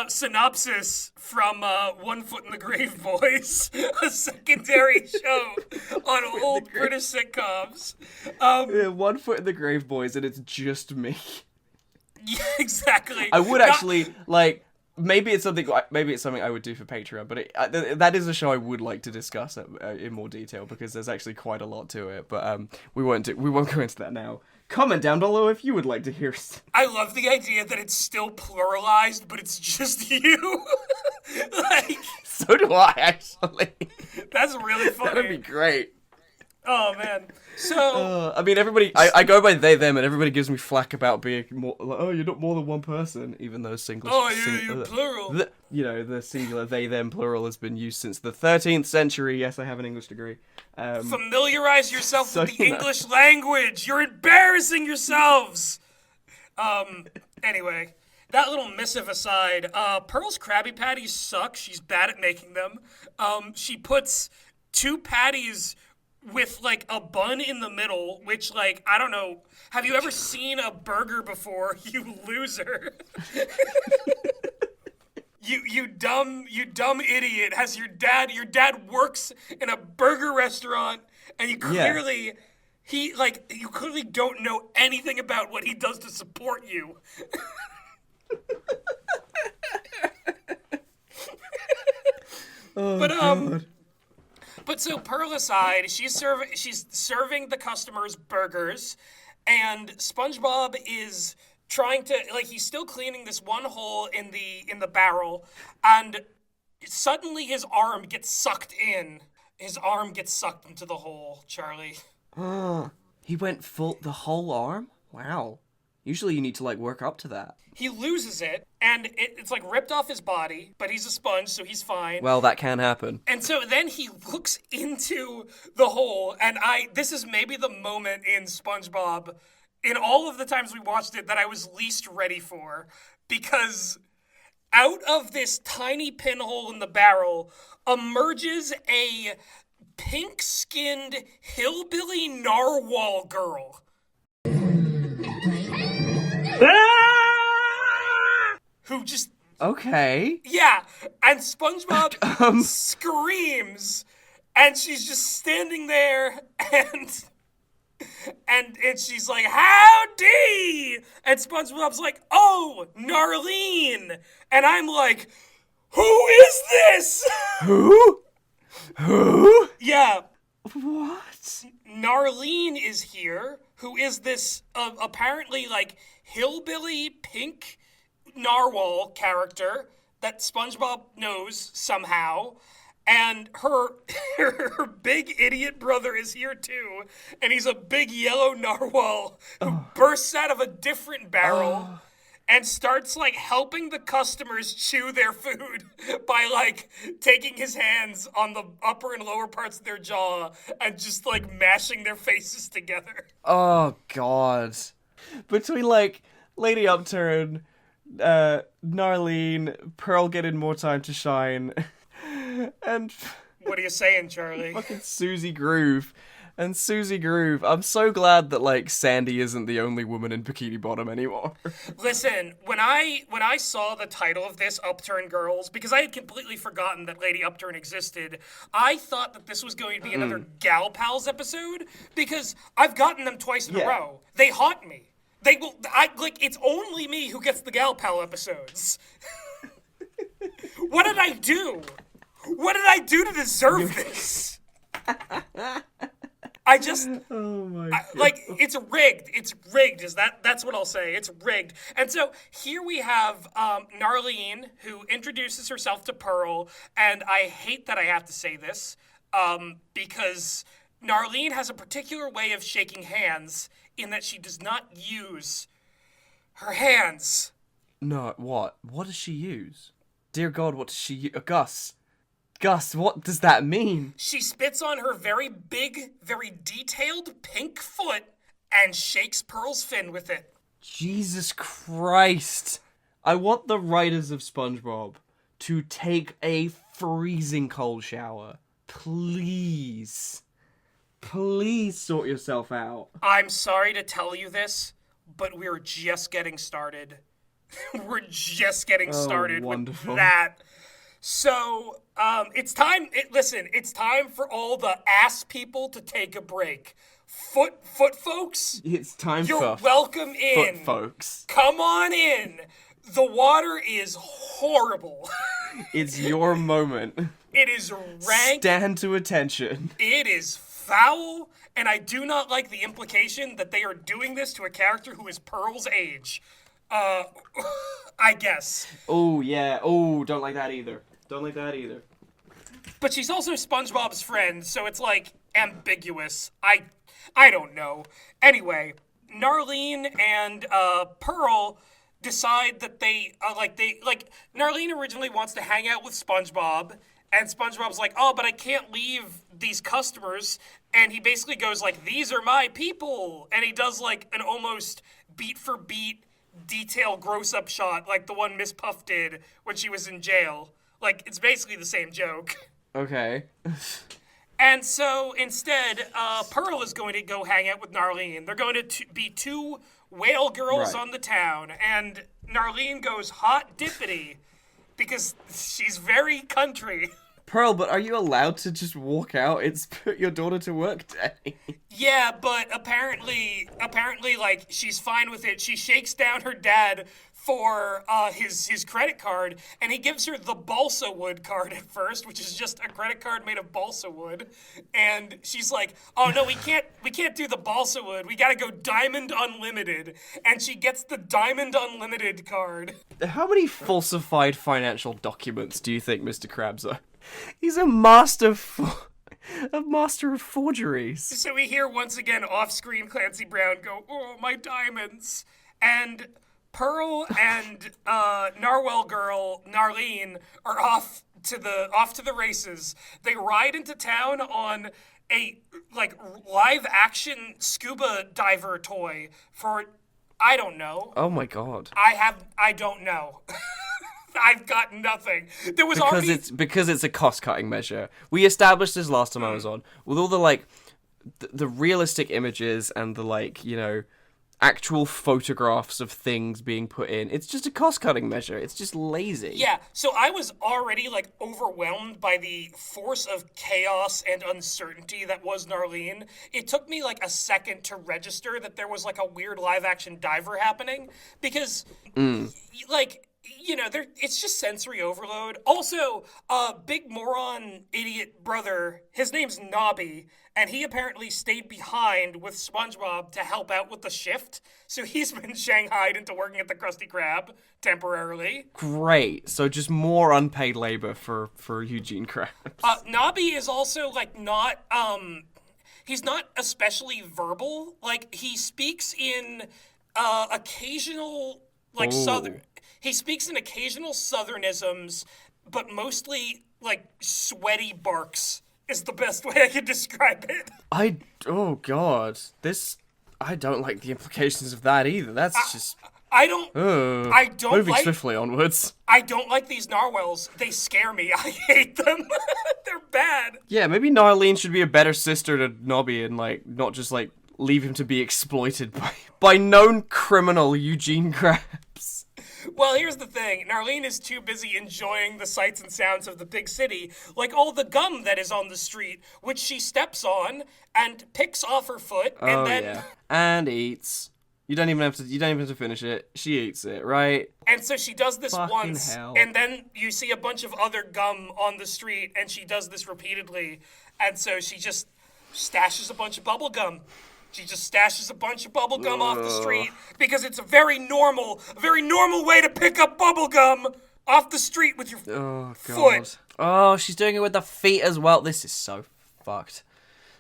synopsis from One Foot in the Grave Boys, a secondary show on old British sitcoms. Yeah, One Foot in the Grave Boys, and it's just me. Yeah, exactly. I would actually like. Maybe it's something I would do for Patreon, but that is a show I would like to discuss in more detail because there's actually quite a lot to it. But we won't go into that now. Comment down below if you would like to hear. I love the idea that it's still pluralized, but it's just you. Like, so do I, actually. That's really funny. That'd be great. Oh man. So I mean, everybody. I go by they them, and everybody gives me flack about being more. Like, oh, you're not more than one person, even though single. Oh, you're plural. The singular they them plural has been used since the 13th century. Yes, I have an English degree. Familiarize yourself with the English language. You're embarrassing yourselves. Anyway, that little missive aside, Pearl's Krabby Patties suck. She's bad at making them. She puts 2 patties with like a bun in the middle, which like, I don't know. Have you ever seen a burger before, you loser? You dumb idiot. Has your dad works in a burger restaurant, and you clearly you clearly don't know anything about what he does to support you. Oh, God. But so Pearl aside, she's serving the customers burgers, and SpongeBob is trying to he's still cleaning this one hole in the barrel, and suddenly his arm gets sucked in. His arm gets sucked into the hole, Charlie. He went the whole arm? Wow. Usually you need to work up to that. He loses it, and it's ripped off his body, but he's a sponge, so he's fine. Well, that can happen. And so then he looks into the hole, and this is maybe the moment in SpongeBob, in all of the times we watched it, that I was least ready for, because out of this tiny pinhole in the barrel emerges a pink-skinned hillbilly narwhal girl. Who just... Okay. Yeah, and SpongeBob screams, and she's just standing there, and she's like, howdy! And SpongeBob's like, oh, Narlene! And I'm like, who is this? Who? Yeah. What? Narlene is here, who is this apparently hillbilly pink narwhal character that SpongeBob knows somehow, and her big idiot brother is here too, and he's a big yellow narwhal who bursts out of a different barrel and starts like helping the customers chew their food by like taking his hands on the upper and lower parts of their jaw and just like mashing their faces together. Oh god. Between like Lady Upturn, Narlene, Pearl getting more time to shine, and What are you saying, Charlie? fucking Suzie Groove. And Suzie Groove, I'm so glad that like Sandy isn't the only woman in Bikini Bottom anymore. Listen, when I saw the title of this, Upturn Girls, because I had completely forgotten that Lady Upturn existed, I thought that this was going to be another Gal Pals episode, because I've gotten them twice in a row. They haunt me. It's only me who gets the Gal Pal episodes. What did I do? What did I do to deserve this? I just, Oh my like, it's rigged. It's rigged. That's what I'll say. It's rigged. And so here we have Narlene, who introduces herself to Pearl, and I hate that I have to say this, because Narlene has a particular way of shaking hands in that she does not use her hands. No, what? What does she use? Dear God, what does she use? Gus, what does that mean? She spits on her very big, very detailed pink foot and shakes Pearl's fin with it. Jesus Christ. I want the writers of SpongeBob to take a freezing cold shower. Please. Please sort yourself out. I'm sorry to tell you this, but we're just getting started. We're just getting started wonderful. with that. So, it's time. It's time for all the ass people to take a break. Foot folks, It's time you're for welcome in. foot folks. Come on in. The water is horrible. It's your moment. It is rank. Stand to attention. It is foul, and I do not like the implication that they are doing this to a character who is Pearl's age. I guess. Oh, yeah. Oh, don't like that either. Don't like that either. But she's also SpongeBob's friend, so it's like ambiguous. I don't know. Anyway, Narlene and Pearl decide that Narlene originally wants to hang out with SpongeBob, and SpongeBob's like, "Oh, but I can't leave these customers." And he basically goes like, "These are my people." And he does like an almost beat for beat detail gross up shot like the one Miss Puff did when she was in jail. Like, it's basically the same joke. Okay. And so instead, Pearl is going to go hang out with Narlene. They're going to be two whale girls Right. on the town. And Narlene goes hot dippity because she's very country. Pearl, but are you allowed to just walk out? It's put your daughter to work day. Yeah, but apparently, like, she's fine with it. She shakes down her dad for his credit card, and he gives her the balsa wood card at first, which is just a credit card made of balsa wood. And she's like, "Oh no, we can't do the balsa wood. We gotta go Diamond Unlimited." And she gets the Diamond Unlimited card. How many falsified financial documents do you think Mr. Krabs are? He's a master of forgeries. So we hear once again off-screen Clancy Brown go, "Oh, my diamonds." And Pearl and Narwhal girl Narlene are off to the races. They ride into town on a like live action scuba diver toy for I don't know. Oh my god. I don't know. I've got nothing. There was already Because it's a cost-cutting measure. We established this last time I was on. With all the like the realistic images and the like, you know, actual photographs of things being put in. It's just a cost-cutting measure. It's just lazy. Yeah, so I was already, like, overwhelmed by the force of chaos and uncertainty that was Narlene. It took me, like, a second to register that there was, like, a weird live-action diver happening, because, like, you know, it's just sensory overload. Also, big moron idiot brother, his name's Nobby, and he apparently stayed behind with SpongeBob to help out with the shift. So he's been shanghaied into working at the Krusty Krab temporarily. Great. So just more unpaid labor for Eugene Krabs. Nobby is also, like, not, he's not especially verbal. Like, he speaks in occasional like Ooh. southern. He speaks in occasional southernisms, but mostly like sweaty barks is the best way I can describe it. Oh god, I don't like the implications of that either. That's just. I don't Moving like swiftly onwards. I don't like these narwhals. They scare me. I hate them. They're bad. Yeah, maybe Narlene should be a better sister to Nobby and like not just like leave him to be exploited by known criminal Eugene Krabs. Well, here's the thing. Narlene is too busy enjoying the sights and sounds of the big city, like all the gum that is on the street, which she steps on and picks off her foot, and then and eats. You don't even have to finish it. She eats it, right? And so she does this Fucking once, hell. and then you see a bunch of other gum on the street, and she does this repeatedly, and so she just stashes a bunch of bubble gum. She just stashes a bunch of bubble gum off the street because it's a very normal way to pick up bubble gum off the street with your foot. Oh, she's doing it with the feet as well. This is so fucked.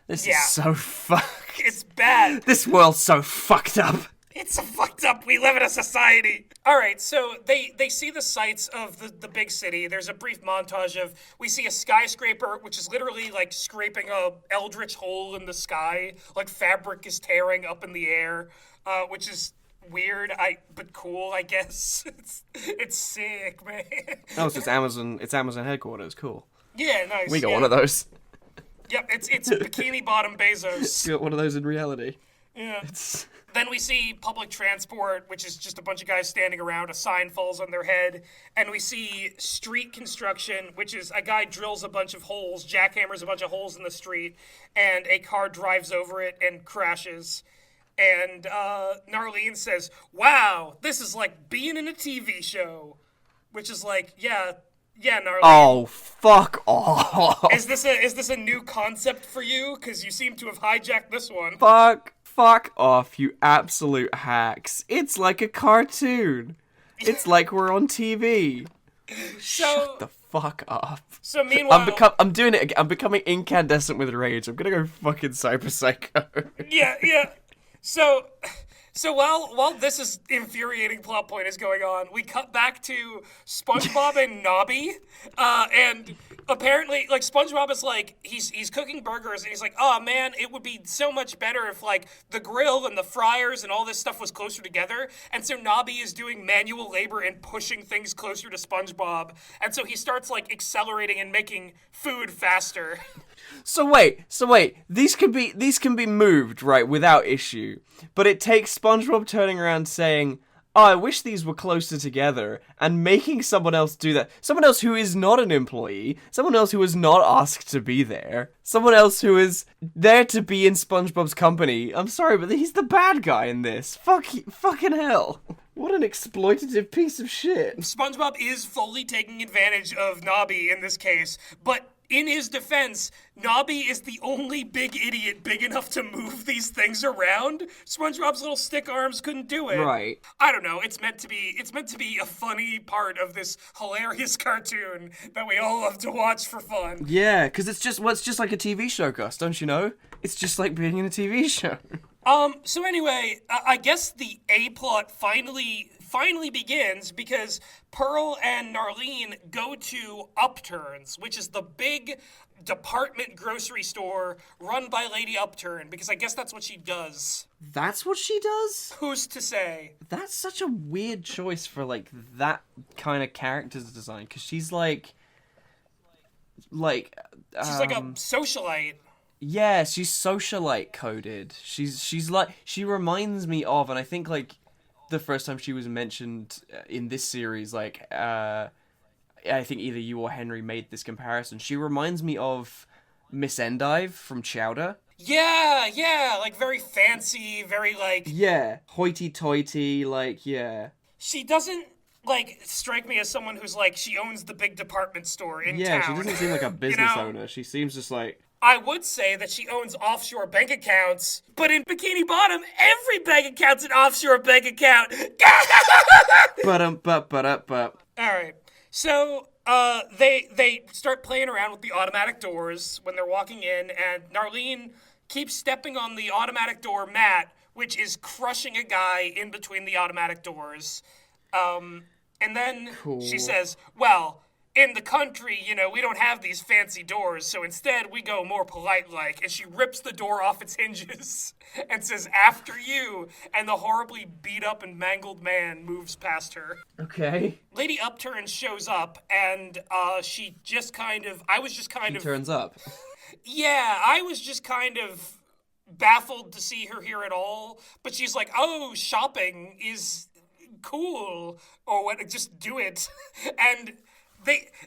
This is so fucked. It's bad. This world's so fucked up. It's so fucked up. We live in a society. All right, so they see the sights of the big city. There's a brief montage of, we see a skyscraper, which is literally like scraping a eldritch hole in the sky. Like fabric is tearing up in the air, which is weird, but cool, I guess. It's sick, man. Oh, so it's Amazon headquarters. Cool. Yeah, nice. We got one of those. Yep, it's Bikini Bottom Bezos. We got one of those in reality. Yeah. Then we see public transport, which is just a bunch of guys standing around. A sign falls on their head. And we see street construction, which is a guy drills a bunch of holes, jackhammers a bunch of holes in the street, and a car drives over it and crashes. And Narlene says, "Wow, this is like being in a TV show." Which is like, yeah, Narlene. Oh, fuck off. Is this a new concept for you? Because you seem to have hijacked this one. Fuck off, you absolute hacks. It's like a cartoon. It's like we're on TV. Shut the fuck up. So meanwhile... I'm doing it again. I'm becoming incandescent with rage. I'm gonna go fucking Cyber Psycho. Yeah. So while this infuriating plot point is going on, we cut back to SpongeBob and Nobby, and apparently, like, SpongeBob is like, he's cooking burgers, and he's like, oh man, it would be so much better if, like, the grill and the fryers and all this stuff was closer together, and so Nobby is doing manual labor and pushing things closer to SpongeBob, and so he starts, like, accelerating and making food faster. So wait, these can be moved, right, without issue. But it takes SpongeBob turning around saying, "Oh, I wish these were closer together," and making someone else do that. Someone else who is not an employee, someone else who was not asked to be there, someone else who is there to be in SpongeBob's company. I'm sorry, but he's the bad guy in this. Fucking hell. What an exploitative piece of shit. SpongeBob is fully taking advantage of Nobby in this case, but in his defense, Nobby is the only big idiot big enough to move these things around. SpongeBob's little stick arms couldn't do it. Right. I don't know. It's meant to be a funny part of this hilarious cartoon that we all love to watch for fun. Yeah, because it's just like a TV show, Gus, don't you know? It's just like being in a TV show. So anyway, I guess the A-plot finally begins because Pearl and Narlene go to Upturns, which is the big department grocery store run by Lady Upturn, because I guess that's what she does. That's what she does? Who's to say? That's such a weird choice for, like, that kind of character's design, because she's like... She's like a socialite. Yeah, she's socialite coded. She's like, she reminds me of, and I think, like, the first time she was mentioned in this series, like, I think either you or Henry made this comparison. She reminds me of Miss Endive from Chowder. Yeah, like very fancy, very like... Yeah, hoity-toity, like, yeah. She doesn't, like, strike me as someone who's like, she owns the big department store in town. Yeah, she doesn't seem like a business owner. She seems just like... I would say that she owns offshore bank accounts, but in Bikini Bottom, every bank account's an offshore bank account. But. All right. So, they start playing around with the automatic doors when they're walking in, and Narlene keeps stepping on the automatic door mat, which is crushing a guy in between the automatic doors. And then Cool. she says, well, in the country, we don't have these fancy doors, so instead we go more polite-like. And she rips the door off its hinges and says, after you. And the horribly beat-up and mangled man moves past her. Okay. Lady Upturn shows up, and I was just kind of... Turns up. Yeah, I was just kind of baffled to see her here at all. But she's like, oh, shopping is cool. Or what? Just do it. And...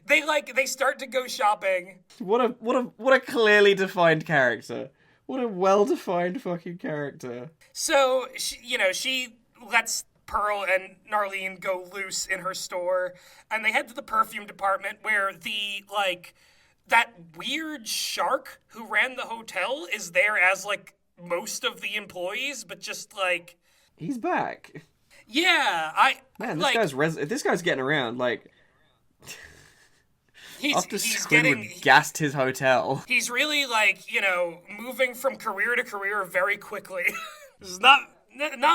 They start to go shopping. What a clearly defined character. What a well-defined fucking character. So she lets Pearl and Narlene go loose in her store, and they head to the perfume department where that weird shark who ran the hotel is there as most of the employees, but just he's back. Yeah, this guy's getting around after Squidward gassed his hotel. He's really moving from career to career very quickly. This is not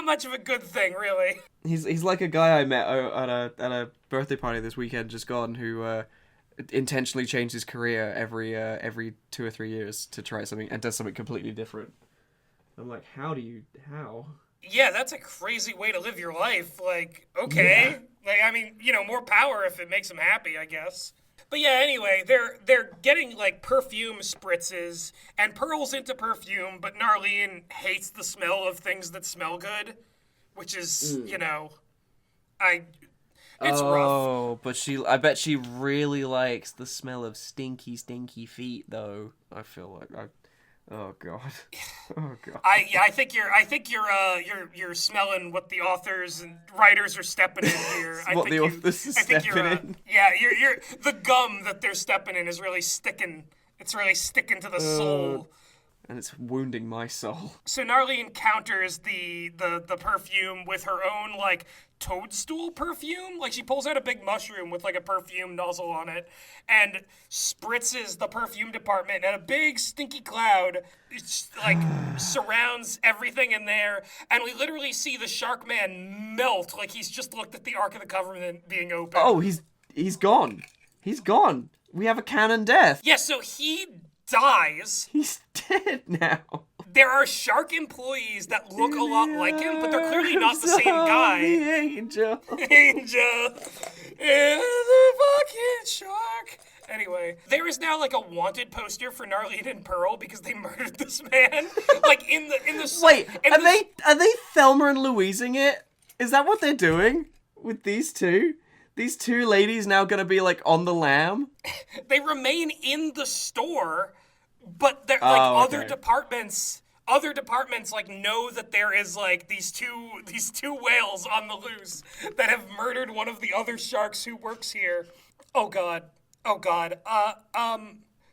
much of a good thing, really. He's like a guy I met at a birthday party this weekend just gone who intentionally changed his career every 2 or 3 years to try something and does something completely different. I'm like, how? Yeah, that's a crazy way to live your life. Okay. Yeah. More power if it makes him happy, I guess. But yeah, anyway, they're getting perfume spritzes, and Pearl's into perfume, but Narlene hates the smell of things that smell good, which is, it's rough. Oh, but I bet she really likes the smell of stinky feet, though. I feel like oh god. Oh god. I think you're smelling what the authors and writers are stepping in here. What the authors are stepping in. Yeah, you're the gum that they're stepping in is really sticking. It's really sticking to the soul. And it's wounding my soul. So Narlene counters the perfume with her own toadstool perfume. She pulls out a big mushroom with a perfume nozzle on it and spritzes the perfume department, and a big stinky cloud surrounds everything in there, and we literally see the shark man melt he's just looked at the Ark of the Covenant being opened. Oh, he's gone. He's gone. We have a canon death. Yeah, so he dies. He's dead now. There are shark employees that look a lot like him, but they're clearly not the same guy. The angel. Angel is a fucking shark. Anyway, there is now a wanted poster for Narlene and Pearl because they murdered this man. In the Wait, are they Thelma and Louising it? Is that what they're doing with these two? These two ladies now gonna be on the lam? They remain in the store, but they're okay. Other departments know that there is these two whales on the loose that have murdered one of the other sharks who works here. Oh god.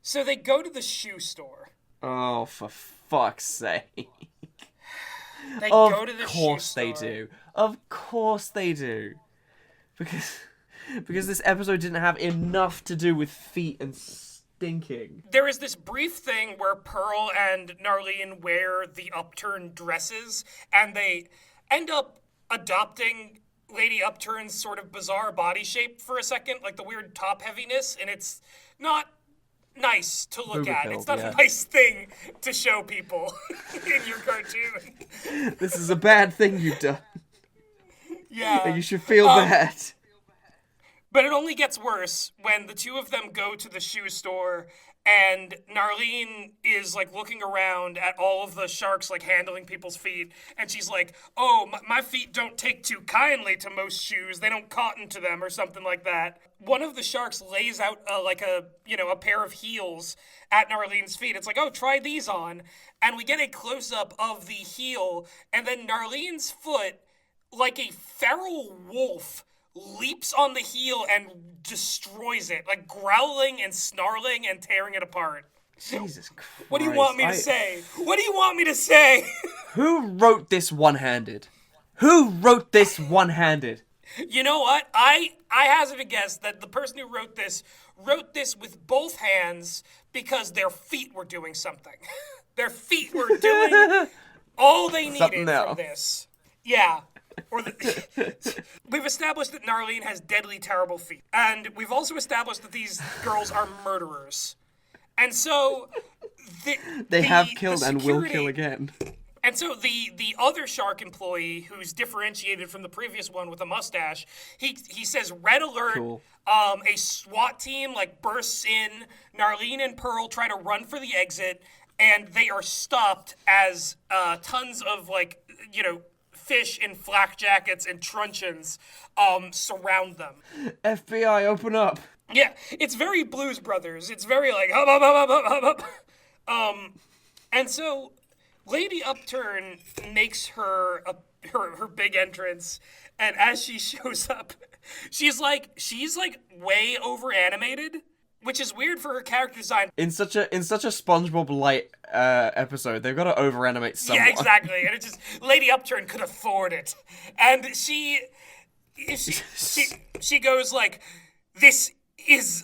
So they go to the shoe store. Oh, for fuck's sake. They go to the shoe store. Of course they do. Of course they do. Because this episode didn't have enough to do with feet and stinking. There is this brief thing where Pearl and Narlene wear the Upturn dresses, and they end up adopting Lady Upturn's sort of bizarre body shape for a second, the weird top heaviness, and it's not nice to look at. It's not a nice thing to show people in your cartoon. This is a bad thing you've done. Yeah. And you should feel bad. But it only gets worse when the two of them go to the shoe store and Narlene is looking around at all of the sharks handling people's feet, and she's like, oh, my feet don't take too kindly to most shoes, they don't cotton to them or something like that. One of the sharks lays out a pair of heels at Narlene's feet. It's oh, try these on. And we get a close-up of the heel, and then Narlene's foot, like a feral wolf, leaps on the heel and destroys it, growling and snarling and tearing it apart. Jesus Christ. What do you want me to say? What do you want me to say? Who wrote this one-handed? Who wrote this one-handed? You know what? I hazard a guess that the person who wrote this with both hands because their feet were doing something. Their feet were doing all they needed from this. Yeah. We've established that Narlene has deadly, terrible feet. And we've also established that these girls are murderers. And so... They have killed and will kill again. And so the other shark employee, who's differentiated from the previous one with a mustache, he says, red alert, Cool. A SWAT team, bursts in. Narlene and Pearl try to run for the exit, and they are stopped as tons of, fish in flak jackets and truncheons surround them. FBI, open up. Yeah, it's very Blues Brothers. It's very hub, hub, hub, hub, hub, hub. And so Lady Upturn makes her big entrance, and as she shows up, she's way over animated, which is weird for her character design. In such a SpongeBob light episode, they've got to over animate someone. Yeah, exactly. And it's just Lady Upturn could afford it, and she goes this is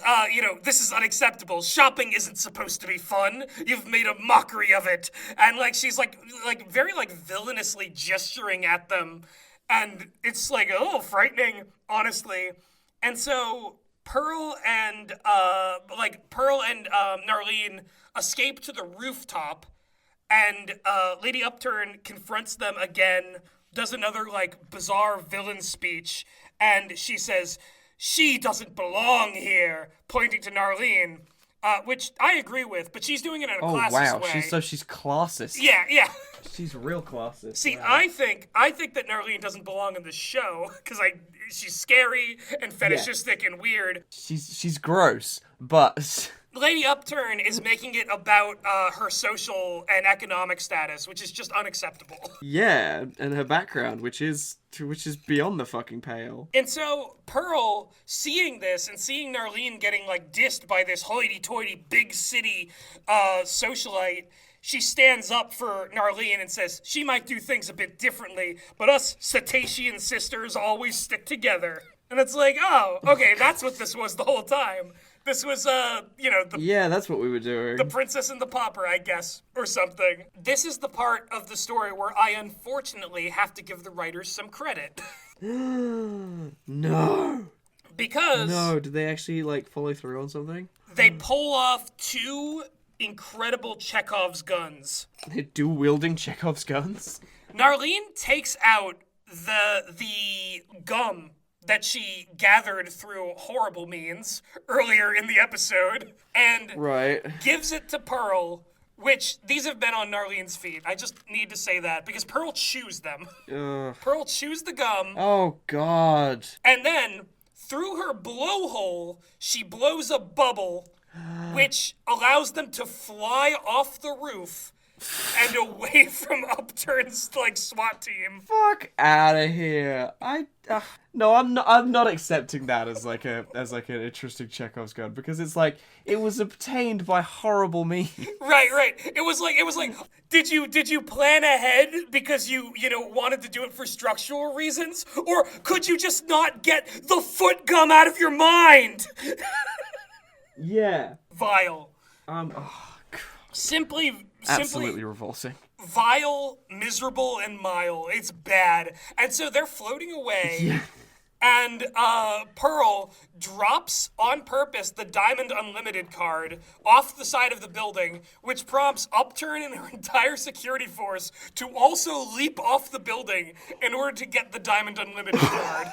this is unacceptable. Shopping isn't supposed to be fun. You've made a mockery of it. And she's very villainously gesturing at them, and it's frightening, honestly. And so Pearl and Narlene escape to the rooftop, and Lady Upturn confronts them again, does another bizarre villain speech, and she says, "She doesn't belong here," pointing to Narlene, which I agree with, but she's doing it in a classist way. She's classist. Yeah. She's real classist. See, wow. I think that Narlene doesn't belong in the show because she's scary and fetishistic and weird. She's gross, but Lady Upturn is making it about her social and economic status, which is just unacceptable. Yeah, and her background, which is beyond the fucking pale. And so Pearl, seeing this and seeing Narlene getting dissed by this hoity-toity big city socialite, she stands up for Narlene and says she might do things a bit differently, but us cetacean sisters always stick together. And it's oh, okay, that's what this was the whole time. This was, Yeah, that's what we were doing. The Princess and the Pauper, I guess, or something. This is the part of the story where I unfortunately have to give the writers some credit. No. Because... No, did they actually, follow through on something? They pull off two incredible Chekhov's guns. They're dual-wielding Chekhov's guns? Narlene takes out the gum that she gathered through horrible means earlier in the episode, and gives it to Pearl, which these have been on Narlene's feet. I just need to say that, because Pearl chews them. Pearl chews the gum. Oh, God. And then, through her blowhole, she blows a bubble, which allows them to fly off the roof and away from Upturn's SWAT team. Fuck out of here! No, I'm not accepting that as an interesting Chekhov's gun, because it's it was obtained by horrible means. Right. It was like, did you plan ahead because you wanted to do it for structural reasons, or could you just not get the foot gum out of your mind? Yeah. Vile. Simply absolutely revolting. Vile, miserable, and mile. It's bad. And so they're floating away. Yeah. And Pearl drops on purpose the Diamond Unlimited card off the side of the building, which prompts Upturn and her entire security force to also leap off the building in order to get the Diamond Unlimited card.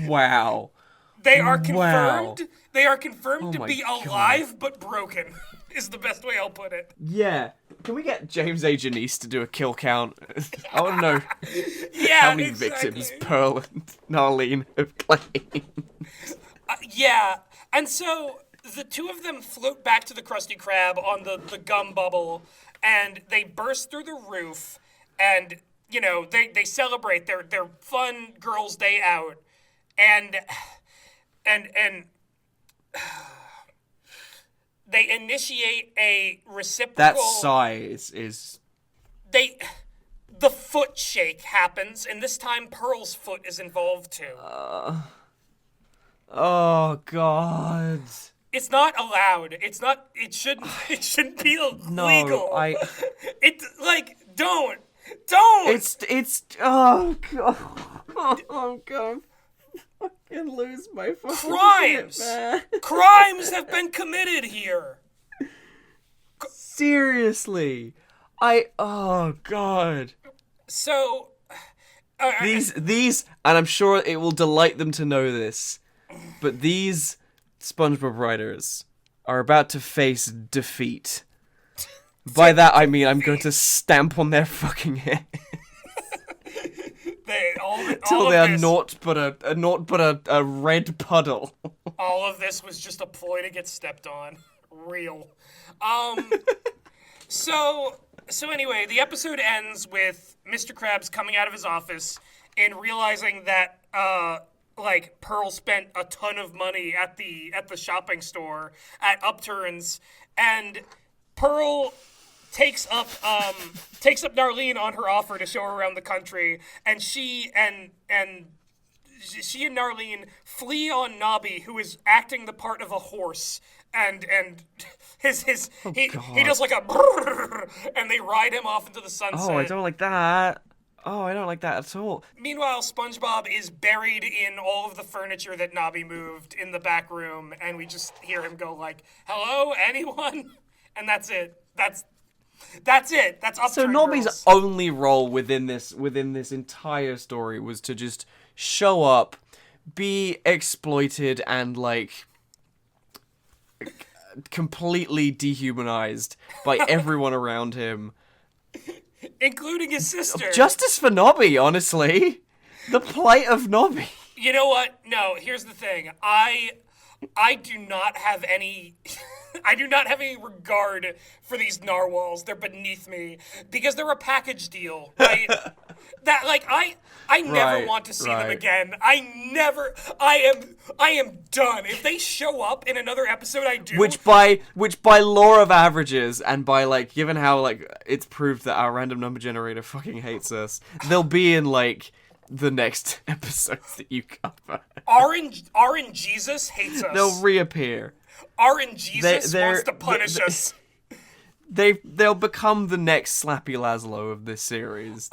Wow. They are confirmed. Wow. They are confirmed to my be God. alive but broken. Is the best way I'll put it. Yeah. Can we get James A. Janice to do a kill count? I want to know how many victims Pearl and Narlene have claimed. Yeah. And so the two of them float back to the Krusty Krab on the gum bubble, and they burst through the roof, and, they celebrate their fun girls' day out. And they initiate a reciprocal... That sigh is... The foot shake happens, and this time Pearl's foot is involved too. Oh, God. It's not allowed. It's not... It shouldn't be illegal. No, don't. Don't! Oh god. I'm gonna fucking lose my fucking Crimes! shit, man. Crimes have been committed here! Seriously. Oh god. So... These, and I'm sure it will delight them to know this, but these SpongeBob writers are about to face defeat. By that I mean I'm going to stamp on their fucking head till they are naught but a red puddle. All of this was just a ploy to get stepped on. Real. So anyway, the episode ends with Mr. Krabs coming out of his office and realizing that Pearl spent a ton of money at the shopping store at Upturns, and Pearl takes up Narlene on her offer to show her around the country, and she and Narlene flee on Nobby, who is acting the part of a horse, and he does like a brrr, and they ride him off into the sunset. Oh, I don't like that. Oh, I don't like that at all. Meanwhile, SpongeBob is buried in all of the furniture that Nobby moved in the back room, and we just hear him go like, "Hello, anyone?" And that's it. That's it. That's Upturn. So Nobby's girls. only role within this entire story was to just show up, be exploited, and completely dehumanized by everyone around him, including his sister. Justice for Nobby, honestly. The plight of Nobby. You know what? No, here's the thing. I do not have any I do not have any regard for these narwhals. They're beneath me because they're a package deal, right? I never want to see them again. I am done. If they show up in another episode, I do. Which by law of averages and by given how it's proved that our random number generator fucking hates us, they'll be in the next episodes that you cover. RN Jesus hates us. They'll reappear. RN Jesus wants to punish us. They'll become the next Slappy Laszlo of this series.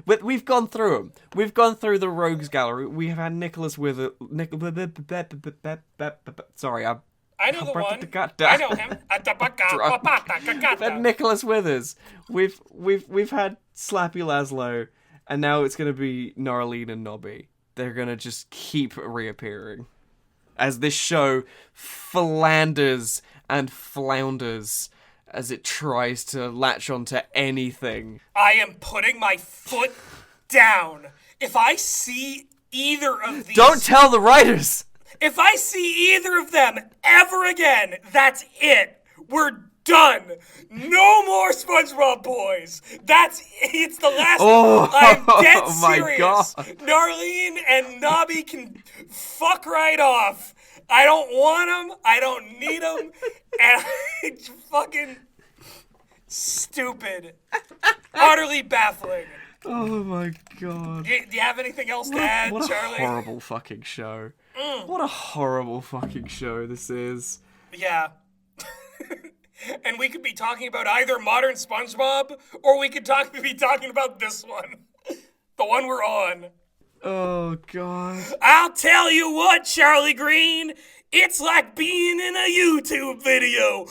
We've gone through them. We've gone through the Rogues Gallery. We have had Nicholas Wither. Sorry, I know the one. I know him. We've had Nicholas Withers. We've had Slappy Laszlo, and now it's gonna be Narlene and Nobby. They're gonna just keep reappearing as this show philanders and flounders as it tries to latch onto anything. I am putting my foot down. If I see either of these... Don't tell the writers! If I see either of them ever again, that's it. We're done. No more SpongeBob Boys. It's the last... I'm dead serious. My God. Narlene and Nobby can fuck right off. I don't want them. I don't need them. And it's fucking stupid. Utterly baffling. Oh my God. Do you have anything else to add, what Charlie? What a horrible fucking show. What a horrible fucking show this is. Yeah. And we could be talking about either modern SpongeBob, or we could be talking about this one. The one we're on. Oh, God. I'll tell you what, Charlie Green. It's like being in a YouTube video.